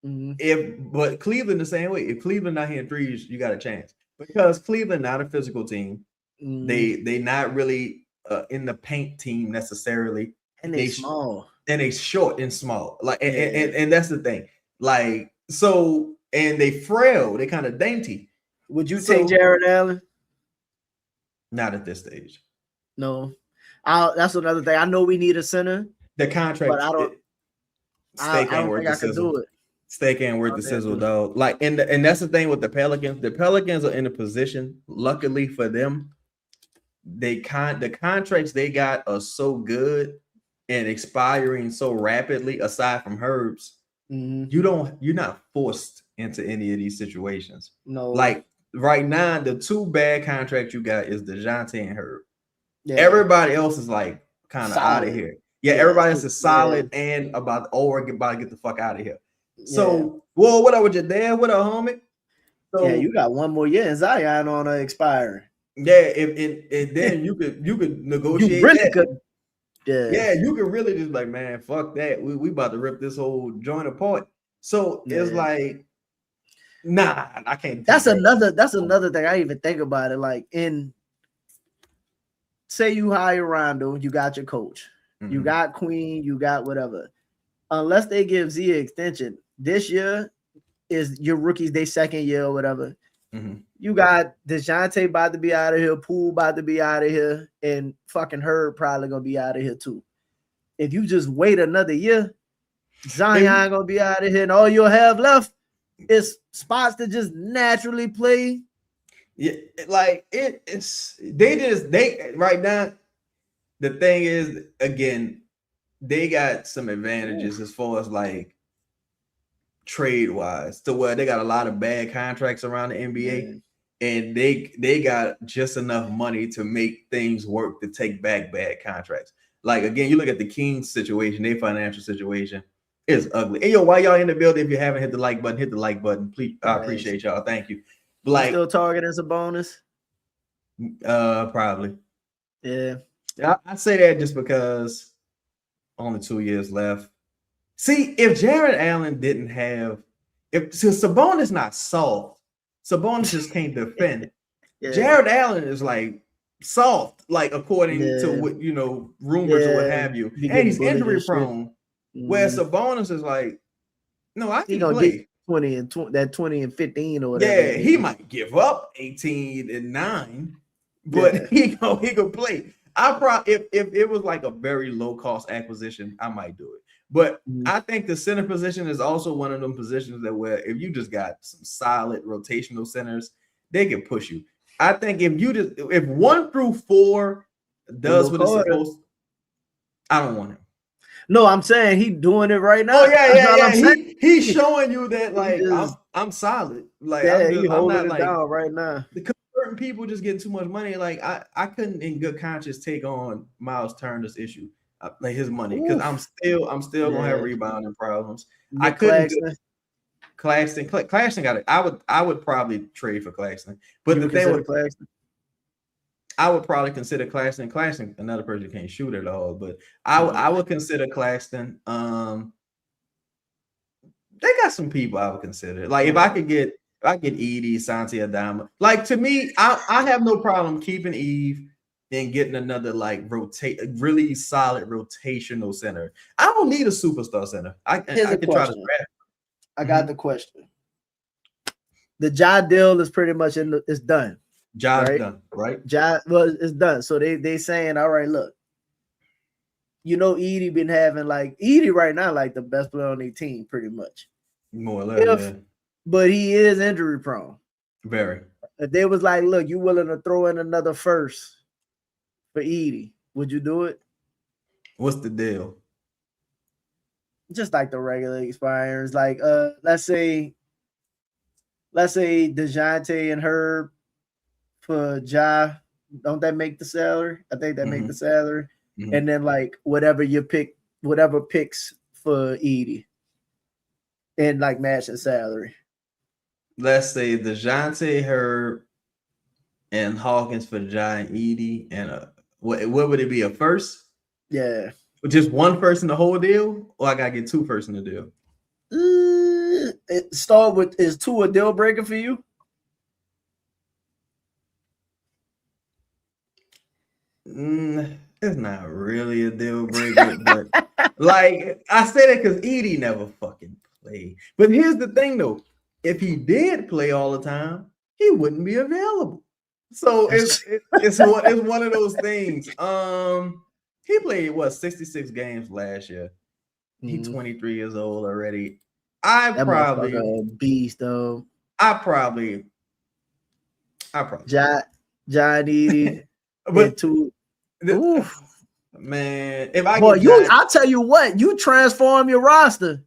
But Cleveland the same way. If Cleveland not hitting threes, you got a chance, because Cleveland not a physical team. They not really in the paint team necessarily, and they small, and they short and small. Like and that's the thing. Like, so, and they frail. They kind of dainty. Would you take Jared Allen? Not at this stage. No, that's another thing. I know we need a center. The contract, but I don't think I can do it. Steak ain't worth the sizzle, dog. Like, and that's the thing with the Pelicans. The Pelicans are in a position, luckily for them, the contracts they got are so good and expiring so rapidly, aside from Herb's. You're not forced into any of these situations. No. Like, right now, the two bad contracts you got is DeJounte and Herb. Yeah. Everybody else is like kind of out of here. Yeah, everybody else is solid and about to get the fuck out of here. So, well, what up with your dad? What up, homie? So, you got one more year in Zion on expiring. Yeah, and then you could negotiate. You really could. Yeah, you could really just like, man, fuck that. We about to rip this whole joint apart. So it's like, nah, I can't. That's another thing. I even think about it. Like, say you hire Rondo, you got your coach, you got Queen, you got whatever. Unless they give Z an extension, this year is your rookies, their second year or whatever. You got DeJounte about to be out of here, Poole about to be out of here, and fucking Herb probably gonna be out of here too. If you just wait another year, Zion gonna be out of here, and all you'll have left is spots to just naturally play. Yeah, like they right now. The thing is, again, they got some advantages as far as like trade wise, to where they got a lot of bad contracts around the NBA, and they got just enough money to make things work to take back bad contracts. Like, again, you look at the Kings situation, their financial situation is ugly. Hey, yo, while y'all in the building, if you haven't hit the like button, hit the like button. Please, I appreciate y'all. Thank you. Like, still targeting a bonus? Probably. Yeah. I say that just because only 2 years left. See, if Jared Allen didn't have, since Sabonis not soft, Sabonis just can't defend. Jared Allen is like soft, like according to what rumors or what have you, and he's injury prone. Where Sabonis is like, no, I can play 20 and 15 or whatever. Yeah, he might give up 18 and 9, but he could play. If it was like a very low cost acquisition, I might do it. But I think the center position is also one of them positions that where if you just got some solid rotational centers, they can push you. I think if 1 through 4 does what it's supposed to, I don't want him. No, I'm saying he's doing it right now. Oh yeah. He's showing you that like I'm solid. Like he's holding it down right now. Because certain people just getting too much money. Like I couldn't in good conscience take on Miles Turner's issue, like his money, because I'm still gonna have rebounding problems. I couldn't. Claxton got it. I would probably trade for Claxton, but the thing with Claxton, I would probably consider Claxton. Claxton, another person who can't shoot at all, but I would consider Claxton. They got some people I would consider. Like if I could get Edie, Santi Adama. Like to me, I have no problem keeping Eve and getting another like really solid rotational center. I don't need a superstar center. I can try to draft. I got the question. The Ja deal is pretty much it's done. Ja's done, right? It's done. So they saying, all right, look, Edie been having like Edie right now, like the best player on their team, pretty much. More or less, but he is injury prone. Very. If they was like, look, you willing to throw in another first for Edie, would you do it? What's the deal? Just like the regular expires, like let's say DeJounte and Herb for Ja. Don't that make the salary? I think that make the salary. Mm-hmm. And then like whatever picks for Edie and like matching salary. Let's say DeJounte, Herb, and Hawkins for Ja and Edie, and what would it be, a first? Yeah. Just one first in the whole deal, or I gotta get two first in the deal? It start with, is 2 a deal breaker for you? It's not really a deal breaker, but like I say that because Edie never fucking played. But here's the thing though. If he did play all the time, he wouldn't be available. So it's one of those things. He played 66 games last year. He's 23 years old already. I probably a beast though. I probably John Edie. But two. Man, if I I'll tell you what, you transform your roster.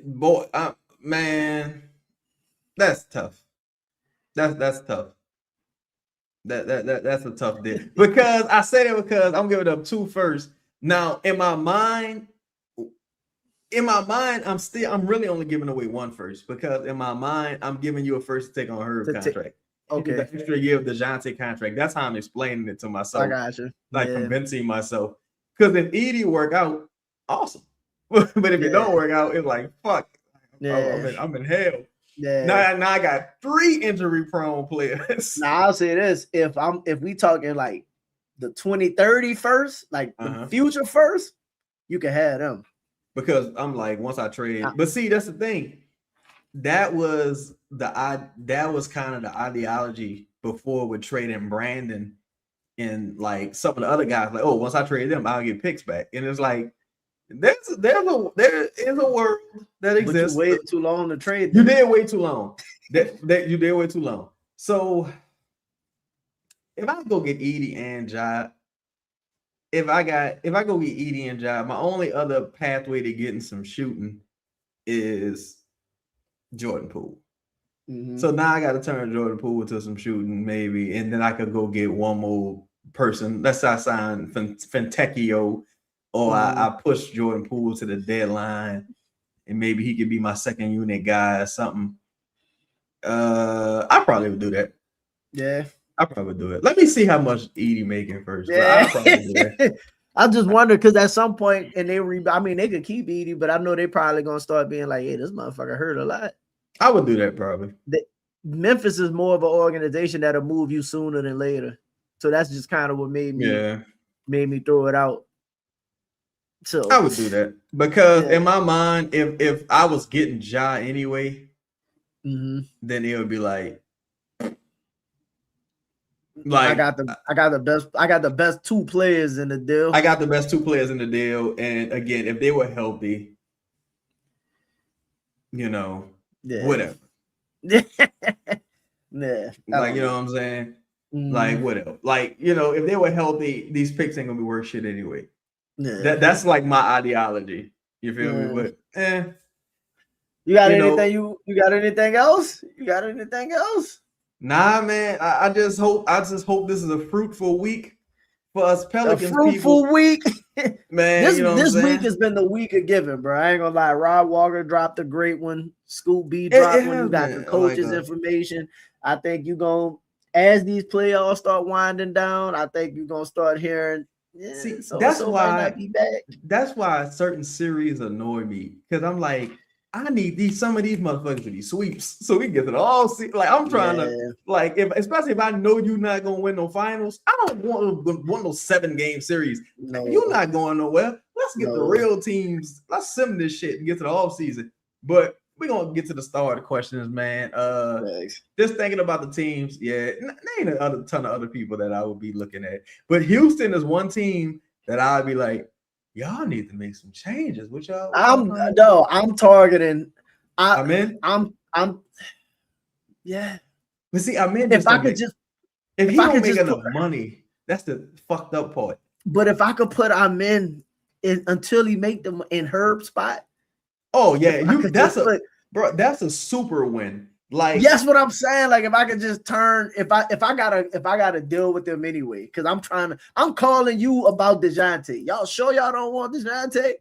Boy, man, that's tough. That's tough. That's a tough deal. Because I say that because I'm giving up 2 first. Now, in my mind, I'm really only giving away 1 first, because in my mind, I'm giving you a first to take on Herb contract. Okay. The extra year of the DeJounte contract. That's how I'm explaining it to myself. I got you. Convincing myself. Because if Edie work out, awesome. But if it don't work out, it's like, fuck. Yeah. I'm in hell. Yeah. Now I got 3 injury prone players. Now I'll say this: if we talking like the 2030 first, like the future first, you can have them. Because I'm like, once I trade, but see, that's the thing. That was kind of the ideology before with trading Brandon and like some of the other guys. Like, oh, once I trade them, I'll get picks back. And it's like there is a world that exists. But you waited too long to trade them. You did wait too long. that you did wait too long. So if I go get Edie and Ja, if I go get Edie and Ja, my only other pathway to getting some shooting is Jordan Poole. Mm-hmm. So now I got to turn Jordan Poole into some shooting, maybe, and then I could go get one more person. Let's say I sign Fentecchio, or I push Jordan Poole to the deadline, and maybe he could be my second unit guy or something. I probably would do that. Yeah, I probably would do it. Let me see how much Edie making first. Yeah, I probably do that. I just wonder, because at some point, and they could keep Edie, but I know they probably gonna start being like, "Hey, this motherfucker hurt a lot." I would do that probably. Memphis is more of an organization that'll move you sooner than later, so that's just kind of what made me throw it out. So I would do that because in my mind, if I was getting Ja anyway, then it would be like I got the best 2 players in the deal. I got the best 2 players in the deal, and again, if they were healthy, whatever. Yeah. Like, you know what I'm saying? Like, whatever. Like, if they were healthy, these picks ain't gonna be worth shit anyway. Yeah. That's like my ideology. You feel me? But you got anything? You got anything else? You got anything else? Nah, man. I just hope this is a fruitful week for us Pelicans. A fruitful week, man. This week has been the week of giving, bro. I ain't gonna lie. Rob Walker dropped a great one. Scoop B dropped one. You got the coaches' information. I think you're gonna, as these playoffs start winding down, I think you're gonna start hearing. Yeah, see, that's why certain series annoy me, because I'm like, I need some of these motherfuckers to be sweeps so we can get to the all season. Like I'm trying to like especially if I know you're not gonna win no finals, I don't want no 7-game series. No. You're not going nowhere. Let's get the real teams. Let's sim this shit and get to the off season. But we're gonna get to the start of the questions, man. Just thinking about the teams, there ain't a ton of other people that I would be looking at. But Houston is one team that I'd be like, y'all need to make some changes. What y'all? I'm targeting. I'm in. Yeah. But see, I'm in. If he don't make enough money, that's the fucked up part. But if I could put Amen in until he make them in Herb spot. Oh yeah, that's a super win. Like that's what I'm saying. Like if I could just turn, if I gotta deal with them anyway, because I'm calling you about DeJounte. Y'all sure y'all don't want DeJounte?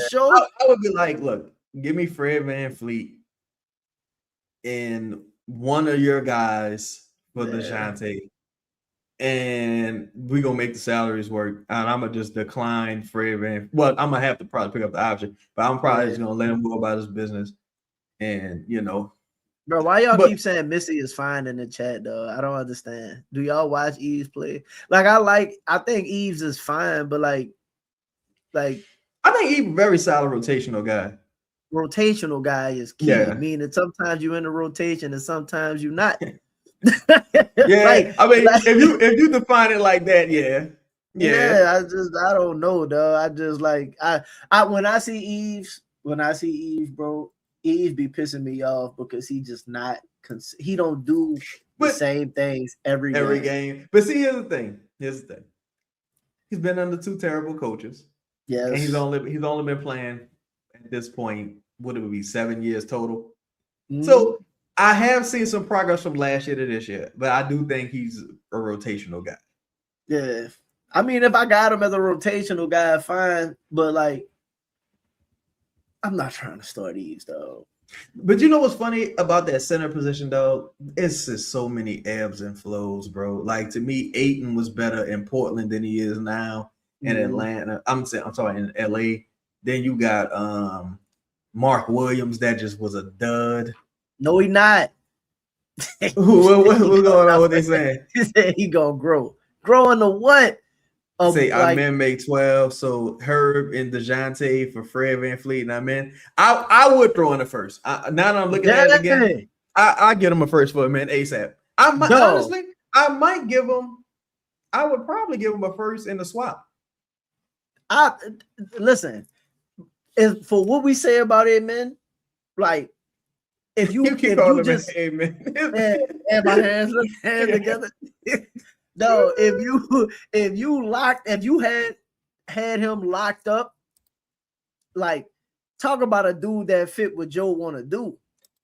Sure? I would be like, look, give me Fred VanVleet and one of your guys for DeJounte, and we're gonna make the salaries work. And I'm gonna just decline Fred Van. Well, I'm gonna have to probably pick up the option, but I'm probably just gonna let him go about his business. And bro, why y'all keep saying Missy is fine in the chat though? I don't understand. Do y'all watch Eves play? Like I think Eves is fine, but like I think Eves very solid rotational guy. Rotational guy is key. Meaning sometimes you're in the rotation and sometimes you're not. If you define it like that, I don't know, though. I just like I when I see Eves, bro, Eves be pissing me off because he just not he don't do the same things every game. But see, here's the thing. He's been under 2 terrible coaches. Yes, and he's only been playing at this point. What it would be 7 years total. Mm-hmm. So I have seen some progress from last year to this year, but I do think he's a rotational guy. Yeah, I mean, if I got him as a rotational guy, fine. But like, I'm not trying to start Eves though. But you know what's funny about that center position though? It's just so many ebbs and flows, bro. Like to me, Ayton was better in Portland than he is now in Atlanta. I'm sorry, in LA. Then you got Mark Williams that just was a dud. No, he not. What's going on? What they saying? He said he gonna grow. Grow into what? Amen make 12. So Herb and DeJounte for Fred VanVleet and Amen. I would throw in the first. Now that I'm looking at it again, I get him a first for Amen ASAP. Honestly, I might give him. I would probably give him a first in the swap. Listen. For what we say about Amen, like if you just Amen and my hands together. No, if you had him locked up, like talk about a dude that fit what Joe want to do.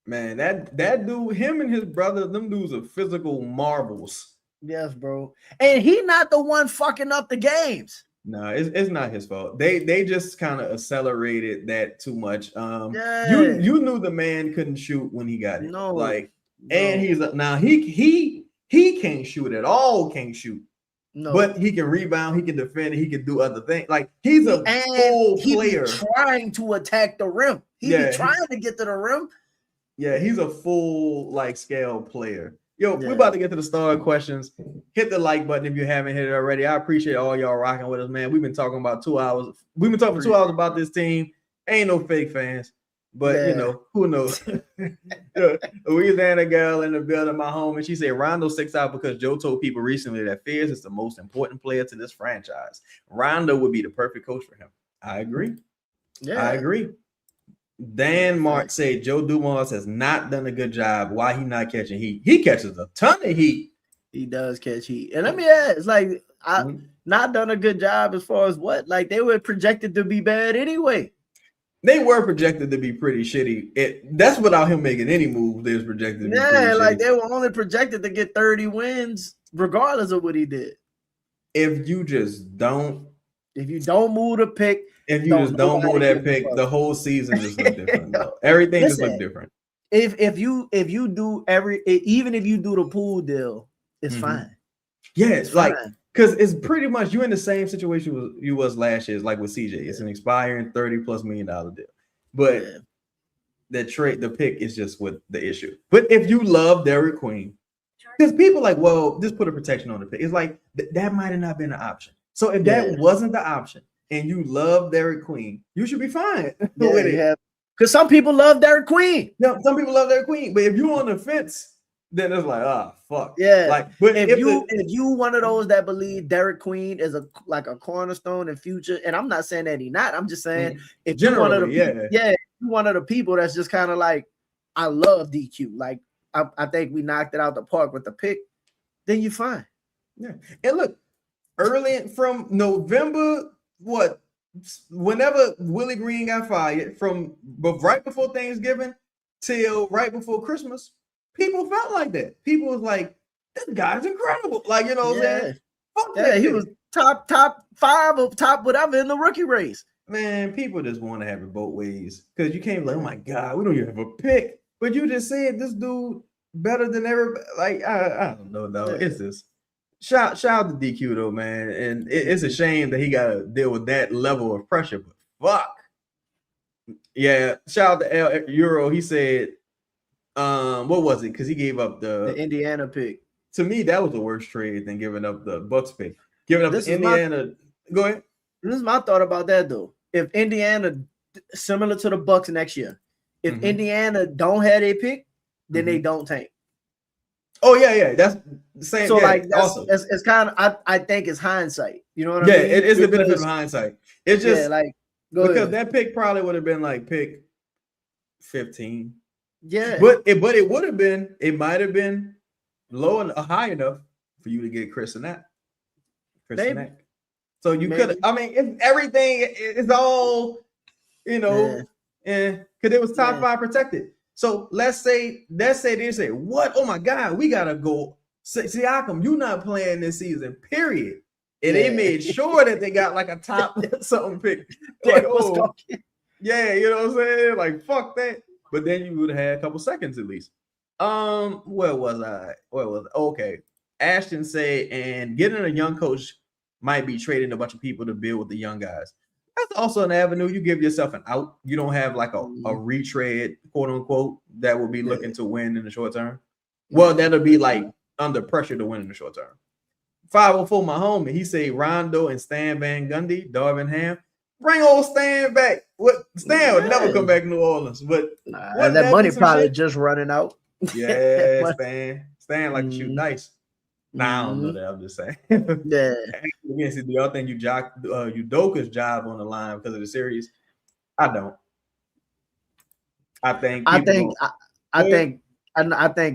Man, that dude, him and his brother, them dudes are physical marvels. Yes, bro. And he not the one fucking up the games. No, it's not his fault. They just kind of accelerated that too much. You knew the man couldn't shoot when he got it. And he's now he can't shoot at all. Can't shoot. No, but he can rebound. He can defend. He can do other things. Like he's a full player. Trying to attack the rim. He's trying to get to the rim. Yeah, he's a full scale player. Yo, we're about to get to the start questions. Hit the like button if you haven't hit it already. I appreciate all y'all rocking with us, man. We've been talking about 2 hours. We've been talking for 2 hours about this team. Ain't no fake fans, but who knows? Louisiana girl in the building, my home, and she said Rondo sticks out because Joe told people recently that Fierce is the most important player to this franchise. Rondo would be the perfect coach for him. I agree. Yeah, I agree. Dan Mark said Joe Dumars has not done a good job. Why he not catching heat? He catches a ton of heat. He does catch heat. And let me ask, like, not done a good job as far as what? Like, they were projected to be bad anyway. They were projected to be pretty shitty. That's without him making any moves. They was projected to be pretty shitty. They were only projected to get 30 wins regardless of what he did. If you don't move the pick, if you just don't move that pick, the whole season just look different. Everything just look different. If you do even if you do the pool deal, it's fine. Yeah, it's like because it's pretty much you in the same situation you was last year. It's like with CJ. It's an expiring $30+ million deal. But the pick is just what the issue. But if you love Derek Queen, because people like, well, just put a protection on the pick. It's like that might have not been an option. So if that wasn't the option and you love Derek Queen, you should be fine with it. Yeah. Because some people love Derek Queen. No, some people love Derek Queen, but if you're on the fence, then it's like, fuck. Yeah. Like, but if you one of those that believe Derek Queen is a cornerstone in future, and I'm not saying that he's not. I'm just saying if you're one of the people, you're one of the people that's just kind of like, I love DQ. Like I think we knocked it out the park with the pick. Then you're fine. Yeah. And look, early from November, whenever Willie Green got fired, from right before Thanksgiving till right before Christmas, people felt like that. People was like, this guy's incredible. Like, you know what I'm saying? Fuck he was top 5 or top whatever in the rookie race. Man, people just want to have it both ways. Because you can't be like, oh my God, we don't even have a pick. But you just said this dude better than everybody. Like, I don't know, though. It's just shout out to DQ though, man. And it's a shame that he got to deal with that level of pressure. But fuck. Yeah, shout out to El Euro. He said, what was it? Because he gave up the Indiana pick. To me, that was the worst trade than giving up the Bucks pick. Giving up the Indiana. Go ahead. This is my thought about that though. If Indiana, similar to the Bucks next year, if Indiana don't have a pick, then they don't tank. Oh yeah, that's the same. So like that's awesome. It's kind of I think it's hindsight. You know what I mean? Yeah, it is the benefit of hindsight. It's just because ahead. That pick probably would have been like pick 15. Yeah, but it would have been. It might have been low and high enough for you to get Chris and that. So you could. I mean, if everything is all, because it was top 5 protected. So let's say they say, what? Oh my God, we gotta go. Siakam, you not playing this season, period. And they made sure that they got like a top something pick. Like, yeah, you know what I'm saying? Like, fuck that. But then you would have had a couple seconds at least. Where was I? Okay. Ashton said, and getting a young coach might be trading a bunch of people to build with the young guys. That's also an avenue. You give yourself an out. You don't have like a retread, quote unquote, that will be looking to win in the short term. Well, that'll be like under pressure to win in the short term. 504, my homie, he say Rondo and Stan Van Gundy, Darvin Ham. Bring old Stan back. What Stan would never come back to New Orleans, but that money probably just running out. Yeah, Stan like to shoot dice. Nah, I don't know that. I'm just saying. Yeah. Again, see, do y'all think Udoka's job on the line because of the series? I don't. I think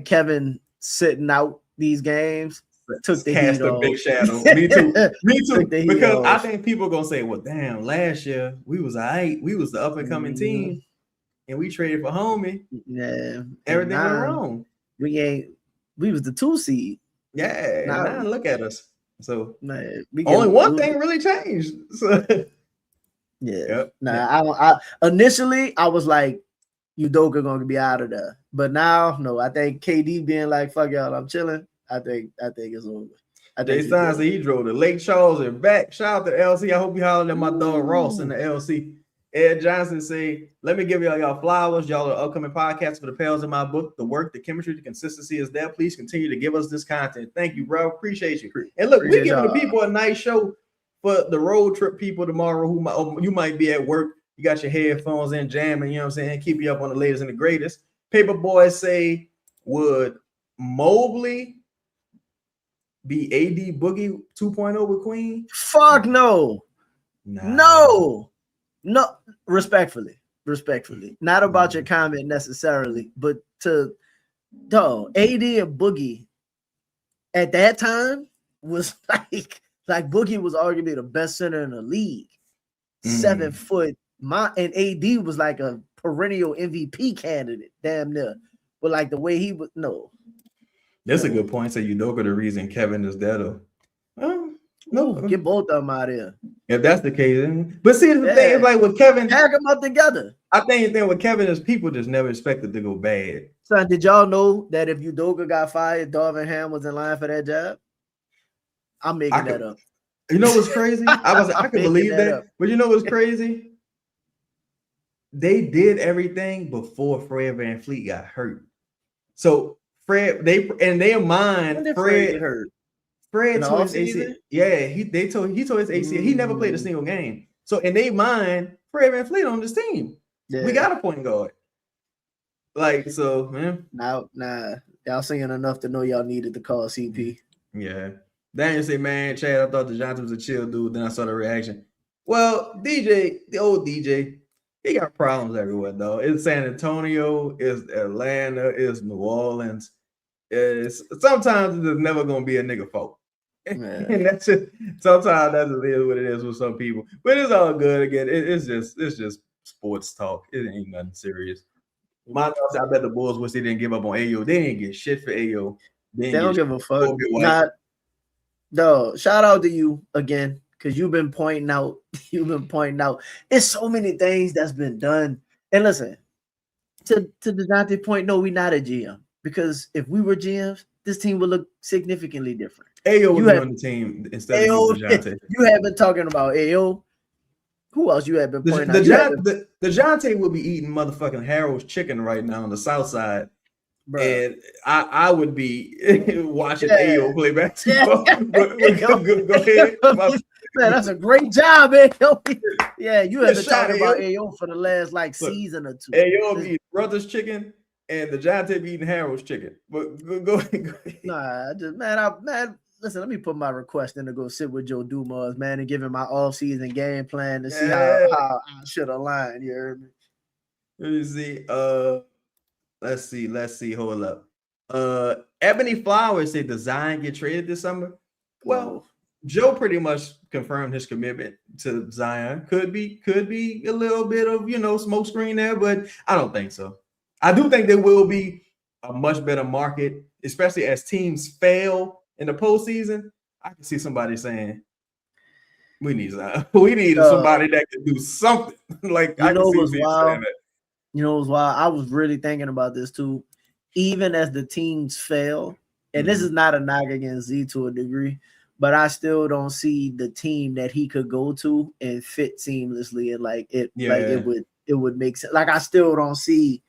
Kevin sitting out these games took the cast heat a big shadow. Me too. Because I think people are gonna say, "Well, damn, last year we was alright. We was the up and coming team, and we traded for homie. Yeah, everything went wrong. We was the 2 seed. Yeah, now look at us. So only one thing really changed. So, yeah. I initially I was like, Udoka gonna be out of there. But now, no, I think KD being like, fuck y'all, I'm chilling. I think it's over. Jay Stein said he drove to Lake Charles and back. Shout out to LC. I hope you hollering at my dog Ross in the LC. Ed Johnson say, let me give y'all flowers. Y'all are upcoming podcasts for the pals in my book. The work, the chemistry, the consistency is there. Please continue to give us this content. Thank you, bro. Appreciate you. And look, we're giving the people a nice show for the road trip people tomorrow you might be at work. You got your headphones in jamming, you know what I'm saying? Keep you up on the latest and the greatest. Paper boys say, would Mobley be AD Boogie 2.0 with Queen? Fuck no. No, respectfully. Not about your comment necessarily, but AD and Boogie at that time was like Boogie was arguably the best center in the league. 7 foot. And AD was like a perennial MVP candidate, damn near. But like the way he was, no. That's a good point. So Udoka the reason Kevin is there though. No, get both of them out of here. If that's the case, but see, the thing is like with Kevin, tag them up together. I think the thing with Kevin is people just never expected to go bad. Son, did y'all know that if Udoka got fired, Darvin Ham was in line for that job? I'm making that up. You know what's crazy? I can believe that. But you know what's crazy? they did everything before Fred VanVleet got hurt. So Fred, they mind Fred get hurt. Fred tore his ACL. Yeah, he tore his ACL. He never played a single game. So in their mind, Fred VanVleet on this team. Yeah. We got a point guard. Like, so, man. Nah, y'all singing enough to know y'all needed to call CP. Yeah. Daniel say, man, Chad, I thought DeJounte was a chill dude. Then I saw the reaction. Well, DJ, the old DJ, he got problems everywhere, though. It's San Antonio, it's Atlanta, it's New Orleans. Sometimes it's never gonna be a nigga fault. And that's just sometimes that's what it is with some people. But it's all good again. It's just sports talk. It ain't nothing serious. I bet the Bulls wish they didn't give up on Ayo. They didn't get shit for Ayo. They don't give a fuck. No, shout out to you again, because you've been pointing out. It's so many things that's been done. And listen, to DeJounte point, no, we're not a GM. Because if we were GMs, this team would look significantly different. Ayo was on the team instead of DeJounte. You have been talking about Ayo. Who else you have been pointing out? DeJounte will be eating motherfucking Harold's chicken right now on the south side. Bruh. And I would be watching Ayo play basketball. Go ahead. Man, that's a great job, Ayo. Yeah, you have been talking about Ayo for the last season or two. Ayo be brother's chicken. And DeJounte be eating Harold's chicken. But go ahead. Nah, man, listen, let me put my request in to go sit with Joe Dumas, man, and give him my off-season game plan to see how I should align. You heard me? Let me see. Let's see. Hold up. Ebony Flowers said the Zion get traded this summer. Well, Joe pretty much confirmed his commitment to Zion. Could be a little bit of smoke screen there, but I don't think so. I do think there will be a much better market, especially as teams fail in the postseason. I can see somebody saying, "We need somebody that can do something." Like I can see people saying that. You know what's wild? I was really thinking about this too. Even as the teams fail, and this is not a knock against Z to a degree, but I still don't see the team that he could go to and fit seamlessly, and like it would make sense. Like I still don't see.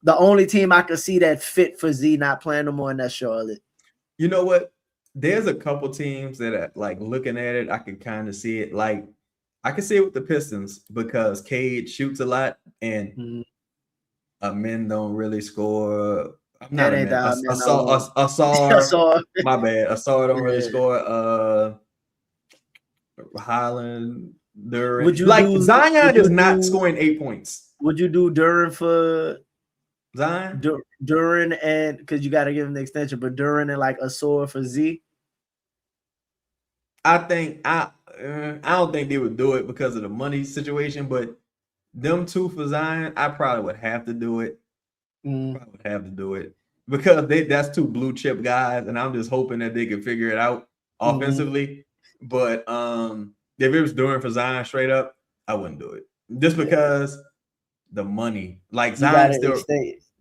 The only team I could see that fit for Z not playing no more, and that's Charlotte. You know what? There's a couple teams that are like looking at it. I can kind of see it. Like I can see it with the Pistons because Cade shoots a lot and men don't really score. My bad. Asar don't really score. Highland, Duran. Zion is not scoring 8 points. Would you do Duran for Zion? Duran, and because you got to give him the extension, but Duran and like Asar for Z? I don't think they would do it because of the money situation, but them two for Zion, I probably would have to do it. Because that's two blue chip guys, and I'm just hoping that they can figure it out offensively. But if it was Duran for Zion straight up, I wouldn't do it just because the money. Like Zion still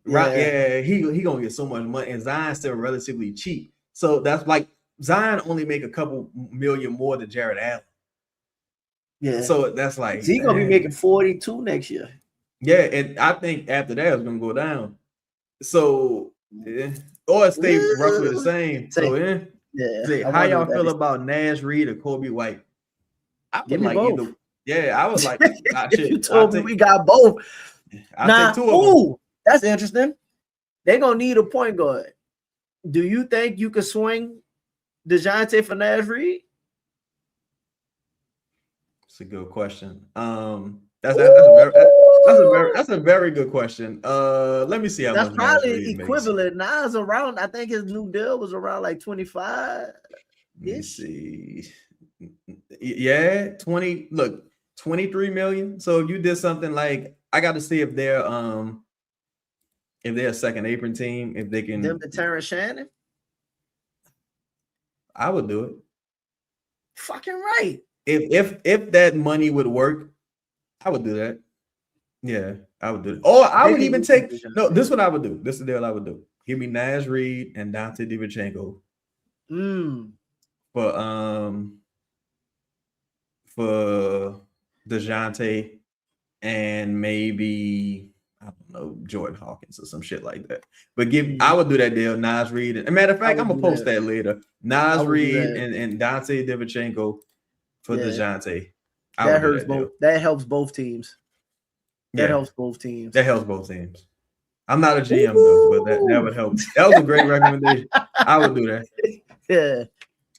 right, he gonna get so much money, and Zion's still relatively cheap. So that's like Zion only make a couple million more than Jared Allen. Yeah. So that's like he's gonna be making 42 next year. Yeah, and I think after that it's gonna go down. So or stay roughly the same. How y'all feel about Nash Reed or Kobe White? I would like both. Either. Yeah, I was like, shit. You told me we got both. I'll take two of them. That's interesting. They're gonna need a point guard. Do you think you could swing DeJounte for Nash Reed? It's a good question. That's a very good question. Let me see how that's much probably equivalent. Nas around. I think his new deal was around like 25. Let me see. Yeah, 20. Look, 23 million. So if you did something like, I got to see if they're a second apron team, if they can. Them to Terrence Shannon. I would do it. Fucking right. If that money would work, I would do that. Yeah, I would do it. Or I would even take this is what I would do. This is the deal I would do. Give me Nash Reed and Dante DiVincenzo. For DeJounte and maybe I don't know, Jordan Hawkins or some shit like that. But I would do that deal. Naz Reid. And matter of fact, I'm gonna post that later. Naz Reid and Dante Divincenzo for DeJounte. That hurts both. That helps both teams. That helps both teams. That helps both teams. I'm not a GM though, but that would help. That was a great recommendation. I would do that. Yeah.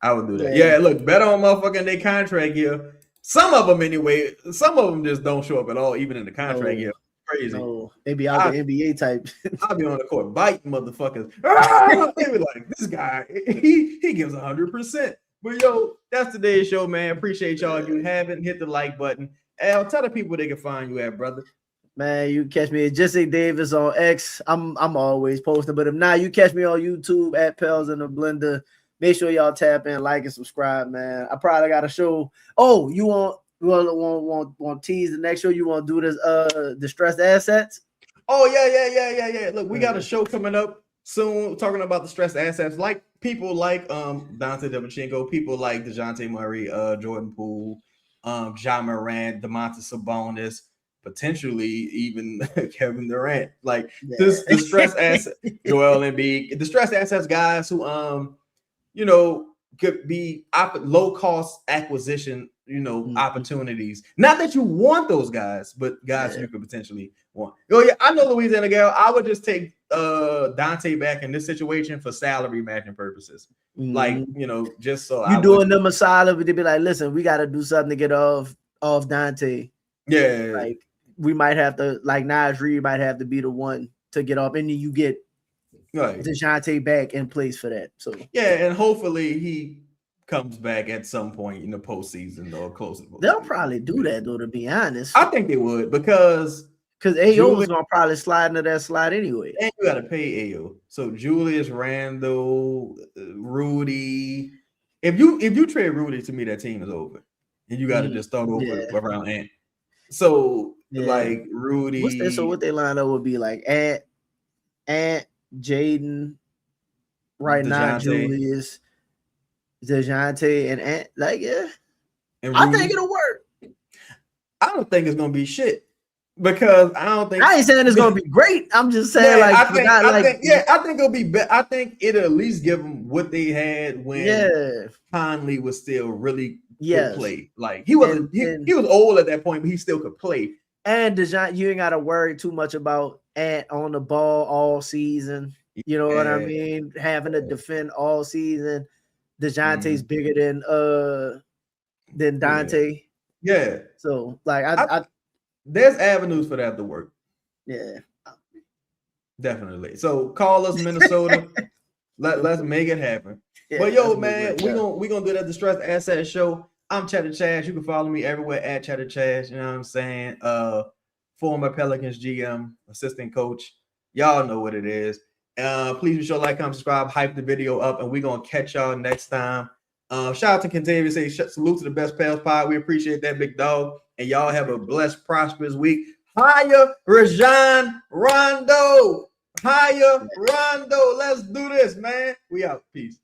I would do that. Yeah, look, better on motherfucking their contract year. Some of them anyway. Some of them just don't show up at all, even in the contract year. Crazy. No, they be out the NBA type. I'll be on the court biting motherfuckers. They be like, this guy, he gives 100%. But yo, that's today's show, man. Appreciate y'all. If you haven't, hit the like button. Al, tell the people they can find you at, brother. Man, you can catch me at Jesse Davis on X. I'm always posting, but if not, you catch me on YouTube at Pels in the Blender. Make sure y'all tap in, like, and subscribe, man. I probably got a show. Oh, you want tease the next show? You want to do this distressed assets? Oh yeah. Look, we got a show coming up soon talking about the distressed assets, like people like Dante Divincenzo, people like DeJounte Murray, Jordan Poole, John Morant, Domantas Sabonis, potentially even Kevin Durant. Like this distressed asset, Joel Embiid, distressed assets guys who could be low cost acquisition, opportunities. Not that you want those guys, but guys you could potentially want. Oh yeah, I know Louisiana Gal. I would just take Dante back in this situation for salary matching purposes. Like, just so you doing them a solid, but they be like, listen, we got to do something to get off Dante. Yeah, like we might have to, like Naz Reid might have to be the one to get off, and then you get DeJounte back in place for that. So yeah, and hopefully he comes back at some point in the postseason or close to the postseason. They'll probably do that though, to be honest. I think they would because AO was gonna probably slide into that slide anyway. And you gotta pay AO. So Julius Randle, Rudy. If you trade Rudy, to me that team is over. And you gotta just start over around Ant. So like Rudy. What they line up would be like Ant, Jaden, right now Julius, DeJounte, and Ant. Like, and I think it'll work. I don't think it's gonna be shit because I ain't saying it's gonna be great. I'm just saying I think it'll be better. I think it'll at least give them what they had when Conley was still really could play. Like he was old at that point, but he still could play. And DeJounte, you ain't gotta worry too much about Ant on the ball all season. You know what I mean? Having to defend all season. DeJounte's bigger than Dante. Yeah. So like there's avenues for that to work. Yeah. Definitely. So call us, Minnesota. Let's make it happen. Yeah, but yo, man, we're gonna do that distressed asset show. I'm Cheddar Chaz. You can follow me everywhere at Cheddar Chaz. You know what I'm saying? Former Pelicans GM, assistant coach. Y'all know what it is. Please be sure to like, comment, subscribe, hype the video up, and we're gonna catch y'all next time. Shout out to Contavia. Say salute to the best Pals pod. We appreciate that, big dog. And y'all have a blessed, prosperous week. Hire Rajon Rondo. Hire Rondo. Let's do this, man. We out. Peace.